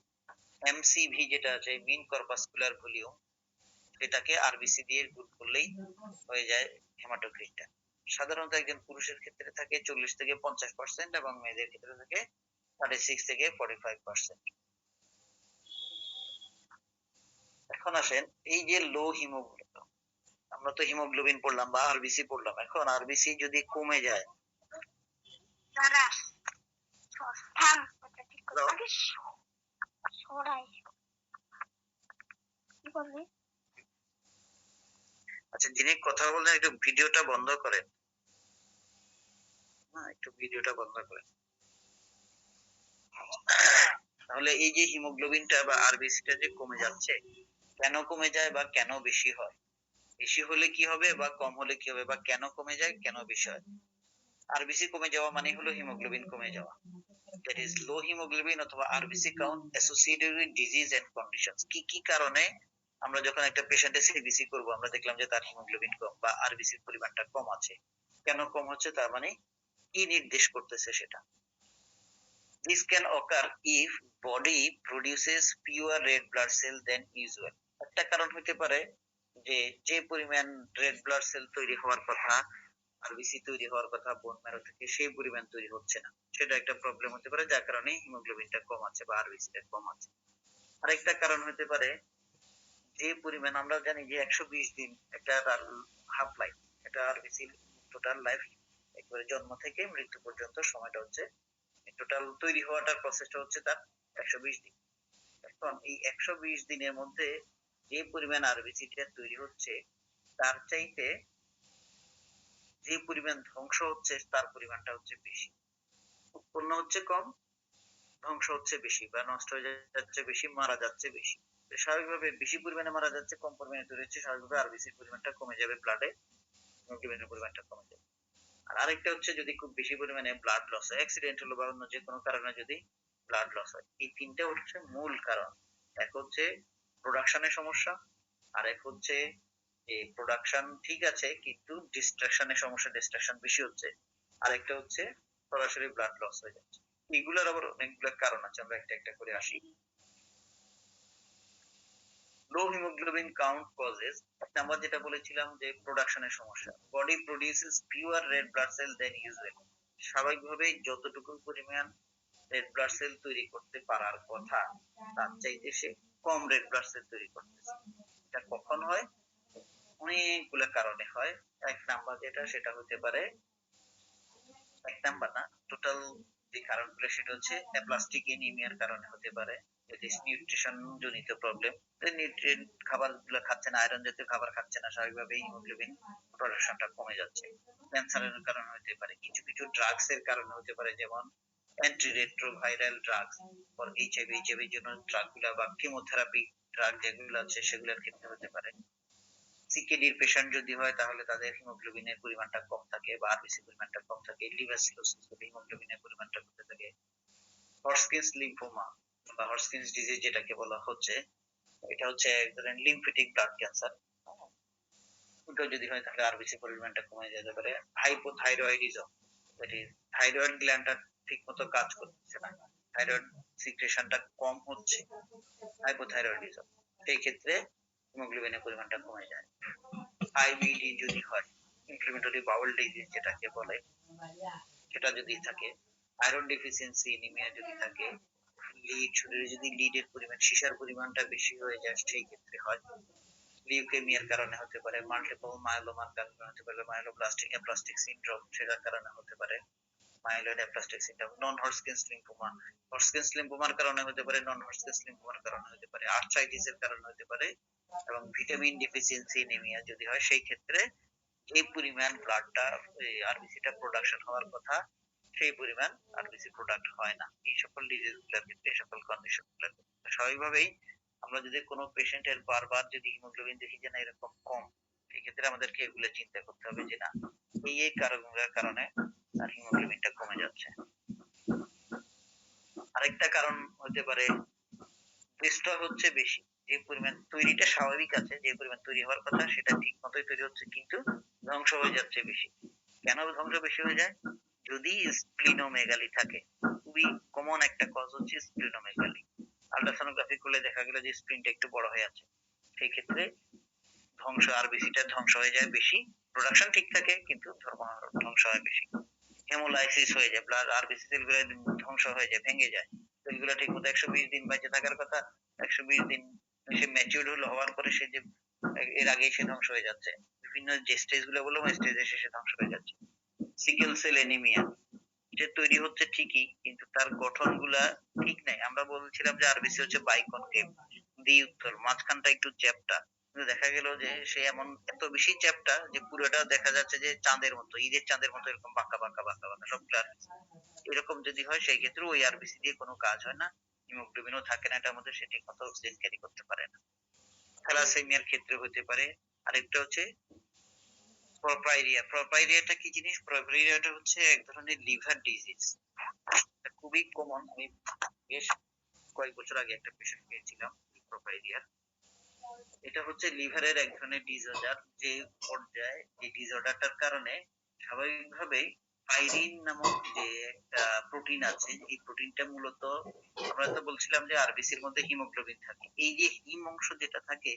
Speaker 1: এমসিভি যেটা আছে, মিন কর্পাসকুলার ভলিউম, সেটাকে আরবিসি দিয়ে গুণ করলেই হয়ে যায় হেমাটোক্রিটটা। সাধারণত একজন পুরুষের ক্ষেত্রে থাকে 40 থেকে 50% এবং মেয়েদের ক্ষেত্রে থাকে 36 থেকে 45%। এখন আসেন, এই যে লো হিমোগ্লোবিন, আমরা তো হিমোগ্লোবিন পড়লাম বা আরবিসি পড়লাম, এখন আরবিসি যদি কমে যায়, আচ্ছা যিনি কথা বলেন একটু ভিডিওটা বন্ধ করেন, একটু ভিডিওটা বন্ধ করেন। তাহলে এই যে হিমোগ্লোবিনটা বা আরবিসিটা যে কমে যাচ্ছে, কেন কমে যায় বা কেন বেশি হয়? বেশি হলে কি হবে বা কম হলে কি হবে, বা কেন কমে যায় কেন বেশি হয়? আরবিসি কমে যাওয়া মানে হলো হিমোগ্লোবিন কমে যাওয়া, দ্যাট ইজ লো হিমোগ্লোবিন অথবা RBC count associated with disease and conditions. কি কি কারণে আমরা যখন একটা পেশেন্টের সিবিসি করব, আমরা দেখলাম যে তার হিমোগ্লোবিন কম বা আরবিসির পরিমাণটা কম আছে, কেন কম হচ্ছে, তার মানে কি নির্দেশ করতেছে সেটা। This can occur if body produces fewer red blood cell than usual. একটা কারণ হতে পারে যে যে পরিমাণ রেড ব্লাড সেল তৈরি হওয়ার কথা, আরবিসি তৈরি হওয়ার কথা বোন ম্যারো থেকে, সেই পরিমাণ তৈরি হচ্ছে না, সেটা একটা প্রবলেম হতে পারে, যার কারণে হিমোগ্লোবিনটা কম আছে বা আরবিসিটা কম আছে। আরেকটা কারণ হতে পারে, যে পরিমাণ আমরা জানি যে 120 দিন একটা হাফ লাইফ, এটা আরবিসি টোটাল লাইফ, একবারে জন্ম থেকে মৃত্যু পর্যন্ত সময়টা হচ্ছে, টোটাল তৈরি হওয়াটার প্রসেসটা হচ্ছে তার 120 দিন। এখন এই 120 দিনের মধ্যে যে পরিমাণ আরবিসিটা তৈরি হচ্ছে, তার চাইতে যে পরিমাণ ধ্বংস হচ্ছে তার পরিমাণটা হচ্ছে বেশি। উৎপন্ন হচ্ছে কম, ধ্বংস হচ্ছে বেশি, বা নষ্ট হয়ে যাচ্ছে বেশি, মারা যাচ্ছে বেশি। স্বাভাবিকভাবে বেশি পরিমাণে মারা যাচ্ছে, কম পরিমাণে তৈরি হচ্ছে, স্বাভাবিকভাবে আরবিসির পরিমাণটা কমে যাবে ব্লাডে, হিমোগ্লোবিনের পরিমাণটা কমে যাবে। আর আরেকটা হচ্ছে যদি খুব বেশি পরিমাণে ব্লাড লস হয়, অ্যাক্সিডেন্ট হলো বা অন্য যে কোনো কারণে যদি ব্লাড লস হয়, এই তিনটা হচ্ছে মূল কারণ। এক হচ্ছে প্রোডাকশনের সমস্যা, আর এক হচ্ছে এই প্রোডাকশন ঠিক আছে কিন্তু ডিস্ট্রাকশনের সমস্যা, ডিস্ট্রাকশন বেশি হচ্ছে। আরেকটা হচ্ছে সরাসরি ব্লাড লস হয়ে যাচ্ছে। এগুলোর আবার অনেকগুলো কারণ আছে, আমরা একটা একটা করে আসি। লো হিমোগ্লোবিন কাউন্ট কজেস, এক নাম্বার যেটা বলেছিলাম যে প্রোডাকশনের সমস্যা। Body produces fewer red blood cell than usual. স্বাভাবিকভাবেই যতটুকু পরিমাণ রেড ব্লাড সেল তৈরি করতে পারার কথা তার চাইতে সে কম রেড ব্লাড সেল তৈরি করতেছে। এটা কখন হয়? অনেকগুলো কারণে হয়। এক নাম্বার যেটা সেটা হতে পারে, এক নাম্বার না, টোটাল যে কারণগুলো সেটা হচ্ছে অ্যাপ্লাস্টিক এনিমিয়ার কারণে হতে পারে, নিউট্রিশন জনিত প্রবলেম। নিউট্রিয়েন্ট খাবার গুলো খাচ্ছে না, আয়রন জাতীয় খাবার খাচ্ছে না, স্বাভাবিকভাবেই হিমোগ্লোবিন প্রোডাকশনটা কমে যাচ্ছে। ক্যান্সারের কারণে হতে পারে, কিছু কিছু ড্রাগস এর কারণে হতে পারে, যেমন অ্যান্টিরেট্রোভাইরাল ড্রাগস ফর এইচআইভি এর জন্য ড্রাগ গুলা বা কিমোথেরাপি ড্রাগ যেগুলো আছে সেগুলোর ক্ষেত্রে হতে পারে। সিকেডির পেশেন্ট যদি হয় তাহলে তাদের হিমোগ্লোবিনের পরিমাণটা কম থাকে বা আরবিসি পরিমাণটা কম থাকে, লিভার সিরোসিস হলে হিমোগ্লোবিনের পরিমাণটা কমতে থাকে। হটস্কিন্স লিম্ফোমা বা হটস্কিন্স ডিজিজ যেটাকে বলা হচ্ছে, এটা হচ্ছে এক ধরনের লিম্ফেটিক ব্লাড ক্যান্সার। ওটা যদি হয় তাহলে আরবিসি পরিমাণটা কমে যেতে পারে। হাইপোথাইরয়েডিজম, দ্যাট ইজ থাইরয়েড গ্ল্যান্ডটা ঠিক মতো কাজ করতেছে না, থাইরয়েড সিক্রেশনটা কম হচ্ছে, হাইপোথাইরয়েডিজম। সেই ক্ষেত্রে হিমোগ্লোবিনের পরিমাণটা কমে যায়। আইবিডি যদি হয়, ইনফ্লেমেটরি বাউল ডিজিজ যেটাকে বলে, সেটা যদি থাকে, আয়রন ডেফিসিয়েন্সি এনিমিয়া যদি থাকে, শরীরে যদি লিডের পরিমাণ, সীসার পরিমাণটা বেশি হয়ে যায় সেই ক্ষেত্রে হয়। লিউকেমিয়ার কারণে হতে পারে, মাল্টিপল মায়োলোমার কারণে হতে পারে, মায়োলোব্লাস্টিক অ্যাপ্লাস্টিক সিনড্রোম সেটার কারণে হতে পারে, মাইলয়েড অ্যাপ্লাস্টিক সিনড্রোম, নন হটস্কিন্স লিম্ফোমা, হটস্কিন্স লিম্ফোমার কারণে হতে পারে, নন হটস্কিন্স লিম্ফোমার কারণে হতে পারে, আর্থ্রাইটিস এর কারণে হতে পারে, এবং ভিটামিন ডেফিসিয়েন্সি এনিমিয়া যদি হয় সেই ক্ষেত্রে যে পরিমাণ ব্লাডটা আরবিসিটা প্রোডাকশন হওয়ার কথা সেই পরিমাণ আরবিসি প্রোডাক্ট হয় না। এই সকল ডিজিজ গুলোর ক্ষেত্রে, এই সকল কন্ডিশন গুলোর ক্ষেত্রে স্বাভাবিকভাবেই আমরা যদি কোনো পেশেন্টের বারবার যদি হিমোগ্লোবিন দেখি যে না এরকম কম, সেই ক্ষেত্রে আমাদেরকে এগুলো চিন্তা করতে হবে যে না এই কারণগুলোর কারণে তার হিমোগ্লোবিনটা কমে যাচ্ছে। আরেকটা কারণ হতে পারে স্টক হচ্ছে বেশি, যে পরিমাণ তৈরিটা স্বাভাবিক আছে, যে পরিমাণ তৈরি হওয়ার কথা সেটা ঠিক মতোই তৈরি হচ্ছে কিন্তু ধ্বংস হয়ে যাচ্ছে বেশি। কেন ধ্বংস বেশি হয়ে যায়? যদি স্প্লিনোমেগালি থাকে, খুবই কমন একটা কজ হচ্ছে স্প্লিনোমেগালি। আল্ট্রাসোনোগ্রাফি করলে দেখা গেল যে স্প্লিনটা একটু বড় হয়ে আছে, সেই ক্ষেত্রে ধ্বংস, আরবিসিটা ধ্বংস হয়ে যায় বেশি, প্রোডাকশন ঠিক থাকে কিন্তু ধ্বংস হয় বেশি। হেমোলাইসিস হয়ে যায়, ব্লাড আরবিসি সেলগুলো ধ্বংস হয়ে যায়, ভেঙে যায়। সেলগুলো ঠিক মতো 120 দিন বেঁচে থাকার কথা, 120 দিন সে ম্যাচিউরড হওয়ার পরে সে যে এর আগেই সে ধ্বংস হয়ে যাচ্ছে। বিভিন্ন যে স্টেজ গুলো বললাম স্টেজে শেষে ধ্বংস হয়ে যাচ্ছে। সিকেল সেল এনিমিয়া, সে তৈরি হচ্ছে ঠিকই কিন্তু তার গঠন গুলা ঠিক নাই। আমরা বলছিলাম যে আরবিসি হচ্ছে বাইকনকেভ, দ্বি-উত্তল, মাঝখানটা একটু চ্যাপ্টা, কিন্তু দেখা গেল যে সে এমন এত বেশি চ্যাপ্টা যে পুরোটা দেখা যাচ্ছে যে চাঁদের মতো, ঈদের চাঁদের মতো এরকম বাঁকা বাঁকা বাঁকা বাঁকা সবগুলো আরবিসি। এরকম যদি হয় সেই ক্ষেত্রে ওই আরবিসি দিয়ে কোনো কাজ হয় না, হিমোগ্লোবিনও থাকে না এটার মধ্যে, সে ঠিক মতো অক্সিজেন ক্যারি করতে পারে না। থ্যালাসেমিয়ার ক্ষেত্রে হতে পারে। আরেকটা হচ্ছে প্রোপাইরিয়া। প্রোপাইরিয়াটা কি জিনিস? প্রোপাইরিয়াটা হচ্ছে এক ধরনের লিভার ডিজিজ, খুবই কমন। আমি বেশ কয়েক বছর আগে একটা পেশেন্ট পেয়েছিলাম প্রোপাইরিয়ার। এটা হচ্ছে লিভারের এক ধরনের ডিসঅর্ডার, যে পর্যায়ে এই ডিসঅর্ডারটার কারণে স্বাভাবিকভাবেই পাইরিন নামক যে একটা প্রোটিন আছে, এই প্রোটিনটা মূলত, আমরা তো বলছিলাম যে আরবিসির মধ্যে হিমোগ্লোবিন থাকে, এই যে হিম অংশ যেটা থাকে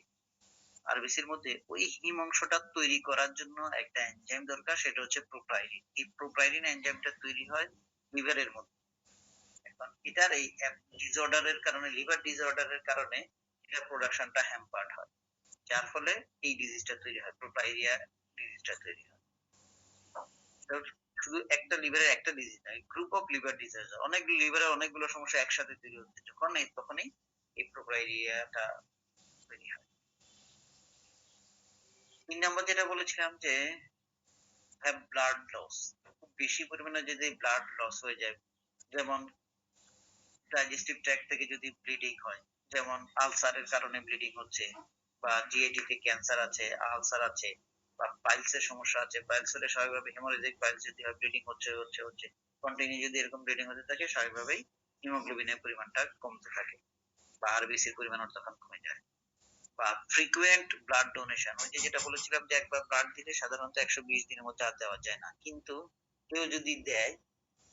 Speaker 1: আরবিসির মধ্যে, ওই হিম অংশটা তৈরি করার জন্য একটা এনজাইম দরকার, সেটা হচ্ছে প্রোপাইরিন। এই প্রোপাইরিন এনজাইমটা তৈরি হয় লিভারের মধ্যে। এখন এটার এই ডিসঅর্ডারের কারণে, লিভার ডিসঅর্ডারের কারণে এটা প্রোডাকশনটা হ্যাম্পার্ড হয়, যার ফলে এই ডিজিজটা তৈরি হয়, প্রোপাইরিয়া ডিজিজটা তৈরি হয়। তো শুধু একটা লিভারের একটা ডিজিজ নয়, গ্রুপ অফ লিভার ডিজিজ, অনেক লিভারের অনেকগুলো সমস্যা একসাথে তৈরি হচ্ছে, যখন তখনই এই প্রোপাইরিয়াটা তৈরি হয়। 3 নাম্বার যেটা বলেছিলাম যে ব্লাড লস, খুব বেশি পরিমাণে যদি ব্লাড লস হয়ে যায়, যেমন ডাইজেস্টিভ ট্র্যাক্ট থেকে যদি ব্লিডিং হয়, যেমন আলসারের কারণে ব্লিডিং হচ্ছে, বা জিআইটি তে ক্যান্সার আছে, আলসার আছে, বা পাইলসের সমস্যা আছে, পাইলস হলে স্বাভাবিকভাবে হেমোরেজিক পাইলস যদি হয়, ব্লিডিং হচ্ছে কন্টিনিউ যদি এরকম ব্লিডিং হতে থাকে, স্বাভাবিকভাবেই হিমোগ্লোবিনের পরিমাণটা কমতে থাকে বা আরবিসির পরিমাণ তখন কমে যায়। বা ফ্রিকুয়েন্ট ব্লাড ডোনেশন, ওই যে যেটা বলেছিলাম যে একবার ব্লাড দিলে সাধারণত 120 দিনের মধ্যে আর দেওয়া যায় না, কিন্তু কেউ যদি দেয়,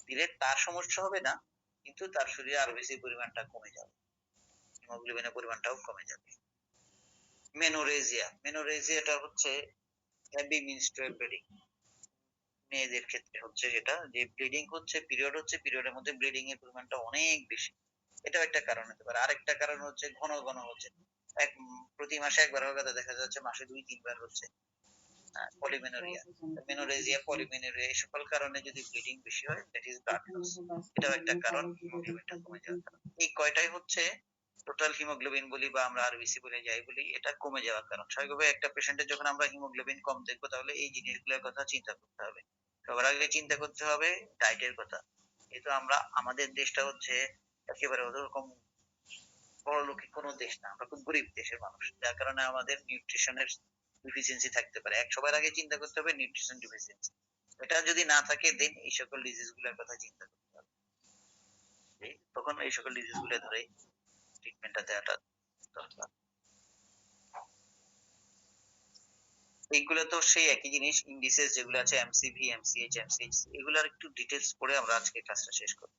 Speaker 1: দিলে তার সমস্যা হবে না, কিন্তু তার শরীরে আরবিসির পরিমাণটা কমে যাবে, হিমোগ্লোবিনের পরিমাণটাও কমে যাবে। মেনোরেজিয়াটা হচ্ছে হেভি মেনস্ট্রুয়াল ব্লিডিং, মেয়েদের ক্ষেত্রে হচ্ছে যেটা যে ব্লিডিং হচ্ছে, পিরিয়ড হচ্ছে, পিরিয়ডের মধ্যে ব্লিডিং এর পরিমাণটা অনেক বেশি, এটাও একটা কারণ হতে পারে। আরেকটা কারণ হচ্ছে ঘন ঘন হচ্ছে, প্রতি মাসে একবার হওয়ার কথা দেখা যাচ্ছে মাসে 2-3 বার হচ্ছে, পলিমেনোরিয়া, মেনোরেজিয়া, পলিমেনোরিয়া, এই সকল কারণে যদি ব্লিডিং বেশি হয়, দ্যাট ইজ ব্লাড লস, এটাও একটা কারণ হিমোগ্লোবিনটা কমে যাওয়ার কারণ। এই কয়টাই হচ্ছে টোটাল হিমোগ্লোবিন বলি বা আমরা আরবিসি বলে যাই বলি, এটা কমে যাওয়ার কারণ। স্বাভাবিকভাবে একটা পেশেন্টের যখন আমরা হিমোগ্লোবিন কম দেখবো, তাহলে এই জিনিসগুলোর কথা চিন্তা করতে হবে। সবার আগে চিন্তা করতে হবে ডায়েটের কথা। যেহেতু আমরা, আমাদের দেশটা হচ্ছে একেবারে ওরকম বড়লোকি কোনো দেশ না, আমরা খুব গরিব দেশের মানুষ, যার কারণে আমাদের নিউট্রিশনের ডিফিসিয়েন্সি থাকতে পারে। সবার আগে চিন্তা করতে হবে নিউট্রিশন ডিফিসিয়েন্সি, এটা যদি না থাকে দেন এই সকল ডিজিজ গুলোর কথা চিন্তা করতে হবে, তখন এই সকল ডিজিজ গুলো ধরে ট্রিটমেন্টটা দেওয়াটা দরকার। এইগুলো তো সেই একই জিনিস, ইন্ডিসেস যেগুলো আছে এমসিভি, এমসিএইচ, এমসিএইচ, এগুলোর একটু ডিটেইলস পড়ে আমরা আজকে ক্লাসটা শেষ করব।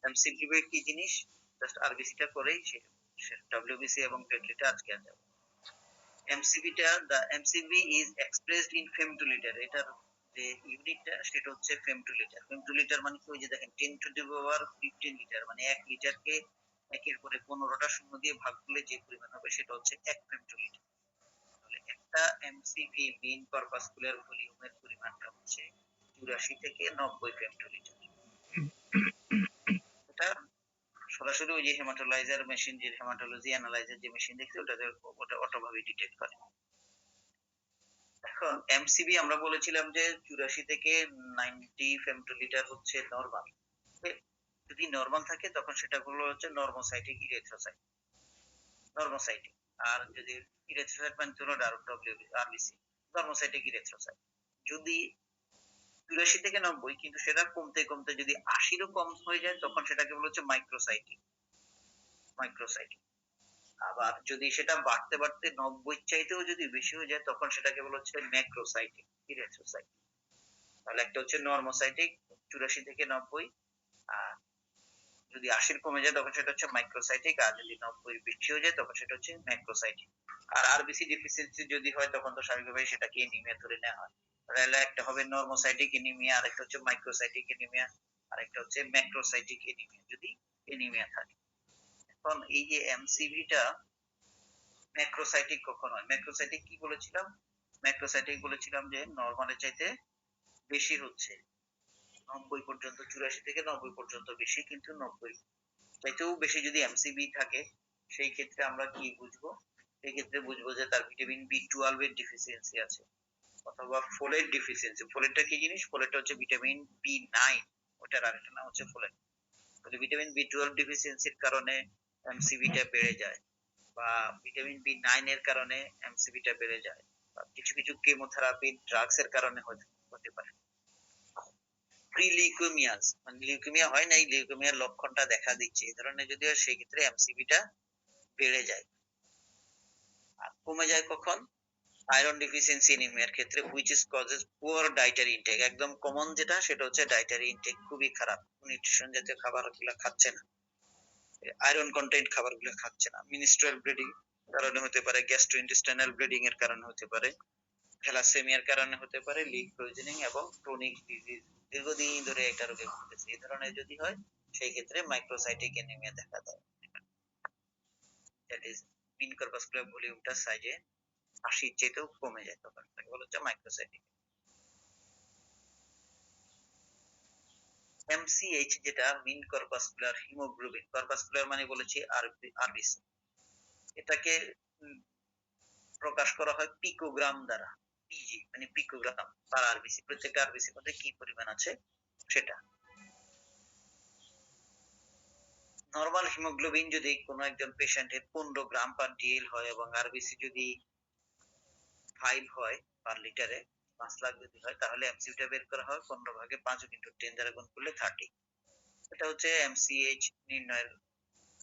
Speaker 1: এমসিভি কি জিনিস, জাস্ট আরবিসিটা করেই ডব্লিউবিসি এবং প্লেটলেট আজকে আর যাব। এমসিভিটা, the MCV is expressed in femtoliter, এটার যে ইউনিটটা সেটা হচ্ছে ফেমটোলিটার। ফেমটোলিটার মানে কি, ওই যে দেখেন 10 to the power 15 লিটার, মানে 1 লিটারকে একের পরে 15টা শূন্য দিয়ে ভাগ করলে যে পরিমাণ হবে সেটা হচ্ছে 1 ফেমটোলিটার। তাহলে একটা এমসিভি মিন কর্পাসকুলার ভলিউমের পরিমাণটা হচ্ছে 84 থেকে 90 ফেমটোলিটার। এটা সরাসরি ওই যে হেমাটোলাইজার মেশিন, যে হেমাটোলজি অ্যানালাইজার যে মেশিন দেখছি, ওটা অটোভাবে ডিটেক্ট করে। এখন এমসিবি আমরা বলেছিলাম যে 84 থেকে 90 ফেমটোলিটার হচ্ছে নরমাল। যদি নরমাল থাকে তখন সেটা হলো হচ্ছে নরমোসাইটিক ইরিথ্রোসাইট, নরমোসাইটিক। আর যদি ইরিথ্রোসাইট মানে হলো আরবিসি, নরমোসাইটিক ইরিথ্রোসাইট। যদি 84 থেকে 90, কিন্তু সেটা কমতে কমতে যদি 80-ও কম হয়ে যায়, তখন সেটাকে বলা হচ্ছে মাইক্রোসাইটিক, মাইক্রোসাইটিক। আবার যদি সেটা বাড়তে বাড়তে 90 চাইতেও যদি বেশি হয়ে যায়, তখন সেটাকে বলা হচ্ছে ম্যাক্রোসাইটিক ইরিথ্রোসাইট। তাহলে একটা হচ্ছে নরমোসাইটিক 84 থেকে 90, আর যদি 80 কমে যায় তখন সেটা হচ্ছে মাইক্রোসাইটিক, আর যদি 90 বেশি হয়ে যায় তখন সেটা হচ্ছে ম্যাক্রোসাইটিক। আর আরবিসি ডেফিসিয়েন্সি যদি হয় তখন তো স্বাভাবিকভাবেই সেটাকে এনিমিয়া ধরে নেওয়া হয়। তাহলে একটা হবে নরমোসাইটিক এনিমিয়া, আর একটা হচ্ছে মাইক্রোসাইটিক এনিমিয়া, আর একটা হচ্ছে ম্যাক্রোসাইটিক এনিমিয়া যদি এনিমিয়া থাকে। এখন এই যে এমসিভিটা ম্যাক্রোসাইটিক কখন হয়, ম্যাক্রোসাইটিক কি বলেছিলাম, ম্যাক্রোসাইটিক বলেছিলাম যে নরমালের চাইতে বেশি হচ্ছে 90 পর্যন্ত, 84 থেকে 90 পর্যন্ত বেশি, কিন্তু 90 চাইতেও বেশি যদি এমসিবি থাকে, সেই ক্ষেত্রে আমরা কি বুঝবো, সেই ক্ষেত্রে বুঝবো যে তার ভিটামিন বি12 এর ডিফিসিয়েন্সি আছে, অথবা ফোলেট ডিফিসিয়েন্সি। ফোলেটটা কি জিনিস, ফোলেটটা হচ্ছে ভিটামিন বি9, ওটার আরেকটা নাম হচ্ছে ফোলেট। তাহলে ভিটামিন বি12 ডিফিসিয়েন্সির কারণে এমসিবিটা বেড়ে যায়, বা ভিটামিন বি9 এর কারণে এমসিবিটা বেড়ে যায়, বা কিছু কিছু কেমোথেরাপি ড্রাগস এর কারণে হতে পারে। প্রিলিউকেমিয়াস মানে লিউকেমিয়া হয় না, এই লিউকেমিয়ার লক্ষণটা দেখা দিচ্ছে, এই ধরনের যদি হয় সেই ক্ষেত্রে এমসিবিটা বেড়ে যায়। আর কমে যায় কখন, আয়রন ডেফিসিয়েন্সি এনিমিয়ার ক্ষেত্রে, which is causes poor dietary intake। একদম কমন যেটা সেটা হচ্ছে ডায়েটারি ইনটেক খুবই খারাপ, নিউট্রিশন জাতীয় খাবারগুলো খাচ্ছে না, আয়রন কন্টেন্ট খাবারগুলো খাচ্ছে না। মিনিস্ট্রাল ব্লিডিং কারণে হতে পারে, গ্যাস্ট্রোইন্টেস্টাইনাল ব্লিডিং এর কারণে হতে পারে, থ্যালাসেমিয়ার কারণে হতে পারে, লিভ পয়জনিং এবং ক্রনিক ডিজিজ, দীর্ঘদিন ধরে একটা রোগে ভুগতেছে, এই ধরনের যদি হয় সেই ক্ষেত্রে মাইক্রোসাইটিক এনিমিয়া দেখা দেয়। দ্যাট ইজ মিন কর্পাসকুলার ভলিউমটা সাইজে 80 চেয়েও কমে যায়, তখন তাকে বলা হচ্ছে মাইক্রোসাইটিক। এমসিএইচ যেটা মিন কর্পাসকুলার হিমোগ্লোবিন, কর্পাসকুলার মানে বলেছি আরবিসি, এটাকে প্রকাশ করা হয় পিকোগ্রাম দ্বারা, পিজি মানে পিকোগ্রাম পার আরবিসি, প্রত্যেকটা আরবিসির মধ্যে কি পরিমাণ আছে সেটা। নরমাল হিমোগ্লোবিন যদি কোনো একজন পেশেন্টের 15 গ্রাম পার ডিএল হয়, এবং আরবিসি যদি 5 হয়, পার লিটারে 5 লাখ যদি হয় তাহলে এমসিটা বের করা হয় 15 ভাগে 5 ইনটু 10 দ্বারা গুণ করলে 30। এটা হচ্ছে এমসিএইচ নির্ণয়ের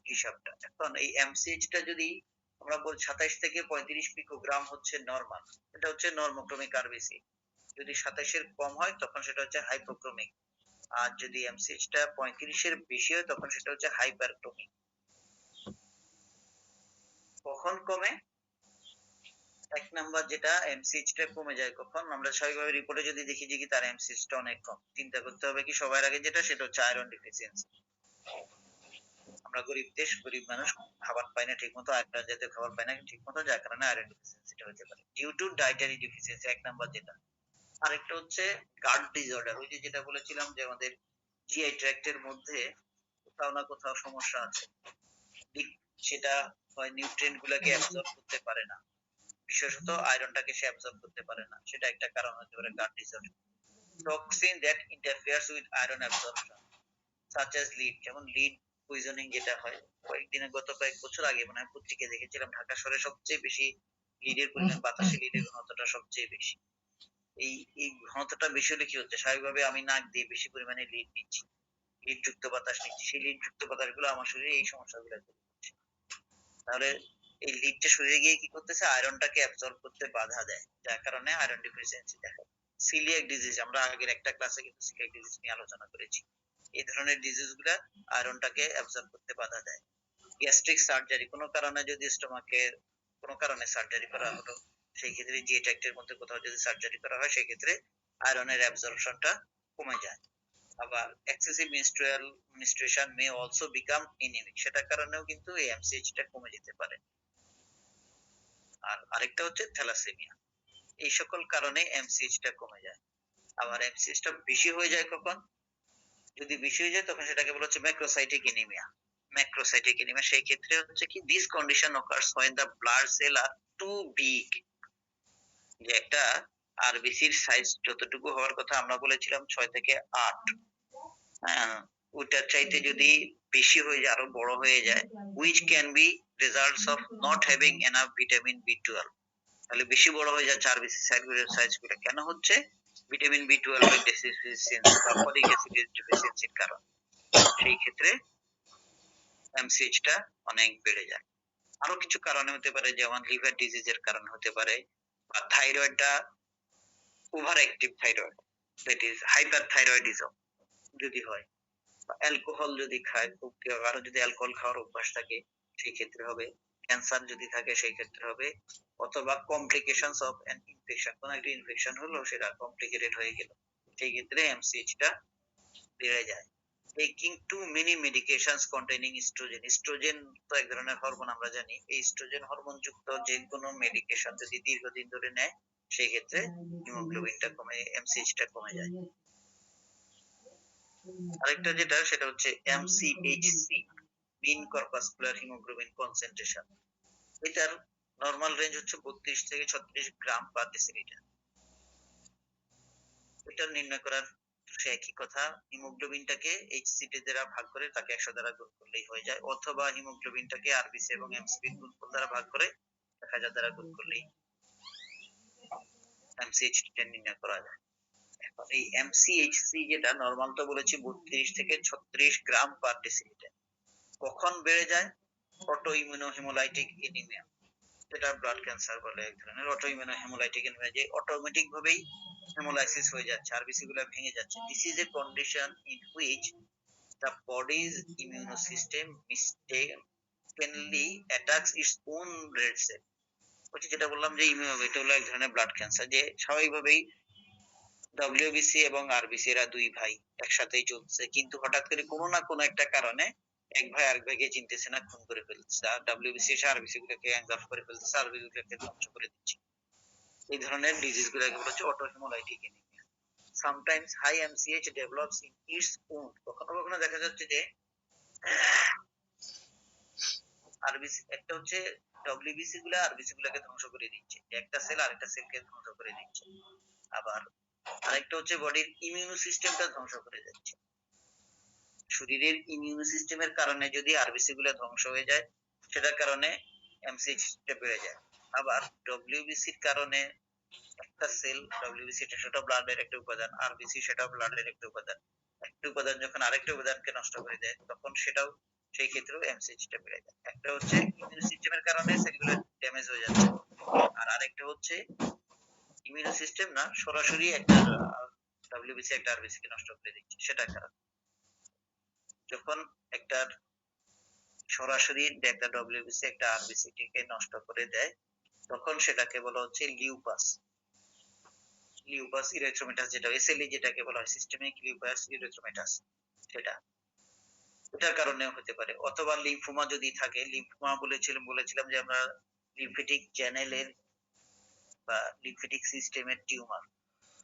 Speaker 1: হিসাবটা। এখন এই এমসিএইচ টা যদি আমরা বলি 27 থেকে 35 পিকোগ্রাম হচ্ছে নরমাল, এটা হচ্ছে নর্মোক্রমিক আরবিসি। যদি 27 এর কম হয় তখন সেটা হচ্ছে হাইপোক্রমিক, আর যদি এমসিএইচ টা 35 এর বেশি হয় তখন সেটা হচ্ছে হাইপারক্রমিক। কখন কমে? এক নাম্বার যেটা এমসিএইচ টা কমে যায় কখন, আমরা স্বাভাবিকভাবে রিপোর্টে যদি দেখি যে কি তার এমসিএইচ টা অনেক কম, চিন্তা করতে হবে কি সবার আগে যেটা সেটা হচ্ছে আয়রন ডিফিসিয়েন্সি। আমরা গরিব দেশ, গরিব মানুষ, খাবার পাই না ঠিকমতো, আয়রন জাতীয় খাবার পাই না ঠিকমতো, যার কারণে আয়রন ডিফিসিয়েন্সিটা হতে পারে ডিউ টু ডায়েটারি ডিফিসিয়েন্সি, এক নাম্বার যেটা। আরেকটা হচ্ছে গাট ডিসঅর্ডার, ওই যে যেটা বলেছিলাম যে আমাদের জিআই ট্র্যাক্টের মধ্যে কোথাও না কোথাও সমস্যা আছে, সেটা হয় নিউট্রিয়েন্ট গুলাকে অ্যাবজর্ব করতে পারে না, বিশেষত আয়রনটাকে সে অ্যাবজর্ব করতে পারে না, সেটা একটা কারণ হতে পারে gut disorder. Toxin that interferes with iron absorption such as lead, যেমন লিড পয়জনিং যেটা হয়, গত কয়েক বছর আগে মনে হয় পত্রিকায় দেখেছিলাম ঢাকা শহরে সবচেয়ে বেশি লিডের পরিমাণ, বাতাসে লিডের ঘনত্বটা সবচেয়ে বেশি। এই এই ঘনত্বটা বেশি হলে কি হচ্ছে, স্বাভাবিকভাবে আমি নাক দিয়ে বেশি পরিমাণে লিড নিচ্ছি, লিড যুক্ত বাতাস নিচ্ছি, সেই লিড যুক্ত বাতাসগুলো আমার শরীরে এই সমস্যাগুলো করছে। তাহলে এই লিডটা শরীরে গিয়ে কি করতেছে, আয়রনটাকে অ্যাবজর্ব করতে বাধা দেয়, যার কারণে আয়রন ডিফিসিয়েন্সি দেখা যায়। সিলিয়াক ডিজিজ, আমরা আগের একটা ক্লাসে কিন্তু সিলিয়াক ডিজিজ নিয়ে আলোচনা করেছি। এই ধরনের ডিজিজ গুলা আয়রনটাকে অ্যাবজর্ব করতে বাধা দেয়। গ্যাস্ট্রিক সার্জারি, কোনো কারণে যদি স্টোমাকের কোনো কারণে সার্জারি করা হলো, সেই ক্ষেত্রে জি ট্র্যাক্টের মধ্যে কোথাও যদি সার্জারি করা হয় সেই ক্ষেত্রে আয়রনের অ্যাবজর্পশনটা কমে যায়। আবার excessive menstruation may also become anaemic, সেটার কারণেও কিন্তু এই এমসিএইচ টা কমে যেতে পারে। আর আরেকটা হচ্ছে থ্যালাসেমিয়া, এই সকল কারণে এমসিএইচ টা কমে যায়। আবার এমসিএইচ টা বেশি হয়ে যায় কখন, যদি বেশি হয়ে যায় তখন সেটাকে বলা হচ্ছে ম্যাক্রোসাইটিক এনিমিয়া। ম্যাক্রোসাইটিক এনিমিয়া সেই ক্ষেত্রে হচ্ছে কি, this condition occurs when the blood cell are too big, যে একটা আরবিসির সাইজ যতটুকু হওয়ার কথা আমরা বলেছিলাম 6 থেকে 8, হ্যাঁ, ওটার চাইতে যদি বেশি হয়ে যায়, আরো বড় হয়ে যায়, which can be results of not having enough vitamin B12, তাহলে বেশি বড় হয়ে যাচ্ছে আরবিসি সাইজগুলো, কেন হচ্ছে, ভিটামিন B12 এর ডেফিসিয়েন্সি বা ফলিক অ্যাসিডের ডেফিসিয়েন্সির কারণে, সেই ক্ষেত্রে এমসিএইচ টা অনেক বেড়ে যায়। আরো কিছু কারণে হতে পারে, যেমন লিভার ডিজিজের কারণে হতে পারে, বা থাইরয়েডটা overactive thyroid, that is hyperthyroidism যদি হয়, বা অ্যালকোহল যদি খায় খুব, কারো যদি অ্যালকোহল খাওয়ার অভ্যাস থাকে সেই ক্ষেত্রে হবে, ক্যান্সার যদি থাকে সেই ক্ষেত্রে হবে, অথবা কমপ্লিকেশনস অফ অ্যান ইনফেকশন, কোন একটা ইনফেকশন হলো সেটা কমপ্লিকেটেড হয়ে গেল, সেই ক্ষেত্রে এমসিএইচ টা বেড়ে যায়। Taking too many medications containing oestrogen, oestrogen তো এক ধরনের হরমোন আমরা জানি, এই ইস্ট্রোজেন হরমোন যুক্ত যে কোনো মেডিকেশন যদি দীর্ঘদিন ধরে নেয় সেই ক্ষেত্রে হিমোগ্লোবিনটা কমে, এমসিএইচ টা কমে যায়। আরেকটা যেটা সেটা হচ্ছে এমসিএইচসি, মিন কর্পাসকুলার হিমোগ্লোবিন কনসেন্ট্রেশন, এটার নরমাল রেঞ্জ হচ্ছে 32 থেকে 36 গ্রাম পার ডেসিলিটার। এটা নির্ণয় করার সে একই কথা, হিমোগ্লোবিনটাকে এইচসিটি দ্বারা ভাগ করে তাকে 100 দ্বারা গুণ করলেই হয়ে যায়, অথবা হিমোগ্লোবিনটাকে আরবিসি এবং এমসিপির গুণফল দ্বারা ভাগ করে 1000 দ্বারা গুণ করলেই এমসিএইচটি নির্ণয় করা যায়। এখন এই এমসিএইচসি যেটা নরমাল তো বলেছি 32 থেকে 36 গ্রাম পার ডেসিলিটার, কখন বেড়ে যায়, অটো ইমিউনো হেমোলাইটিক এনিমিয়া, যেটা ব্লাড ক্যান্সার বলে, এক ধরনের অটো ইমিউনো হেমোলাইটিক এনিমিয়া, যে অটোমেটিক ভাবেই হেমোলাইসিস হয়ে যাচ্ছে, আরবিসি গুলা ভেঙে যাচ্ছে। This is a condition in which the body's immune system mistakenly attacks its own red cell, ওই যেটা বললাম যে এটা হলো এক ধরনের ব্লাড ক্যান্সার, যে স্বাভাবিকভাবেই ডব্লিউবিসি এবং আরবিসি এরা দুই ভাই একসাথেই চলছে, কিন্তু হঠাৎ করে কোনো না কোনো একটা কারণে এক ভাই আরেক ভাইকে চিনতেছে না, খুন করে ফেলতেছে, আর ডব্লিউবিসি এসে আরবিসি গুলোকে এনগালফ করে ফেলতেছে, আরবিসি গুলোকে ধ্বংস করে দিচ্ছে। এই ধরনের ডিজিজ গুলোকে বলা হচ্ছে অটোহেমোলাইটিক anaemia. Sometimes high MCH develops in its own, কখনো কখনো দেখা যাচ্ছে যে আরবিসি একটা হচ্ছে ডব্লিউবিসি গুলা আরবিসি গুলাকে ধ্বংস করে দিচ্ছে, একটা সেল আরেকটা সেলকে ধ্বংস করে দিচ্ছে, আবার আরেকটা হচ্ছে বডির ইমিউন সিস্টেমটা ধ্বংস করে যাচ্ছে। শরীরের ইমিউন সিস্টেমের কারণে যদি আরবিসি গুলা ধ্বংস হয়ে যায় সেটার কারণে এমসিএইচ টা বেড়ে যায়। আবার ডব্লিউবিসির কারণে একটা একটা সেল ডব্লিউবিসি সেটা ব্লাডের একটা উপাদান, আরবিসি সেটাও ব্লাডের একটা উপাদান। একটা উপাদান যখন আরেকটা উপাদানকে নষ্ট করে দেয় তখন সেটাও সেই ক্ষেত্রেও এমসিএইচটা বেড়ে যায়। একটা হচ্ছে ইমিউন সিস্টেমের কারণে সেলগুলো ড্যামেজ হয়ে যাচ্ছে, আর আরেকটা হচ্ছে ইমিউন সিস্টেম না, সরাসরি একটা ডব্লিউবিসি একটা আরবিসি কে নষ্ট করে দিচ্ছে সেটার কারণে। যখন একটা সরাসরি একটা ডব্লিউবিসি একটা আরবিসি কে নষ্ট করে দেয় তখন সেটাকে বলা হচ্ছে লিউপাস। লিউপাস ইরিথ্রোমেটাস, যেটা এসএলই যেটাকে বলা হয় সিস্টেমিক লিউপাস ইরিথ্রোমেটাস, সেটা এটার কারণেও হতে পারে। অথবা লিম্ফোমা যদি থাকে, লিম্ফোমা বলেছিলাম যে আমরা লিম্ফেটিক চ্যানেলের বা লিম্ফেটিক সিস্টেমের টিউমার,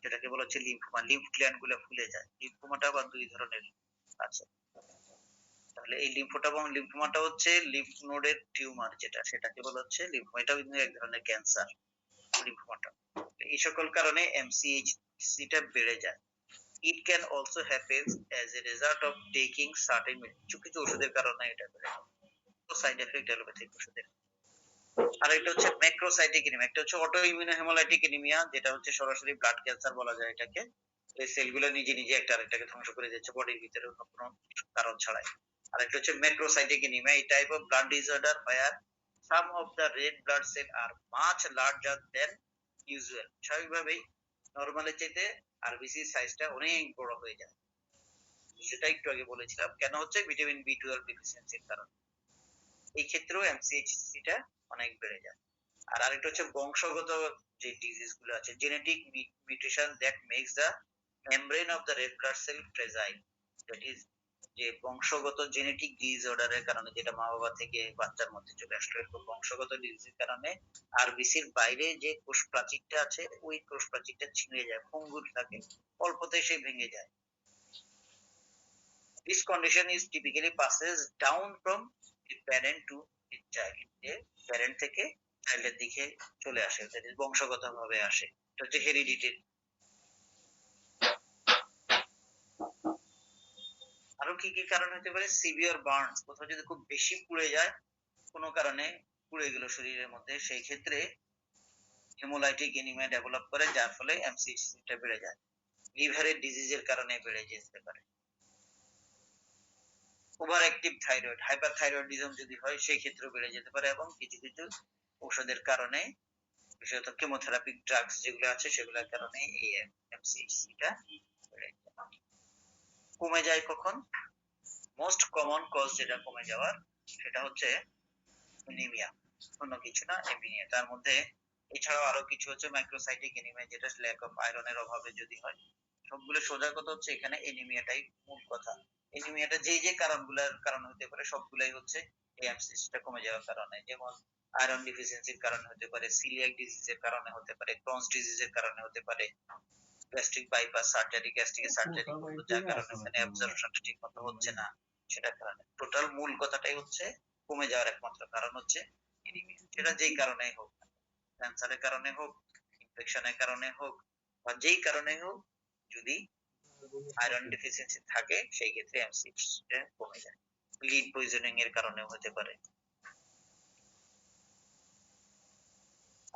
Speaker 1: যেটাকে বলা হচ্ছে লিম্ফোমা, লিম্ফ গ্ল্যান্ড গুলো ফুলে যায়। লিম্ফোমাটা আবার দুই ধরনের আছে। তাহলে এই লিম্ফোমাটা হচ্ছে লিম্ফ নোডের টিউমার, যেটা সেটাকে বলা হচ্ছে লিম্ফোমা। এটাও কিন্তু এক ধরনের ক্যান্সার লিম্ফোমাটা। এই সকল কারণে এমসিএইচসিটা বেড়ে যায়। It can also happen as a result of taking certain কিছু ওষুধের কারণে এটা বেড়ে যায়। তো সাইড এফেক্ট অ্যালোপ্যাথিক ওষুধের। আর এটা হচ্ছে ম্যাক্রোসাইটিক এনিমিয়া, একটা হচ্ছে অটো ইমিউনো হেমোলাইটিক এনিমিয়া, যেটা হচ্ছে সরাসরি ব্লাড ক্যান্সার বলা যায় এটাকে। এই সেলগুলো নিজে নিজে একটা আরেকটাকে ধ্বংস করে দিচ্ছে বডির ভিতরে কোনো কারণ ছাড়াই। আর একটা হচ্ছে ম্যাক্রোসাইটিক এনিমিয়া, এই type of blood disorder where some of the red blood cell are much larger than usual। স্বাভাবিকভাবেই নরমালের চাইতে আরবিসি সাইজটা অনেক বড় হয়ে যায়। সেটা একটু আগে বলেছিলাম, কেন হচ্ছে ভিটামিন বি12 ডেফিসিয়েন্সির কারণে। এই ক্ষেত্রেও এমসিএইচসিটা অনেক বেড়ে যায়। আর আরেকটা হচ্ছে বংশগত যে ডিজিজ গুলো আছে, genetic mutation that makes the membrane of the red blood cell fragile. That is যে বংশগত জেনেটিক ডিসঅর্ডারের কারণে, যেটা মা বাবা থেকে বাচ্চার মধ্যে চলে আসলো, এরকম বংশগত ডিজিজের কারণে আরবিসির বাইরে যে কোষ প্রাচীরটা আছে ওই কোষ প্রাচীরটা ছিঁড়ে যায়, ভঙ্গুর থাকে, অল্পতেই সে ভেঙে যায়। This condition is typically passes down from the parent to the child, যে প্যারেন্ট থেকে চাইল্ডের দিকে চলে আসে, দ্যাট ইজ বংশগতভাবে আসে। এটা হচ্ছে হেরিডিটি। আরো কি কি কারণ হতে পারে? সিভিয়ার বার্নস, কোথাও যদি খুব বেশি পুড়ে যায়, কোনো কারণে পুড়ে গেল শরীরের মধ্যে, সেই ক্ষেত্রে হেমোলাইটিক এনিমিয়া ডেভেলপ করে, যার ফলে এমসিএইচসিটা বেড়ে যায়। লিভারের ডিজিজের কারণে বেড়ে যেতে পারে। ওভার অ্যাক্টিভ থাইরয়েড, হাইপারথাইরয়েডিজম যদি হয় সেই ক্ষেত্রেও বেড়ে যেতে পারে, এবং কিছু কিছু ওষুধের কারণে, বিশেষত কেমোথেরাপিক ড্রাগস যেগুলো আছে সেগুলোর কারণে এই এমসিএইচসিটা বেড়ে যায়। কমে যায় কখন? মোস্ট কমন কজ যেটা কমে যাওয়ার, সেটা হচ্ছে এনিমিয়া, অন্য কিছু না, এনিমিয়া। তার মধ্যে এছাড়াও আরো কিছু হচ্ছে মাইক্রোসাইটিক এনিমিয়া, যেটা ল্যাক অফ আয়রনের অভাবে যদি হয়। সবগুলো সোজা কথা হচ্ছে এখানে এনিমিয়াটাই মূল কথা। এনিমিয়াটা যে কারণগুলোর কারণ হতে পারে সবগুলাই হচ্ছে এই এমসিএইচটা কমে যাওয়ার কারণে। যেমন আয়রন ডিফিসিয়েন্সির কারণে হতে পারে, সিলিয়াক ডিজিজের কারণে হতে পারে, ক্রনস ডিজিজের কারণে হতে পারে, gastric bypass surgery, gastric surgery করলো যার কারণে ওখানে অ্যাবজর্পশনটা ঠিক মতো হচ্ছে না, সেটার কারণে। টোটাল মূল কথাটাই হচ্ছে কমে যাওয়ার একমাত্র কারণ হচ্ছে এনিমিয়া। সেটা যেই কারণেই হোক, ক্যান্সারের কারণে হোক, ইনফেকশনের কারণে হোক, বা যেই কারণে হোক, যদি আয়রন ডেফিসিয়েন্সি থাকে সেই ক্ষেত্রে এমসিএইচটা কমে যায়। লিড পয়জনিং এর কারণেও হতে পারে।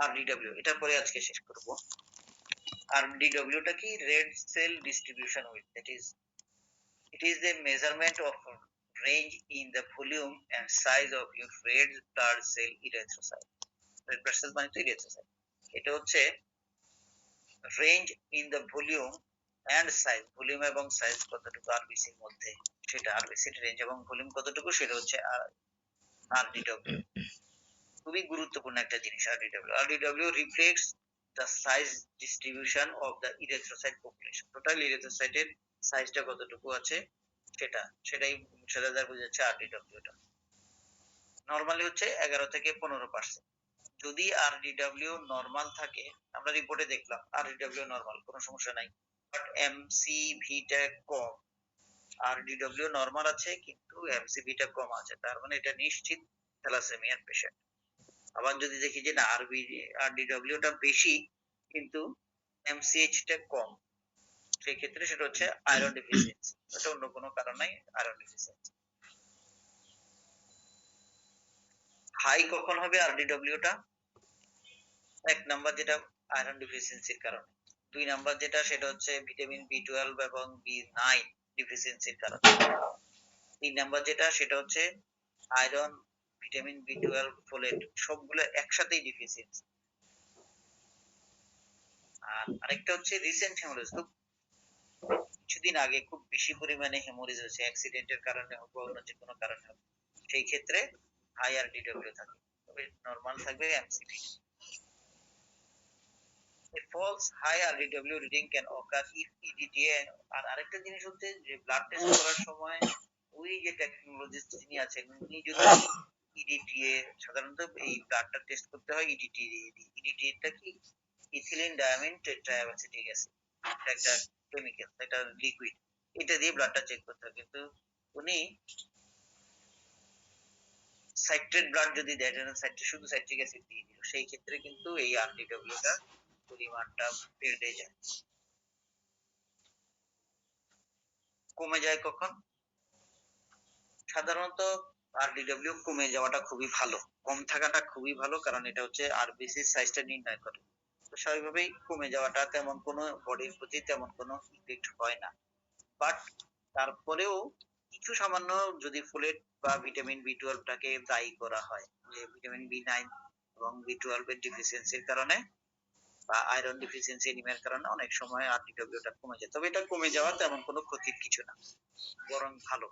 Speaker 1: আরডিডব্লিউ, এটা পরে আজকে শেষ করব। আরডিডব্লিউটা কি? Red cell distribution with, it is the measurement of range in the volume and size of your red blood cell erythrocyte। red blood cell মানে তো erythrocyte। এটা হচ্ছে range in the volume and size, volume এবং size কতটুকু আরবিসির মধ্যে, সেটা আরবিসির range এবং ভলিউম কতটুকু সেটা হচ্ছে আরডিডব্লিউ। খুবই গুরুত্বপূর্ণ একটা জিনিস RDW. RDW reflects the size distribution of the erythrocyte population. Total ইরিথ্রোসাইটের সাইজটা কতটুকু আছে সেটাই দ্বারা বোঝাচ্ছে আরডিডব্লিউটা। নরমালি হচ্ছে 11 থেকে 15%। যদি আরডিডব্লিউ নরমাল থাকে, আমরা রিপোর্টে দেখলাম আরডিডব্লিউ নরমাল, কোনো সমস্যা নাই, বাট এমসিভিটা কম। আরডিডব্লিউ নরমাল আছে কিন্তু এমসিভিটা কম আছে, তার মানে এটা নিশ্চিত থ্যালাসেমিয়ার পেশেন্ট। আবার যদি দেখি যে না আরডিডব্লিউটা বেশি কিন্তু এমসিএইচটা কম, সেই ক্ষেত্রে সেটা হচ্ছে আয়রন ডেফিসিয়েন্সি, এটা অন্য কোনো কারণ নাই, আয়রন ডেফিসিয়েন্সি। হাই কখন হবে আরডিডব্লিউটা? এক নাম্বার যেটা আয়রন ডিফিসিয়েন্সির কারণে। 2 নাম্বার যেটা সেটা হচ্ছে ভিটামিন B12 এবং B9 ডিফিসিয়েন্সির কারণে। 3 নাম্বার যেটা সেটা হচ্ছে আয়রন, ভিটামিন B12, ফোলেট সবগুলো একসাথেই ডিফিসিয়েন্সি। আর আরেকটা হচ্ছে রিসেন্ট হেমোরেজ, খুব কিছুদিন আগে খুব বেশি পরিমাণে হেমোরেজ হয়েছে অ্যাক্সিডেন্টের কারণে হোক বা অন্য যে কোনো কারণে হোক, সেই ক্ষেত্রে হাই RDW থাকবে, তবে নরমাল থাকবে MCT। A false high RDW reading can occur if EDTA, আর আরেকটা জিনিস হচ্ছে যে ব্লাড টেস্ট করার সময় ওই যে টেকনোলজিস্ট যিনি আছেন উনি যদি EDTA, সাধারণত এই ব্লাডটা টেস্ট করতে হয় EDTA দিয়ে। EDTA টা কি? ইথিলিন ডায়ামিন টেট্রাঅ্যাসিটিক অ্যাসিড, এটা একটা কেমিক্যাল, এটা লিকুইড, এটা দিয়ে ব্লাডটা চেক করতে হয়। কিন্তু উনি সাইট্রেট ব্লাড যদি দেয়, শুধু সাইট্রিক অ্যাসিড দিয়ে দিল, সেই ক্ষেত্রে কিন্তু এই RDW টা পরিমাণটা বেড়ে যায়। কমে যায় কখন? সাধারণত RDW কমে যাওয়াটা খুবই ভালো, কম থাকাটা খুবই ভালো, কারণ এটা হচ্ছে RBC সাইজটা নির্ণয় করে। তো স্বাভাবিকভাবেই কমে যাওয়াটা তেমন কোনো বডির প্রতি তেমন কোনো ইফেক্ট হয় না। বাট তারপরেও কিছু সামান্য যদি ফোলেট বা ভিটামিন B12 টাকে দায়ী করা হয়, যে ভিটামিন B9 এবং B12 এর ডিফিসিয়েন্সির কারণে বা আয়রন ডিফিসিয়েন্সি এনিমিয়ার কারণে অনেক সময় RDW টা কমে যায়। তবে এটা কমে যাওয়া তেমন কোনো ক্ষতির কিছু না, বরং ভালো।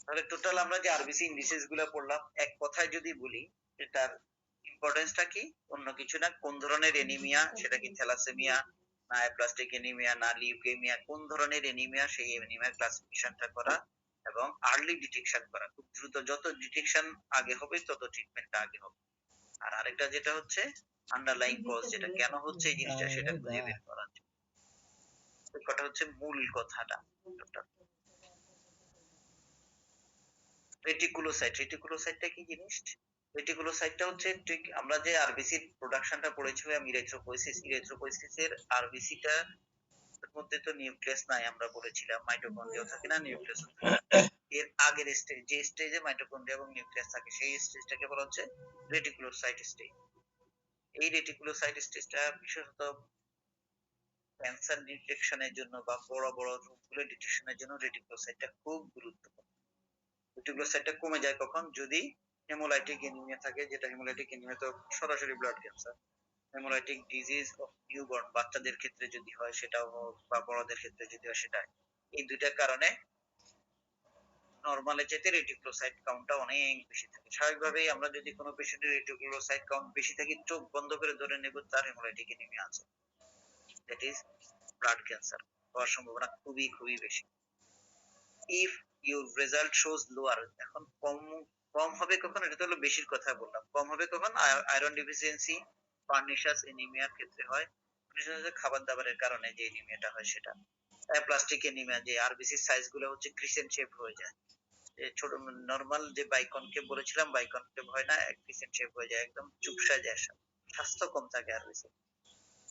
Speaker 1: তাহলে টোটাল আমরা যে আরবিসি ইন্ডিসেস গুলা পড়লাম, এক কথায় যদি বলি এটার ইম্পর্টেন্সটা কি? অন্য কিছু না, কোন ধরনের এনিমিয়া, সেটা কি থ্যালাসেমিয়া না অ্যাপ্লাস্টিক এনিমিয়া না লিউকেমিয়া, কোন ধরনের এনিমিয়া সেই এনিমিয়ার ক্লাসিফিকেশনটা করা এবং আর্লি ডিটেকশন করা। খুব দ্রুত, যত ডিটেকশন আগে হবে তত ট্রিটমেন্টটা আগে হবে। আর আরেকটা যেটা হচ্ছে আন্ডারলাইং কজ, যেটা কেন হচ্ছে এই জিনিসটা সেটা খুঁজে বের করা। এই কথা হচ্ছে মূল কথাটা। রেটিকুলোসাইট, রেটিকুলোসাইটটা কি জিনিস? রেটিকুলোসাইটটা হচ্ছে ঠিক আমরা যে আরবিসির প্রোডাকশনটা পড়েছিলাম ইরিথ্রোপয়েসিস, ইরিথ্রোপয়েসিসের আরবিসিটা মধ্যে তো নিউক্লিয়াস নাই, আমরা বলেছিলাম মাইটোকন্ড্রিয়া থাকে না, নিউক্লিয়াস। এর আগের স্টেজ, যে স্টেজে মাইটোকন্ড্রিয়া এবং নিউক্লিয়াস থাকে, সেই স্টেজটাকে বলা হচ্ছে রেটিকুলোসাইট স্টেজ। এই রেটিকুলোসাইট স্টেজটা বিশেষত ক্যান্সার ডিটেকশনের জন্য বা বড় বড় রোগগুলো ডিটেকশনের জন্য রেটিকুলোসাইটটা খুব গুরুত্বপূর্ণ। রেটিকুলোসাইটটা কমে যায় কখন? যদি হেমোলাইটিক এনিমিয়া থাকে, যেটা হেমোলাইটিক এনিমিয়া তো সরাসরি blood cancer. Haemolytic disease of newborn, বাচ্চাদের ক্ষেত্রে যদি হয় সেটাও হোক বা বড়দের ক্ষেত্রে যদি হয় সেটা। এই দুইটা কারণে নরমালের চাইতে রেটিকুলোসাইট কাউন্টটা অনেক বেশি থাকে। স্বাভাবিকভাবেই আমরা যদি কোনো পেশেন্টের রেটিকুলোসাইট কাউন্ট বেশি থাকে, চোখ বন্ধ করে ধরে নেব তার হেমোলাইটিক এনিমিয়া আছে, দ্যাট ইজ ব্লাড ক্যান্সার হওয়ার সম্ভাবনা খুবই খুবই বেশি। If your result shows lower, এখন কম কম হবে কখন? এটা তো হলো বেশির কথা বললাম। কম হবে কখন? আয়রন ডিফিসিয়েন্সি, পার্নিশাস এনিমিয়ার ক্ষেত্রে হয়, বিশেষ করে খাবার দাবারের কারণে যে এনিমিয়াটা হয় সেটা। প্লাস্টিক এনিমিয়া, যে আরবিসি সাইজ গুলো হচ্ছে ক্রিসেন্ট শেপ হয়ে যায়, ছোট নরমাল যে বাইকনকেভ বলেছিলাম, বাইকনকেভ হয় না, ক্রিসেন্ট শেপ হয়ে যায়, একদম চুপসা যায়, স্বাস্থ্য কম থাকে আরবিসি।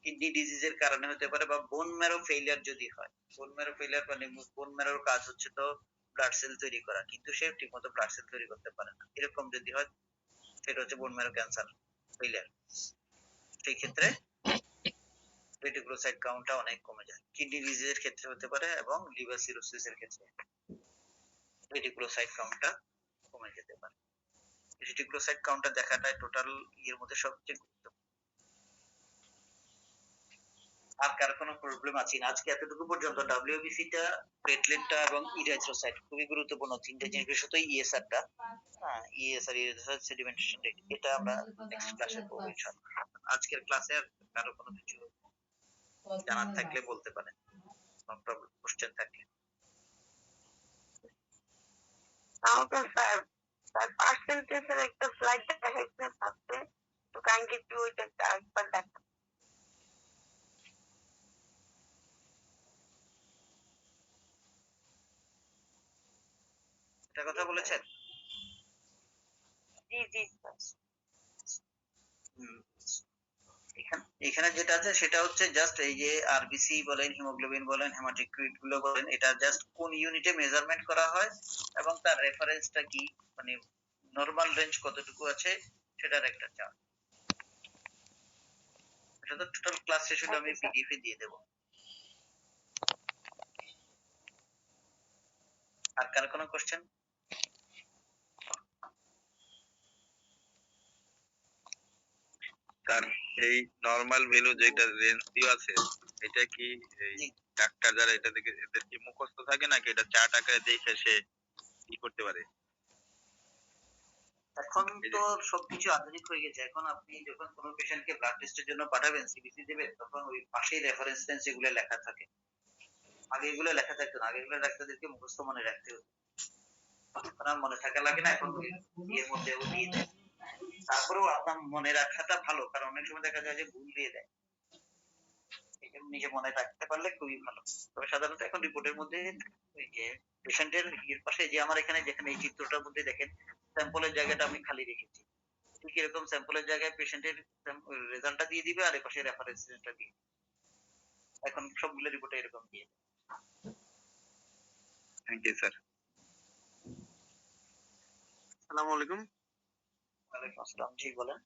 Speaker 1: কিডনি ডিজিজের কারণে হতে পারে, বা বোন ম্যারো ফেইলিয়ার যদি হয়। বোন ম্যারো ফেইলিয়ার মানে বোন ম্যারোর কাজ হচ্ছে তো ব্লাড সেল তৈরি করা, কিন্তু সে ঠিকমতো ব্লাড সেল তৈরি করতে পারে না, এরকম যদি হয় সেটা হচ্ছে বোন ম্যারো ক্যান্সার ফেইলিয়ার। সেই ক্ষেত্রে রেটিকুলোসাইট কাউন্টটা অনেক কমে যায়। কিডনি ডিজিজের ক্ষেত্রে হতে পারে এবং লিভার সিরোসিসের ক্ষেত্রে রেটিকুলোসাইট কাউন্টটা কমে যেতে পারে। রেটিকুলোসাইট কাউন্টটা দেখাটা টোটাল এর মধ্যে সবচেয়ে গুরুত্বপূর্ণ। আর কার কোনো প্রবলেম আছে না? আজকে এতটুকু পর্যন্ত। ডব্লিউবিসি টা, প্লেটলেটটা এবং ইরাইথ্রোসাইট খুবই গুরুত্বপূর্ণ তিনটে জিনিস, বিশেষত ইএসআর টা। হ্যাঁ, ইএসআর, ইরাইথ্রোসাইট সেডিমেন্টেশন রেট, এটা আমরা নেক্সট ক্লাসে পড়বো ইনশাআল্লাহ। আজকের ক্লাসে আর কারো কোনো কিছু জানার থাকলে বলতে পারেন, কোনো প্রবলেম কোশ্চেন থাকলে।
Speaker 5: আমাকে স্যার, স্যার পার্সেন্টেজের একটা স্লাইড দেখাইছেন থাকতে, তো কাইন্ডলি একটু ওইটা একবার দেখান।
Speaker 1: এটা কথা বলেছেন?
Speaker 5: জি জি স্যার।
Speaker 1: হুম, এখানে যেটা আছে সেটা হচ্ছে জাস্ট এই যে আরবিসি বলেন, হিমোগ্লোবিন বলেন, হেমাটোক্রিট গুলো বলেন, এটা জাস্ট কোন ইউনিটে মেজারমেন্ট করা হয় এবং তার রেফারেন্সটা কি, মানে নরমাল রেঞ্জ কতটুকু আছে সেটার একটা চার্ট। এটা তো টোটাল ক্লাস শেষ হলে আমি
Speaker 5: Okay, sir.
Speaker 1: পিডিএফ এ দিয়ে দেবো। আর কার কোনো কোশ্চেন?
Speaker 3: স্যার এই নরমাল ভ্যালু যেটা রেঞ্জ দেওয়া আছে এটা কি এই
Speaker 1: জি।
Speaker 3: ডাক্তার যারা এটা দেখে এদের কি মুখস্থ থাকে নাকি এটা চার্ট আকারে দেখে সে কি করতে পারে?
Speaker 1: এখন তো সবকিছু আধুনিক হয়ে গেছে। এখন আপনি যখন কোনো পেশেন্টকে ব্লাড টেস্টের জন্য পাঠাবেন, সিবিসি দেবেন, তখন ওই পাশেই রেফারেন্স টেন্স এগুলো লেখা থাকে। আগে এগুলো লেখা থাকতো না। আগে এগুলো ডাক্তারদেরকে মুখস্থ মনে রাখতে হতো। এখন আর মনে থাকা লাগে না, এখন ওই ইয়ের মধ্যেও দিয়ে দেয়। তারপরেও আপনার মনে রাখাটা ভালো, কারণ অনেক সময় দেখা যায় যে ভুল দিয়ে দেয়। এটা নিজে মনে রাখতে পারলে খুবই ভালো। তবে সাধারণত এখন রিপোর্টের মধ্যে ওই যে পেশেন্টের ইয়ের পাশে যে আমার এখানে যেখানে এই চিত্রটার মধ্যে দেখেন স্যাম্পলের জায়গাটা আমি খালি রেখেছি। ঠিক এরকম স্যাম্পলের জায়গায় পেশেন্টের রেজাল্টটা দিয়ে দিবে আর এপাশে রেফারেন্সটা দিয়ে দিবে। এখন সবগুলো রিপোর্টে এরকম দিয়ে দেয়।
Speaker 3: Thank you sir.
Speaker 6: আসসালামু আলাইকুম
Speaker 1: ওয়ালাইকুম আসসালাম। জি বলেন।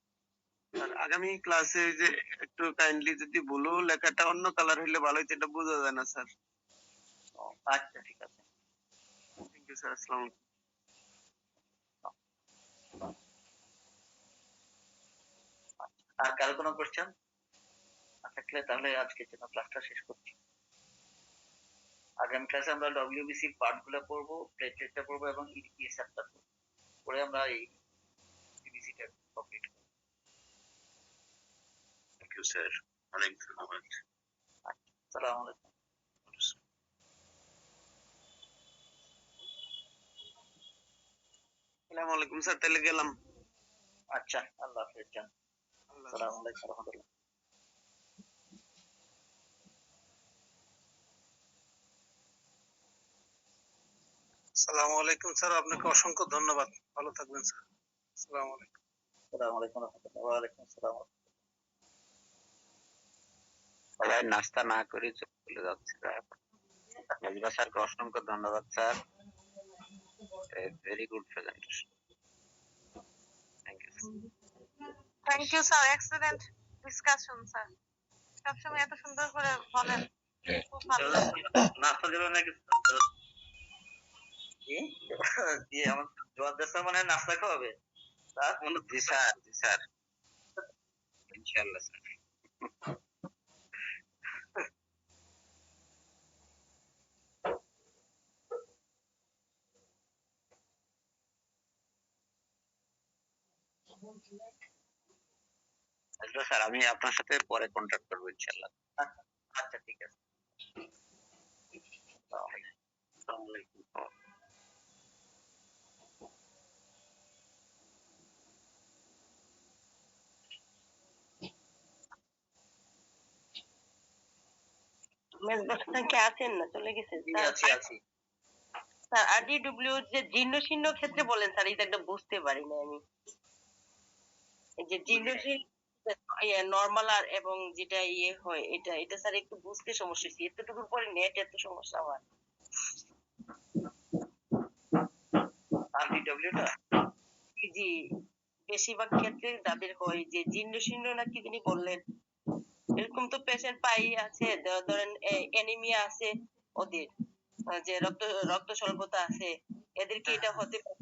Speaker 6: স্যার, আগামী ক্লাসে যে একটু কাইন্ডলি যদি ব্লু লেখাটা অন্য কালার হইলে ভালো হইতো, এটা বোঝা যায় না স্যার।
Speaker 1: ও, আচ্ছা ঠিক আছে।
Speaker 6: Thank you sir. আসসালামু আলাইকুম।
Speaker 1: আর কারো কোনো কোশ্চেন না থাকলে তাহলে আজকের জন্য ক্লাসটা শেষ করছি। আগামী ক্লাসে আমরা ডব্লিউবিসি পার্ট গুলো পড়বো, প্লেটলেটটা পড়বো এবং ইএসএফটা পড়বো। পরে আমরা এই সিবিসিটা কমপ্লিট করবো।
Speaker 3: থ্যাংক ইউ স্যার, অনেক ধন্যবাদ।
Speaker 1: আসসালামু আলাইকুম।
Speaker 6: আসসালামু আলাইকুম স্যার, তাহলে গেলাম।
Speaker 1: আচ্ছা, আল্লাহ হাফেজ। যান।
Speaker 6: আল্লাহ হাফেজ।
Speaker 1: আসসালামু আলাইকুম ওয়া রাহমাতুল্লাহ।
Speaker 4: আসসালামু আলাইকুম স্যার, আপনাকে অসংখ্য ধন্যবাদ। ভালো থাকবেন স্যার। আসসালামু আলাইকুম।
Speaker 1: আসসালামু আলাইকুম ওয়া রাহমাতুল্লাহ। ওয়া আলাইকুম আসসালাম।
Speaker 7: সবাই নাস্তা না করে চলে যাচ্ছে স্যার। মেজবা স্যারকে অসংখ্য ধন্যবাদ sir, very good presentation. Thank you.
Speaker 5: Thank you, sir. Excellent discussion, sir. সবসময় এত সুন্দর করে বলেন, খুব ভালো লাগলো।
Speaker 1: নাস্তা দেবেন নাকি? জি জি, আমার জোয়ার স্যার মানে নাস্তা খাওয়াবে স্যার?
Speaker 7: জি স্যার, জি স্যার, ইনশাআল্লাহ স্যার। মেজবা স্যার, আমি আপনার সাথে পরে কন্ট্যাক্ট করবো ইনশাআল্লাহ।
Speaker 1: আচ্ছা আচ্ছা, ঠিক আছে।
Speaker 7: আসসালামু আলাইকুম।
Speaker 5: মেজবা স্যার কি আছেন না চলে গেছেন?
Speaker 1: জি, আছি আছি।
Speaker 5: স্যার আরডিডব্লিউ যে জীর্ণ শীর্ণ ক্ষেত্রে বলেন স্যার, এটা একটা বুঝতে পারি না আমি। এই যে জীর্ণ শীর্ণ নরমাল আর এবং যেটা ইয়ে হয়, এটা এটা স্যার একটু বুঝতে সমস্যা হচ্ছে। এতটুকুর পরে নেট এত সমস্যা আমার।
Speaker 1: আরডিডব্লিউটা
Speaker 5: জি, বেশিরভাগ ক্ষেত্রে তাদের হয় যে জীর্ণ শীর্ণ না কি যিনি বললেন, এরকম তো পেশেন্ট পাই আছে, ধরেন অ্যানিমিয়া আছে ওদের, যে রক্ত স্বল্পতা আছে, এদেরকে এটা হতে পারে।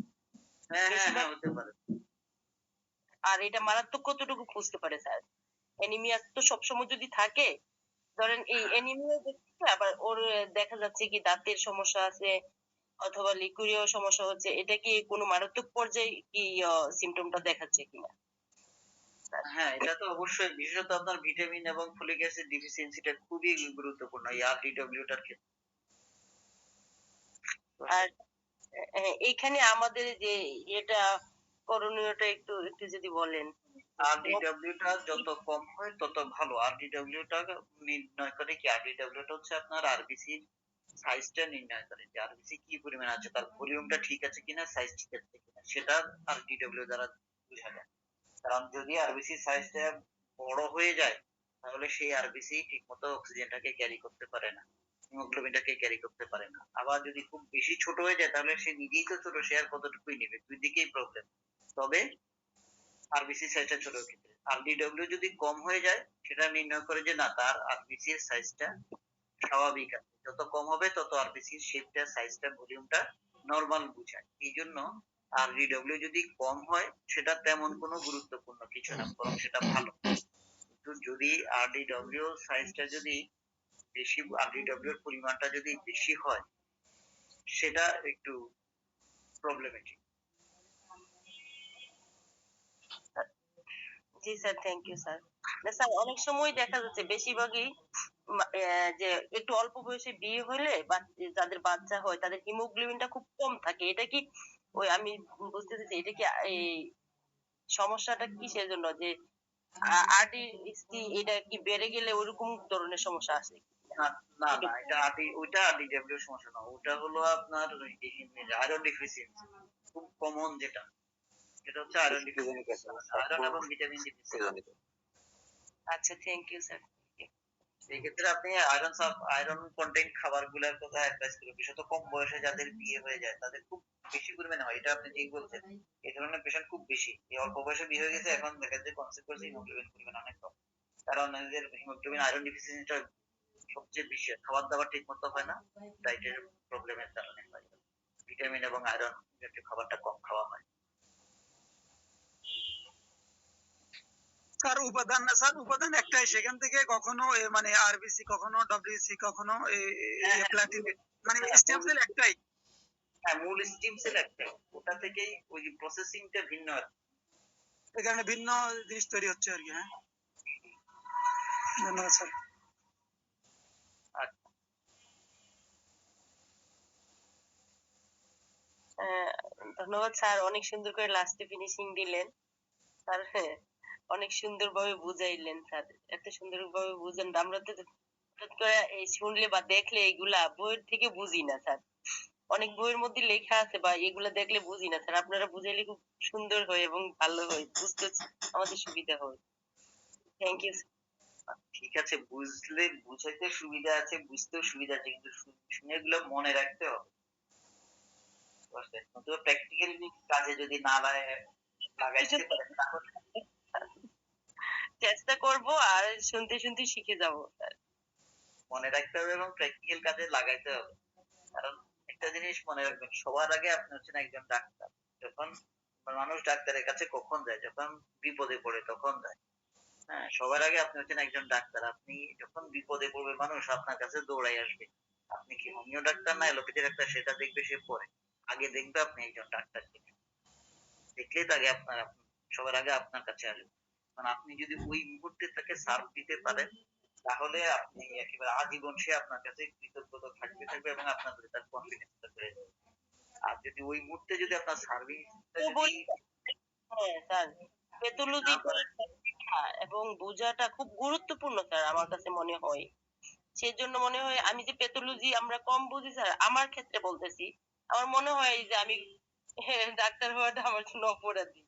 Speaker 1: হ্যাঁ হ্যাঁ হ্যাঁ,
Speaker 5: বেশিরভাগ
Speaker 1: হতে পারে।
Speaker 5: আর এটা মারাত্মক কতটুকু বুঝতে পারে স্যার? অ্যানিমিয়া তো সবসময় যদি থাকে, ধরেন এই অ্যানিমিয়া দেখতে আবার ওর দেখা যাচ্ছে কি দাঁতের সমস্যা আছে অথবা লিকুরিও সমস্যা হচ্ছে, এটা কি কোনো মারাত্মক পর্যায়ে কি সিমটমটা দেখাচ্ছে কিনা?
Speaker 1: হ্যাঁ, এটা তো অবশ্যই, বিশেষত আপনার ভিটামিন এবং ফলিক অ্যাসিড ডেফিসিয়েন্সিটা খুবই গুরুত্বপূর্ণ এই আরডিডব্লিউটার ক্ষেত্রে।
Speaker 5: আর এইখানে আমাদের যে এটা করণীয়টা একটু একটু যদি বলেন।
Speaker 1: আরডিডব্লিউটা যত কম হয় তত ভালো। আরডিডব্লিউটা নির্ণয় করে কি? আরডিডব্লিউটা হচ্ছে আপনার আরবিসি সাইজটা নির্ণয় করে যে আরবিসি কি পরিমাণ আছে, তার ভলিউমটা ঠিক আছে কিনা, সাইজ ঠিক আছে কিনা, সেটা আরডিডব্লিউ দ্বারা বোঝা যায়। কারণ যদি আরবিসি সাইজটা বড় হয়ে যায় তাহলে সেই আরবিসি ঠিকমতো অক্সিজেনটাকে ক্যারি করতে পারে না, হিমোগ্লোবিনটাকে ক্যারি করতে পারে না। আবার যদি খুব বেশি ছোট হয়ে যায় তাহলে সে নিজেই তো ছোট, সে আর কতটুকুই নেবে, দুই দিকেই প্রবলেম। তবে আরবিসি সাইজটা ছোট ক্ষেত্রে আরডিডব্লিউ যদি কম হয়ে যায় সেটা নির্ণয় করে যে না তার আরবিসি এর সাইজটা স্বাভাবিক আছে, যত কম হবে তত আরবিসি এর শেপটা সাইজটা ভলিউমটা নরমাল বোঝায়। এই জন্য আরডিডব্লিউ যদি কম হয় সেটা তেমন কোনো গুরুত্বপূর্ণ কিছু না, বরং সেটা ভালো। কিন্তু যদি আরডিডব্লিউ সাইজটা যদি বেশি, আরডিডব্লিউ এর পরিমাণটা যদি বেশি হয় সেটা একটু প্রবলেমেটিক।
Speaker 5: জি স্যার, থ্যাংক ইউ স্যার। না স্যার, অনেক সময় দেখা যাচ্ছে বেশিরভাগই যে একটু অল্প বয়সে বিয়ে হলে বা যাদের বাচ্চা হয় তাদের হিমোগ্লোবিনটা খুব কম থাকে। এটা কি ওই আমি বুঝতে চাইছি এটা কি এই সমস্যাটা কিসের জন্য যে আরডিএসটি এটা কি বেড়ে গেলে ওরকম ধরনের সমস্যা আসে?
Speaker 1: না না না, এটা ওইটা আরডিডব্লিউ সমস্যা না, ওটা হলো আপনার আয়রন ডেফিসিয়েন্সি, খুব কমন যেটা, সেটা হচ্ছে আয়রন ডেফিসিয়েন্সি, আয়রন এবং ভিটামিন ডেফিসিয়েন্সি।
Speaker 5: আচ্ছা, থ্যাংক ইউ স্যার।
Speaker 1: এই ক্ষেত্রে আপনি আয়রন কন্টেন্ট খাবারগুলোর কথা অ্যাডভাইস করবেন, বিশেষত কম বয়সে যাদের বিয়ে হয়ে যায় তাদের খুব বেশি পরিমাণে হয়, এটা আপনি ঠিক বলছেন। এই ধরনের পেশেন্ট খুব বেশি, এই অল্প বয়সে বিয়ে হয়ে গেছে, এখন দেখা যায় কনসিকুয়েন্স হিমোগ্লোবিন পরিমাণ অনেক কম, কারণ এদের হিমোগ্লোবিন আয়রন ডেফিসিয়েন্সিটা সবচেয়ে বেশি। খাবার দাবার ঠিক মতো হয় না, ডায়েটের প্রবলেমের কারণে হয়, ভিটামিন এবং আয়রন জাতীয় খাবারটা কম খাওয়া হয়।
Speaker 4: স্যার উপাদান একটাই, সেখান থেকে কখনো মানে আরবিসি, কখনো ডব্লিউসি, কখনো প্লাটিলেট, মানে স্টেম সেল একটাই।
Speaker 1: হ্যাঁ, মূল স্টিম সেল একটাই, ওটা থেকেই ওই প্রসেসিংটা ভিন্ন আর কি।
Speaker 4: এই কারণে ভিন্ন জিনিস তৈরি হচ্ছে আর কি। হ্যাঁ, ধন্যবাদ স্যার।
Speaker 1: আচ্ছা,
Speaker 5: ধন্যবাদ স্যার, অনেক সুন্দর করে লাস্টে ফিনিশিং দিলেন স্যার। অনেক সুন্দরভাবে বুঝাইলেন স্যার, এত সুন্দরভাবে বুঝেন আমরা তো হঠাৎ করে এই শুনলে বা দেখলে এগুলা বইয়ের থেকে বুঝি না স্যার। অনেক বইয়ের মধ্যে লেখা আছে বা এগুলা দেখলে বুঝি না স্যার, আপনারা বুঝাইলে খুব সুন্দর হয় এবং ভালো হয়, বুঝতে আমাদের সুবিধা হয়। Thank you.
Speaker 1: ঠিক আছে, বুঝলে বুঝাইতে সুবিধা আছে, বুঝতেও সুবিধা আছে, কিন্তু শুনে এগুলো মনে রাখতে হবে। প্র্যাকটিক্যাল কাজে যদি না লাগাইতে পারেন তাহলে
Speaker 5: চেষ্টা করব আর শুনতে শুনতে শিখে যাব স্যার।
Speaker 1: মনে রাখতে হবে এবং প্র্যাকটিক্যাল কাজে লাগাইতে হবে। কারণ একটা জিনিস মনে রাখবেন, সবার আগে আপনি হচ্ছেন একজন ডাক্তার। যখন মানুষ ডাক্তারের কাছে কখন যায়? যখন বিপদে পড়ে তখন যায়। হ্যাঁ, সবার আগে আপনি হচ্ছেন একজন ডাক্তার। আপনি যখন বিপদে পড়বে মানুষ আপনার কাছে দৌড়াই আসবে। আপনি কি হোমিও ডাক্তার না এলোপ্যাথি ডাক্তার সেটা দেখবে সে পরে, আগে দেখবে আপনি একজন ডাক্তার কিনা। দেখলেই তো আগে সবার আগে আপনার কাছে আসবে। কারণ আপনি যদি ওই মুহূর্তে তাকে সার্ভ দিতে পারেন তাহলে আপনি একেবারে আজীবন সে আপনার কাছে কৃতজ্ঞতা থাকবে এবং আপনার প্রতি তার কনফিডেন্সটা বেড়ে যাবে। আর যদি ওই মুহূর্তে যদি আপনার সার্ভিসটা যদি
Speaker 5: হ্যাঁ স্যার, প্যাথোলজি এবং বোঝাটা খুব গুরুত্বপূর্ণ স্যার আমার কাছে মনে হয়। সেজন্য মনে হয় আমি যে প্যাথোলজি আমরা কম বুঝি স্যার, আমার ক্ষেত্রে বলতেছি, আমার মনে হয় যে আমি ডাক্তার হওয়াটা আমার জন্য অপরাধী,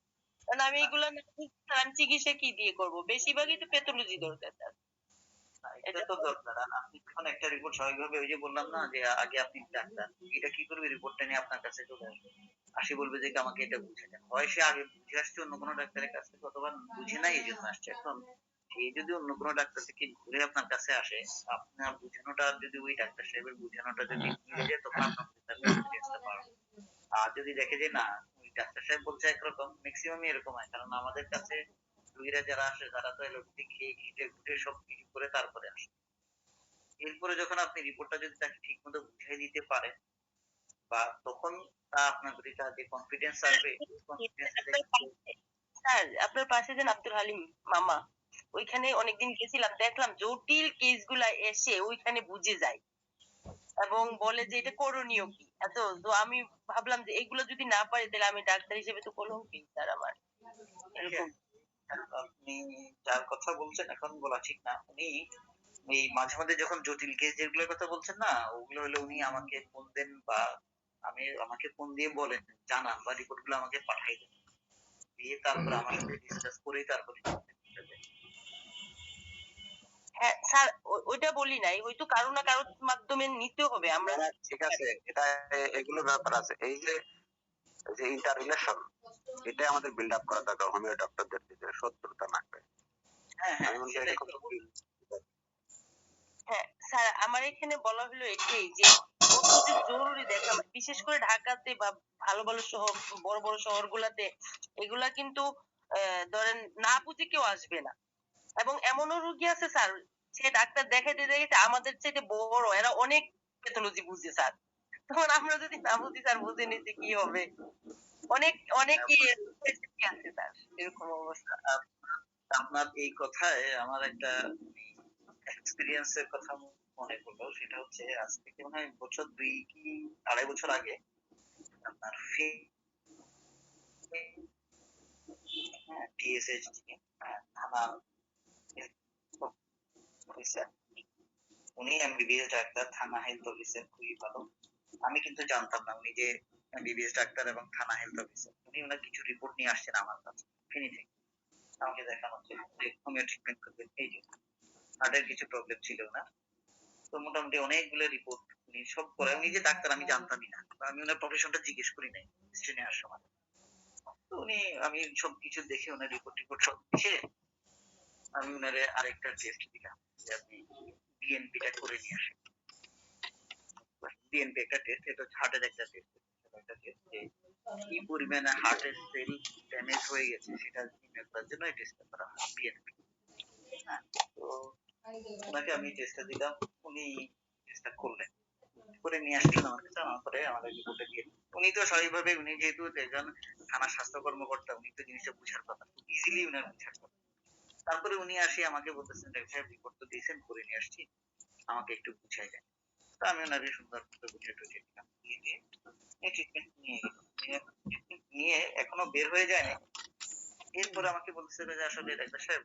Speaker 5: কারণ আমি এগুলো না বুঝি স্যার, আমি চিকিৎসা কি দিয়ে করব? বেশিরভাগই তো প্যাথোলজি দরকার স্যার।
Speaker 1: এটা তো দরকার। আর আপনি যখন একটা রিপোর্ট স্বাভাবিকভাবে, ওই যে বললাম না যে আগে আপনি ডাক্তার, এটা কি করবে, রিপোর্টটা নিয়ে আপনার কাছে চলে আসবে, আসি বলবে যে আমাকে এটা বুঝে দেন। হয় সে আগে বুঝে আসছে অন্য কোনো ডাক্তারের কাছ থেকে, অথবা বুঝে নাই এই জন্য আসছে। এখন সে যদি অন্য কোনো ডাক্তার থেকে ঘুরে আপনার কাছে আসে, আপনার বুঝানোটা যদি ওই ডাক্তার সাহেবের বুঝানোটা যদি মিলে যায় তখন আপনার তার কনফিডেন্সটা বাড়বে। আর যদি দেখে যে না ওই ডাক্তার সাহেব বলছে একরকম, ম্যাক্সিমামই এরকম হয়, কারণ আমাদের কাছে রোগীরা যারা আসে তারা তো এলোপ্যাথি খেয়ে ঘেটে ঘুটে সব কিছু করে তারপরে আসে। এরপরে যখন আপনি রিপোর্টটা যদি তাকে ঠিক মতো বুঝিয়ে দিতে পারেন, বা তখন তা আপনার প্রতি তার যে কনফিডেন্স আসবে,
Speaker 5: স্যার আপনার পাশে যে আব্দুল হালিম মামা, ওইখানে অনেকদিন গেছিলাম, দেখলাম জটিল কেস গুলা এসে ওইখানে বুঝে যায় এবং বলে যে এটা করণীয় কি। এত তো আমি ভাবলাম যে এগুলো যদি না পারি তাহলে আমি ডাক্তার হিসেবে তো কলঙ্কিত স্যার আমার। এরকম
Speaker 1: আপনি যার কথা বলছেন এখন বলা ঠিক না, উনি এই মাঝে মাঝে যখন জটিল কেস যেগুলোর কথা বলছেন না, ওগুলো হলে উনি আমাকে ফোন দেন বা আমাকে ফোন দিয়ে বলেন, জানান বা রিপোর্ট গুলো আমাকে পাঠিয়ে দেন, দিয়ে তারপর আমার সাথে ডিসকাস করেই তারপরে
Speaker 5: হ্যাঁ স্যার, ওইটা বলি নাই, হয়তো কারো না কারোর মাধ্যমে নিতে হবে আমরা।
Speaker 7: ঠিক আছে, এটা এগুলো ব্যাপার আছে। এই যে
Speaker 6: যে ইন্টার রিলেশন, এটাই আমাদের বিল্ড আপ করা দরকার হোমিও ডক্টরদের ভিতরে, শত্রুতা না করে।
Speaker 1: হ্যাঁ হ্যাঁ
Speaker 6: আমি মনে করি
Speaker 1: সেটাই
Speaker 6: এটা খুব
Speaker 1: করবো।
Speaker 5: হ্যাঁ স্যার, আমার এখানে বলা হলো এটাই যে অত্যন্ত জরুরি দেখা, বিশেষ করে ঢাকাতে বা ভালো ভালো শহর, বড় বড় শহরগুলাতে এগুলা কিন্তু ধরেন না বুঝে কেউ আসবে না। এবং এমনও রোগী আছে স্যার, সে ডাক্তার দেখাইতে দেখাইতে আমাদের চাইতে বড়, এরা অনেক প্যাথোলজি বুঝে স্যার। তখন আমরা যদি না বুঝি স্যার, বুঝে নিতে কি হবে? অনেক অনেকই আছে স্যার, এরকম অবস্থা।
Speaker 1: আপনার এই কথায় আমার একটা এক্সপিরিয়েন্স এর কথা মনে পড়লো। সেটা হচ্ছে আজ থেকে মনে হয় বছর 2 কি 2.5 বছর আগে আপনার টিএসএইচ থানা অফিসার, উনি এমবিবিএস ডাক্তার, থানা হেলথ অফিসার, খুবই ভালো। আমি কিন্তু জানতাম না উনি যে এমবিবিএস ডাক্তার এবং থানা হেলথ অফিসার। উনি ওনার কিছু রিপোর্ট নিয়ে আসছেন আমার কাছে ফিনি থেকে, আমাকে দেখানো হচ্ছে যে হোমিও ট্রিটমেন্ট করবেন। এই যে হার্টের কিছু প্রবলেম ছিল না, তো মোটামুটি অনেকগুলো রিপোর্ট উনি সব করে। উনি যে ডাক্তার আমি জানতামই না, আমি ওনার প্রফেশনটা জিজ্ঞেস করি নাই হিস্ট্রি নেওয়ার সময়। তো উনি, আমি সব কিছু দেখে ওনার রিপোর্ট টিপোর্ট সব দেখে আমি ওনারে আরেকটা টেস্ট দিলাম যে আপনি বিএনপিটা করে নিয়ে আসেন। বিএনপি একটা টেস্ট, এটা হচ্ছে হার্টের একটা টেস্ট, একটা টেস্ট যে কি পরিমাণে হার্টের সেল ড্যামেজ হয়ে গেছে সেটা নির্ণয় করার জন্য এই টেস্টটা করা হয় বিএনপি। হ্যাঁ, তো ওনাকে আমি টেস্টটা দিলাম, উনি টেস্টটা করলেন, করে নিয়ে আসলেন আমার কাছে। আমার পরে আমাদের রিপোর্টে দিয়ে দিলেন। উনি তো স্বাভাবিকভাবে, উনি যেহেতু একজন থানা স্বাস্থ্য কর্মকর্তা, উনি তো জিনিসটা বুঝার কথা, ইজিলি উনার বুঝার কথা। তারপরে উনি আসি আমাকে বলতেছেন, ডাক্তার সাহেব রিপোর্ট তো দিয়েছেন, করে নিয়ে আসছি, আমাকে একটু বুঝাই দেন। তো আমি ওনাকে সুন্দর করে বুঝিয়ে টুঝিয়ে দিলাম, দিয়ে দিয়ে এই ট্রিটমেন্ট নিয়ে গেলাম। ট্রিটমেন্ট নিয়ে এখনো বের হয়ে যায় না। এরপরে আমাকে বলতেছে যে আসলে ডাক্তার সাহেব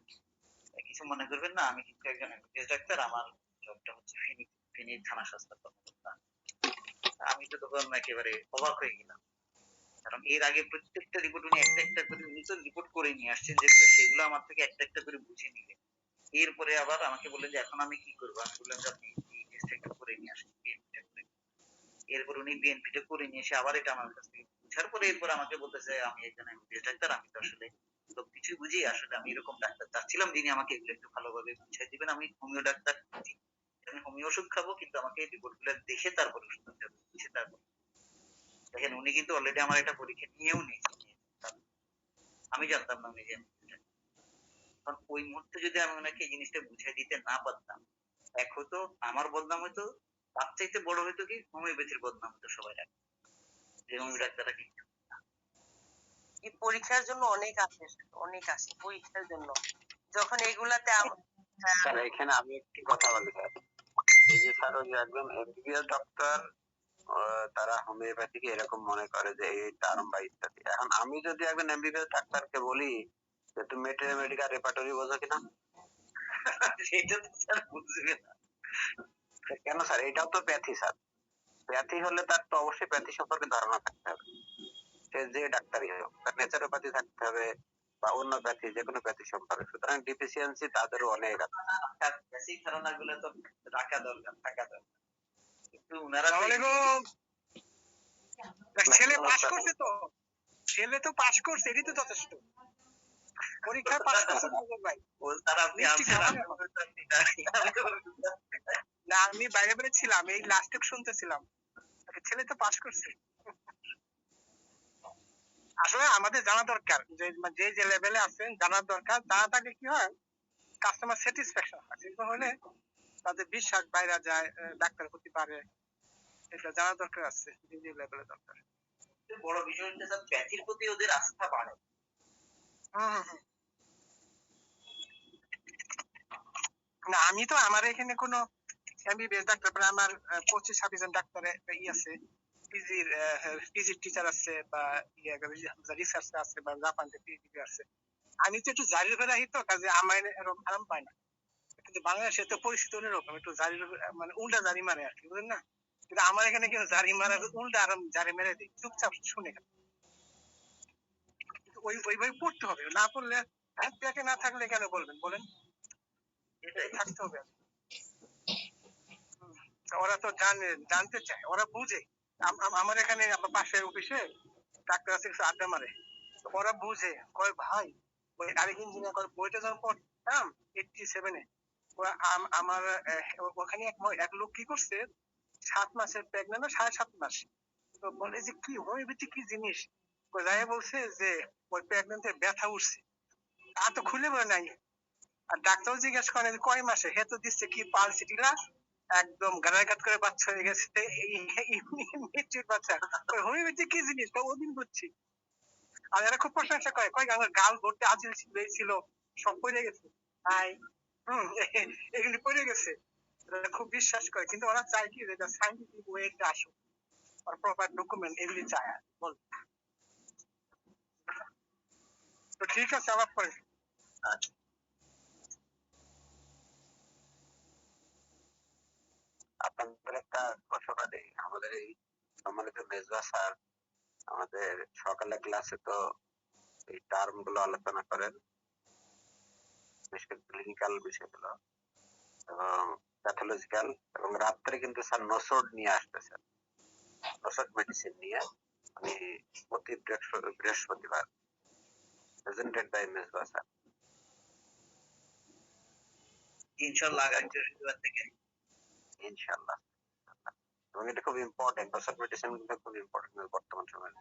Speaker 1: কিছু মনে করবেন না, আমি কিন্তু একজন এমবিবিএস ডাক্তার, আমার জবটা হচ্ছে ফেনী, ফেনী থানা স্বাস্থ্য কর্মকর্তা। আমি তো তখন একেবারে অবাক হয়ে গেলাম, কারণ এর আগে প্রত্যেকটা রিপোর্ট উনি একটা একটা করে, উনি তো রিপোর্ট করে নিয়ে আসছেন যেগুলো, সেগুলো আমার থেকে একটা একটা করে বুঝে নিলেন। এরপরে আবার আমাকে বললেন যে এখন আমি কি করবো। আমি বললাম যে আপনি এই টেস্টটা একটু করে নিয়ে আসেন, বিএনপিটা করে। এরপর উনি বিএনপিটা করে নিয়ে এসে আবার এটা আমার কাছ থেকে বুঝার পরে এরপর আমাকে বলতেছে আমি একজন এমবিবিএস ডাক্তার, আমি তো আসলে সবকিছুই বুঝি, আসলে আমি এরকম ডাক্তার চাচ্ছিলাম যিনি আমাকে এগুলো একটু ভালোভাবে বুঝাই দিবেন। আমি হোমিও ডাক্তার, আমি হোমিও ওষুধ খাবো, কিন্তু আমাকে রিপোর্ট গুলো দেখে তারপর ওষুধ দিতে হবে, বুঝে তারপর। দেখেন উনি কিন্তু অলরেডি আমার একটা পরীক্ষা নিয়েও নিয়েছে, আমি জানতাম না উনি যে MBBS ডাক্তার। কারণ ওই মুহূর্তে যদি আমি ওনাকে এই জিনিসটা বুঝাই দিতে না পারতাম, এক হতো আমার বদনাম হতো, তার চাইতে বড় হইতো কি হোমিওপ্যাথির বদনাম হতো সবাই ডাক্তার, যে হোমিও ডাক্তাররা কি।
Speaker 5: এই পরীক্ষার জন্য অনেক আসে, অনেক আসে পরীক্ষার জন্য। যখন এগুলাতে
Speaker 6: স্যার এখানে আমি একটি কথা বলি স্যার, এই যে স্যার ওই যে একজন এমবিবিএস ডক্টর তারা হোমিওপ্যাথিকে এরকম মনে করে যে এই টার্ম বা ইত্যাদি। এখন আমি যদি একজন এমবিবিএস ডাক্তারকে বলি যে তুমি মেডিকেল রেপার্টরি বোঝো কিনা,
Speaker 1: সেটা তো স্যার বুঝবে না।
Speaker 6: কেন স্যার, এটাও তো প্যাথি স্যার। প্যাথি হলে তার তো অবশ্যই প্যাথি সম্পর্কে ধারণা থাকতে হবে, সে যে ডাক্তারই হোক তার ন্যাচারোপ্যাথি থাকতে হবে বা অন্য প্যাথি, যে কোনো প্যাথি সম্পর্কে। সুতরাং ডিফিসিয়েন্সি তাদেরও অনেক আছে।
Speaker 1: বেসিক ধারণাগুলো তো রাখা দরকার, থাকা দরকার, কিন্তু ওনারা তো
Speaker 4: ছেলে পাস করছে তো, ছেলে তো পাস করছে, এটাই তো যথেষ্ট। পরীক্ষায় পাস করছে ভাই।
Speaker 1: ও স্যার আপনি
Speaker 4: মিষ্টি
Speaker 1: আছেন,
Speaker 4: খাওয়ানো না, আমি বাইরে বাইরে ছিলাম, এই লাস্টে শুনতেছিলাম ছেলে তো পাস করছে। আসলে আমাদের জানা দরকার যে যে যে লেভেলে আছেন, জানার দরকার। জানা থাকলে কি হয়, কাস্টমার স্যাটিসফ্যাকশন হয়, সেরকম হলে তাদের বিশ্বাস বাইরে যায়, ডাক্তার হতে পারে। এটা জানা দরকার আছে, যে যে লেভেলে দরকার।
Speaker 1: বড় বিষয় হচ্ছে স্যার প্যাথির প্রতি ওদের আস্থা বাড়ে।
Speaker 4: না আমি তো, আমার এখানে কোনো এমবিবিএস ডাক্তার, আমার 25-26 জন ডাক্তার আছে, পিজির টিচার আছে, বা রিসার্চ আছে, বা জাপানে পিএইচডি আছে। আমি তো একটু জারির ঘরে আহি তো, কাজে আমার এরকম আরাম পাই না। কিন্তু বাংলাদেশে তো পরিস্থিতি অন্যরকম, একটু জারির মানে উল্টা জারি মারে আর কি, বুঝলেন না? কিন্তু আমার এখানে কিন্তু জারি মারা উল্টা আরাম জারি মেরে দিই, চুপচাপ শুনে। ওইভাবে পড়তে হবে, না পড়লে প্যাকে না থাকলে কেন বলবেন বলেন? এটাই থাকতে হবে। ওরা তো জানে, জানতে চায়, ওরা বুঝে। আমার এখানে পাশের অফিসে ডাক্তার কাছে কিছু আড্ডা মারে। তো ওরা বুঝে, কয় ভাই ওই আরেক ইঞ্জিনিয়ার কয় বইটা যখন পড়তাম 87 এ আমার ওখানে এক লোক কি করছে 7 মাসের প্রেগন্যান্ট না 7.5 মাস। তো বলে যে কি হোমিওপ্যাথি কি জিনিস? যাই বলছে যে ওই প্রেগন্যান্টের ব্যথা উঠছে। আর তো খুলে বলে নাই। আর ডাক্তারও জিজ্ঞেস করে যে কয় মাসে? হে তো দিচ্ছে কি পালসিটিলা একদম গানাঘাত করে বাচ্চা হয়ে গেছে। মৃত্যুর বাচ্চা। ওই হোমিওপ্যাথি কি জিনিস? তা ওদিন বুঝছি। আর এরা খুব প্রশংসা করে, কয় আমার গাল ভর্তি আজিল ছিল সব পড়ে গেছে। এগুলি পড়ে গেছে। এরা খুব বিশ্বাস করে, কিন্তু ওরা চায় কি যে সাইন্টিফিক ওয়েতে আসুক, আর প্রপার ডকুমেন্ট এগুলি চায়। আর বল, তো ঠিক আছে, আলাপ করে।
Speaker 6: আপনাদের একটা ঘোষণা দেই, আমাদের এই সম্মানিত মেজবা স্যার আমাদের সকালে ক্লাসে তো এই টার্ম গুলো আলোচনা করেন, বিশেষ করে ক্লিনিক্যাল বিষয়গুলো এবং প্যাথোলজিক্যাল, এবং রাত্রে কিন্তু স্যার নোসোড নিয়ে আসতেছেন, নোসোড মেডিসিন নিয়ে। আমি প্রতি বৃহস্পতিবার প্রেজেন্টেড বাই মেজবা স্যার।
Speaker 1: ইনশাআল্লাহ আগামী বৃহস্পতিবার থেকে।
Speaker 6: ইনশাআল্লাহ। এবং এটা খুব ইম্পর্টেন্ট, নোসোড মেডিসিন কিন্তু খুব ইম্পর্টেন্ট বর্তমান সময়ে।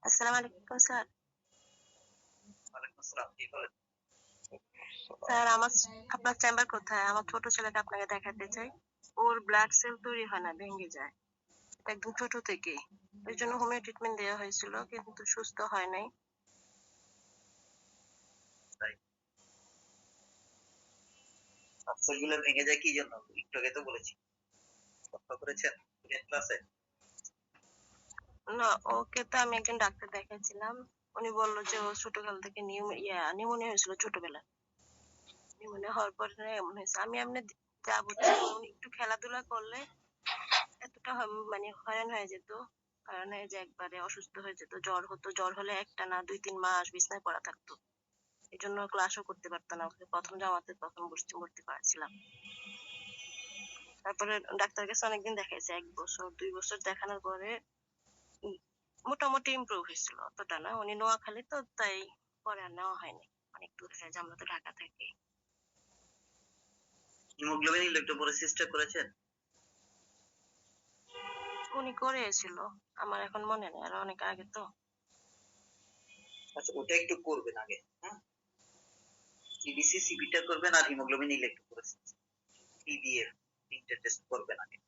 Speaker 5: আসসালামু আলাইকুম স্যার।
Speaker 1: ওয়ালাইকুম আসসালাম, কি বলেন?
Speaker 5: স্যার আপনার চেম্বার কোথায়? আমার ছোট ছেলেকে আপনাকে দেখাতে চাই। ওর ব্লাড সেল তৈরি হয় না, ভেঙে যায় একদম ছোট থেকে। এর জন্য হোমিও ট্রিটমেন্ট দেওয়া হয়েছিল, কিন্তু সুস্থ হয় নাই।
Speaker 1: সেলগুলো ভেঙে যায় কি জন্য? একটু আগে তো বলেছি, লক্ষ্য করেছেন ক্লাসে?
Speaker 5: না, ওকে তো আমি একজন ডাক্তার দেখাইছিলাম। উনি বললো যে ও ছোটকাল থেকে নিউমোনিয়া হয়েছিল ছোটবেলায়। নিউমোনিয়া হওয়ার পরে এমন হয়েছে। আমি এমনি যা বুঝছি উনি একটু খেলাধুলা করলে এতটা মানে হয়রান হয়ে যেত, কারণ এই যে একবারে অসুস্থ হয়ে যেত, জ্বর হতো, জ্বর হলে একটানা 2-3 মাস বিছানায় পড়া থাকতো। এই জন্য ক্লাসও করতে পারতাম না। ওকে প্রথম জামাতে তখন ভর্তি করাছিলাম। তারপরে ডাক্তার কাছে অনেকদিন দেখাইছে, 1 বছর 2 বছর দেখানোর পরে মোটামুটি ইমপ্রুভ হয়েছিল, অতটা না। উনি নোয়াখালী তো, তাই পরে আর নেওয়া হয়নি, অনেক দূরে হয়ে যায়, আমরা তো ঢাকা থাকি।
Speaker 1: হিমোগ্লোবিন ইলেক্ট্রোফোরেসিসটা করেছেন?
Speaker 5: উনি করেছিল, আমার এখন মনে নেই, আর অনেক আগে তো।
Speaker 1: আচ্ছা, ওটা একটু করবেন আগে, হ্যাঁ? সিবিসি সিবিটা করবেন আর হিমোগ্লোবিন ইলেক্ট্রোফোরেসিস পিবিএফ, তিনটা টেস্ট করবেন আগে।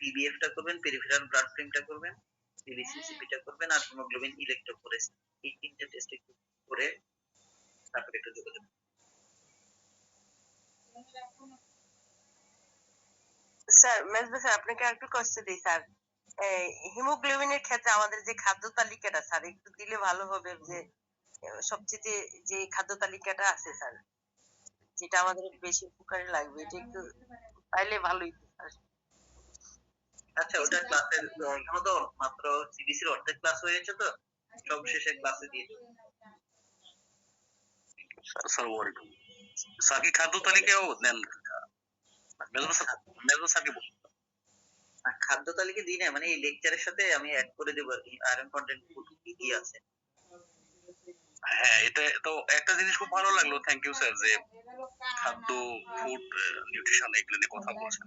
Speaker 1: পিবিএফটা করবেন, পেরিফেরাল ব্লাড ফিল্মটা করবেন, সিবিসি সিবিটা করবেন আর হিমোগ্লোবিন ইলেক্ট্রোফোরেসিস, এই তিনটা টেস্ট একটু করে তারপরে একটু যোগাযোগ।
Speaker 5: স্যার, মেজবা স্যার, আপনাকে আরেকটু কষ্ট দিই স্যার। হিমোগ্লোবিনের ক্ষেত্রে আমাদের যে খাদ্য তালিকাটা স্যার একটু দিলে ভালো হবে, যে সবচেয়ে যে খাদ্য তালিকাটা আছে স্যার, যেটা আমাদের বেশি উপকারে লাগবে, এটা একটু পাইলে ভালোই হতো স্যার।
Speaker 1: আচ্ছা, ওটা ক্লাসের এখনো তো মাত্র সিবিসির অর্ধেক ক্লাস হয়েছে, তো সব শেষে ক্লাসে দিয়ে দেবো।
Speaker 8: স্যার ওয়ালাইকুম। স্যার কি খাদ্য তালিকাও নেন? মেজবা স্যারকে বলুন।
Speaker 1: খাদ্য তালিকা দিই না, মানে এই লেকচারের সাথে আমি অ্যাড করে দেবো আর কি, আয়রন কন্টেন্ট কি কি আছে।
Speaker 8: হ্যাঁ, এটা তো একটা জিনিস খুব ভালো লাগলো, থ্যাংক ইউ স্যার, যে খাদ্য, ফুড নিউট্রিশন এগুলো নিয়ে কথা বলছেন।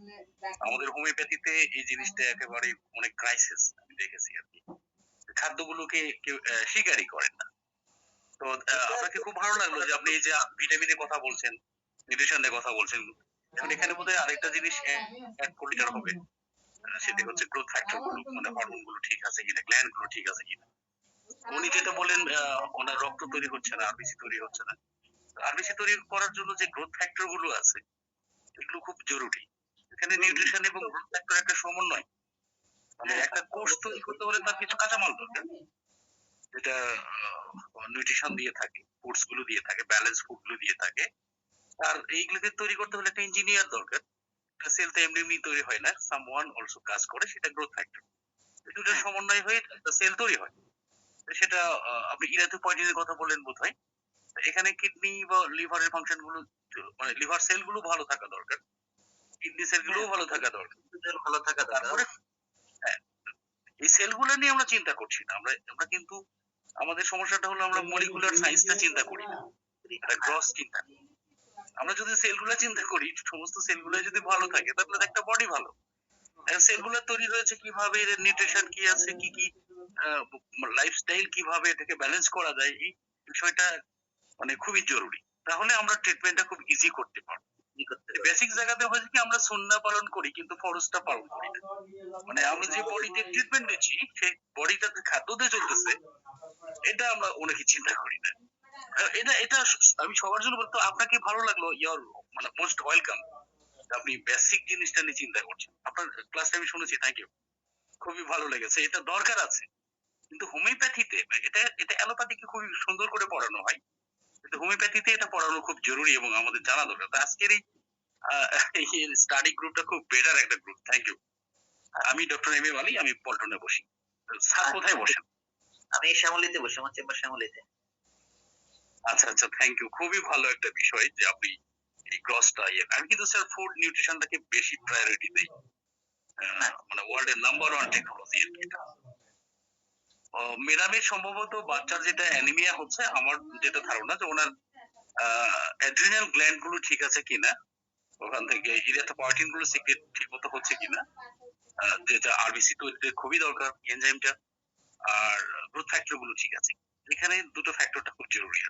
Speaker 8: আমাদের হোমিওপ্যাথিতে এই জিনিসটা একেবারে অনেক ক্রাইসিস আমি দেখেছি আর কি। খাদ্যগুলোকে কেউ স্বীকারই করেন না। তো আপনাকে খুব ভালো লাগলো যে আপনি এই যে ভিটামিনের কথা বলছেন, নিউট্রিশনের কথা বলছেন। এখন এখানে বোধহয় আরেকটা জিনিস অ্যাড করলে হবে, সেটা হচ্ছে গ্রোথ ফ্যাক্টর গুলো, মানে হরমোন গুলো ঠিক আছে কিনা, গ্ল্যান্ড গুলো ঠিক আছে কিনা। উনি যেটা বলেন ওনার রক্ত তৈরি হচ্ছে না, আরবিসি তৈরি হচ্ছে না। আরবিসি তৈরি করার জন্য যে গ্রোথ ফ্যাক্টর গুলো আছে এগুলো খুব জরুরি। এখানে নিউট্রিশন এবং গ্রোথ ফ্যাক্টর একটা সমন্বয়, মানে একটা কোর্স তৈরি করতে হলে তার কিছু কাঁচামাল দরকার, যেটা নিউট্রিশন দিয়ে থাকে, ফুডস গুলো দিয়ে থাকে, ব্যালেন্স ফুড গুলো দিয়ে থাকে। আর এইগুলোকে তৈরি করতে হলে একটা ইঞ্জিনিয়ার দরকার। সেল তো এমনি এমনি তৈরি হয় না, সামওয়ান অলসো কাজ করে, সেটা গ্রোথ ফ্যাক্টর। দুটোর সমন্বয় হয়ে একটা সেল তৈরি হয়। সেটা আপনি ইরাতু পয়েন্টের কথা বলেন বোধ হয়, এখানে কিডনি বা লিভারের ফাংশন গুলো মানে লিভার সেল গুলো ভালো থাকা দরকার, কিডনি সেল গুলোও ভালো থাকা দরকার।
Speaker 1: ভালো থাকা দরকার।
Speaker 8: তারপরে হ্যাঁ, এই সেলগুলো নিয়ে আমরা চিন্তা করছি না, আমরা কিন্তু আমাদের সমস্যাটা হলো আমরা মলিকুলার সায়েন্সটা চিন্তা করি না, একটা গ্রস চিন্তা করি। আমরা যদি সেলগুলো চিন্তা করি, সমস্ত সেলগুলো যদি ভালো থাকে তাহলে একটা বডি ভালো। সেলগুলো তৈরি হয়েছে কিভাবে, এর নিউট্রিশন কি আছে, কি কি লাইফস্টাইল কিভাবে এটাকে ব্যালেন্স করা যায়, এই বিষয়টা মানে খুবই জরুরি। তাহলে আমরা ট্রিটমেন্টটা খুব ইজি করতে পারবো। বেসিক জায়গাতে হয়েছে কি আমরা সুন্নাহ পালন করি কিন্তু ফরজটা পালন করি না। মানে আমরা যে বডিতে ট্রিটমেন্ট দিচ্ছি সেই বডিটাতে খাদ্য দিয়ে চলতেছে, এটা আমরা অনেকে চিন্তা করি না। এটা এটা আমি সবার জন্য বলতো, আপনাকে ভালো লাগলো, ইয়োর মানে মোস্ট ওয়েলকাম। আপনি বেসিক জিনিসটা নিয়ে চিন্তা করছেন। আপনার ক্লাসটা আমি শুনেছি, থ্যাংক ইউ, খুবই ভালো লেগেছে, এটা দরকার আছে। কিন্তু হোমিওপ্যাথিতে এটা এটা অ্যালোপ্যাথিকে খুবই সুন্দর করে পড়ানো হয়, কিন্তু হোমিওপ্যাথিতে এটা পড়ানো খুব জরুরি এবং আমাদের জানা দরকার। তো আজকের এই স্টাডি গ্রুপটা খুব বেটার একটা গ্রুপ, থ্যাংক ইউ। আমি ডক্টর এম এ আলী, আমি পল্টনে বসি। স্যার কোথায় বসেন?
Speaker 1: আমি শ্যামলীতে বসি, আমার চেম্বার শ্যামলীতে।
Speaker 8: আচ্ছা আচ্ছা, থ্যাংক ইউ, খুবই ভালো একটা বিষয় যে আপনি এই গ্রসটা আমি কিন্তু স্যার ফুড নিউট্রিশনটাকে বেশি প্রায়োরিটি দেই। মানে ওয়ার্ল্ডের নাম্বার 1 টেকনোলজি এটা। মেডামের সম্ভবত বাচ্চার যেটা অ্যানিমিয়া হচ্ছে, আমার যেটা ধারণা যে ওনার অ্যাড্রিনাল গ্ল্যান্ড গুলো ঠিক আছে কিনা, ওখান থেকে ইরিথ্রোপয়েটিন গুলো সিক্রেট ঠিক মতো হচ্ছে কিনা, যেটা আরবিসি তৈরিতে খুবই দরকার এনজাইমটা, আর গ্রোথ ফ্যাক্টর গুলো ঠিক আছে। এখানে দুটো ফ্যাক্টরটা খুব জরুরি।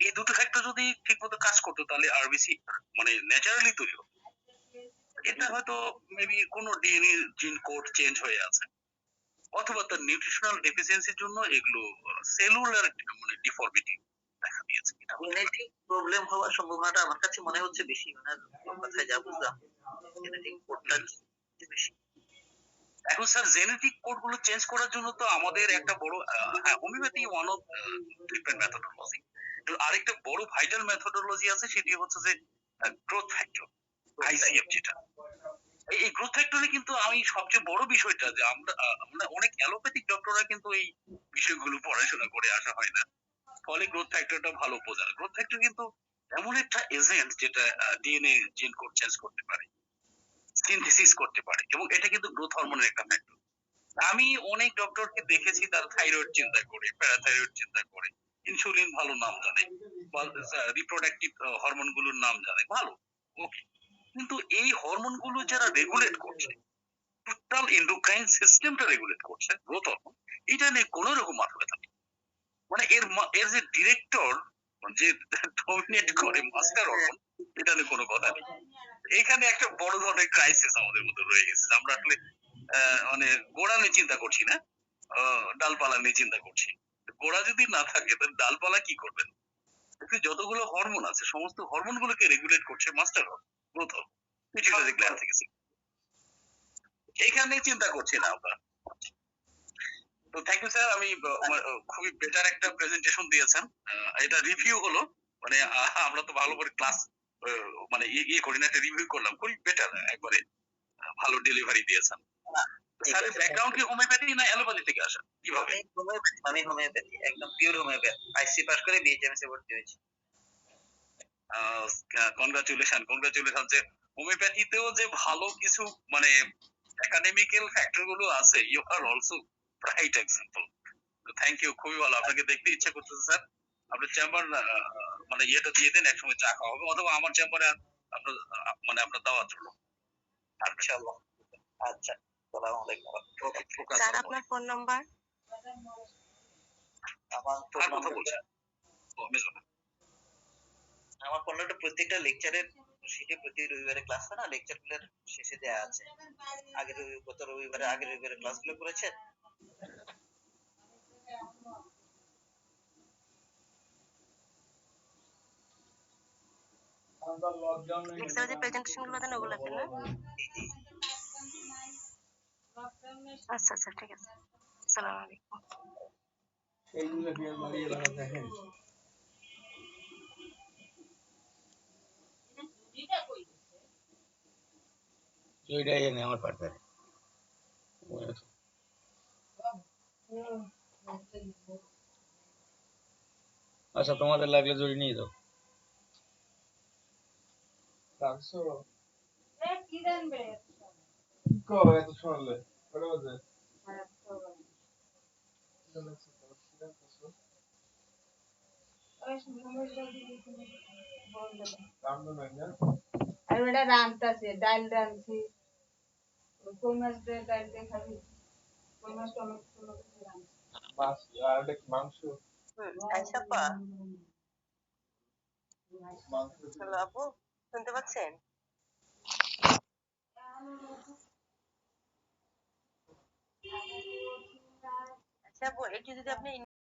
Speaker 8: এই দুটো ফ্যাক্টর যদি ঠিক মতো কাজ করতো তাহলে আরবিসি মানে ন্যাচারালি তৈরি হতো। এটা হয়তো মেবি কোনো ডিএনএ জিন কোড চেঞ্জ হয়ে আছে, অথবা তার নিউট্রিশনাল ডেফিসিয়েন্সির জন্য এগুলো সেলুলার মানে ডিফর্মিটি দেখা দিয়েছে।
Speaker 1: জেনেটিক প্রবলেম হওয়ার সম্ভাবনাটা আমার কাছে মনে হচ্ছে বেশি, ওনার কথায় যা বুঝলাম জেনেটিক কোডটা বেশি।
Speaker 8: এখন স্যার জেনেটিক কোড গুলো চেঞ্জ করার জন্য তো আমাদের একটা বড় হ্যাঁ, homeopathy one of treatment methodology. আরেকটা বড় ভাইটাল মেথডোলজি আছে, সেটি হচ্ছে যে গ্রোথ ফ্যাক্টর, আইসিএফ যেটা। এই গ্রোথ ফ্যাক্টরে কিন্তু আমি সবচেয়ে বড় বিষয়টা যে আমরা অনেক অ্যালোপ্যাথিক ডক্টররা কিন্তু এই বিষয়গুলো পড়াশোনা করে আসা হয় না, ফলে গ্রোথ ফ্যাক্টরটা ভালো বোঝা না। গ্রোথ ফ্যাক্টর কিন্তু এমন একটা এজেন্ট যেটা ডিএনএ জিন কোড চেঞ্জ করতে পারে, সিনথেসিস করতে পারে, এবং এটা কিন্তু গ্রোথ হরমোনের একটা ফ্যাক্টর। আমি অনেক ডক্টরকে দেখেছি তার থাইরয়েড চিন্তা করে, প্যারাথাইরয়েড চিন্তা করে, ইনসুলিন ভালো নাম জানে, বা রিপ্রোডাক্টিভ হরমোন গুলোর নাম জানে, ভালো, ওকে। কিন্তু এই হরমোন গুলো যারা রেগুলেট করছে, টোটাল এন্ডোক্রাইন সিস্টেমটা রেগুলেট করছে, গ্রোথ হরমোন, এটা নিয়ে কোনো রকম মাথা ব্যথা নেই। মানে এর যে ডিরেক্টর, যে ডমিনেট করে মাস্টার হরমোন, এটা নিয়ে কোনো কথা নেই। এখানে একটা বড় ধরনের ক্রাইসিস আমাদের মধ্যে রয়ে গেছে। আমরা আসলে মানে গোড়া নিয়ে চিন্তা করছি না, ডালপালা নিয়ে চিন্তা করছি। গোড়া যদি না থাকে তাহলে ডালপালা কি করবেন? যতগুলো হরমোন আছে সমস্ত হরমোন গুলোকে রেগুলেট করছে master hormone, growth hormone, pituitary gland থেকে। এইখানে চিন্তা করছি না আমরা। তো থ্যাংক ইউ স্যার, আমি খুবই বেটার একটা প্রেজেন্টেশন দিয়েছেন। এটা রিভিউ হলো, মানে আমরা তো ভালো করে ক্লাস মানে ইয়ে করি না, একটা রিভিউ করলাম, খুবই বেটার, একবারে ভালো ডেলিভারি দিয়েছেন। স্যার ব্যাকগ্রাউন্ড কি হোমিওপ্যাথি না অ্যালোপ্যাথি থেকে আসা, কিভাবে?
Speaker 1: আমি হোমিওপ্যাথি, একদম পিওর হোমিওপ্যাথি, আইসি পাস করে বিএইচএমএস এ ভর্তি হয়েছি।
Speaker 8: কনগ্রাচুলেশন যে হোমিওপ্যাথিতেও যে ভালো কিছু মানে একাডেমিক্যাল ফ্যাক্টর গুলো আছে, you are also bright example. Thank you, খুবই ভালো। আপনাকে দেখতে ইচ্ছা করতেছে স্যার, আপনার চেম্বার মানে ইয়েটা দিয়ে দেন, একসময় চা খাওয়া হবে, অথবা আমার চেম্বারে আপনার মানে আপনার দাওয়াত হলো।
Speaker 1: ইনশাআল্লাহ। আচ্ছা, আসসালামু আলাইকুম।
Speaker 5: স্যার আপনার ফোন নাম্বার?
Speaker 1: আমার ফোন
Speaker 8: আর কথা
Speaker 1: নাম্বার
Speaker 8: বলছেন?
Speaker 1: আমার ফোন নাম্বারটা প্রত্যেকটা লেকচারের শিটে, প্রতি রবিবারে ক্লাস হয় না, লেকচার গুলোর শেষে দেয়া আছে। গত রবিবারে, আগের রবিবারে ক্লাসগুলো করেছেন?
Speaker 5: লেকচারে যে প্রেজেন্টেশন গুলো দেন ওগুলো দেন না? আচ্ছা আচ্ছা, ঠিক আছে। আসসালামু আলাইকুম।
Speaker 9: এইগুলো কি আর বাড়িয়ে লাগা দেখেন? ওইটাই জানি আমার পার্টনার। আচ্ছা তোমাদের লাগলে জড়ি নিয়ে যাও।
Speaker 10: আর ওটা রান্তাছে ডাল রাঁধছি কই মাছ দিয়ে ডাল দিয়ে খাবি কই মাছ টমেটো টমেটো দিয়ে রাঁধছি
Speaker 5: আয়শা আপা, হ্যালো আপু, শুনতে পাচ্ছেন? আচ্ছা আপু, একটু যদি আপনি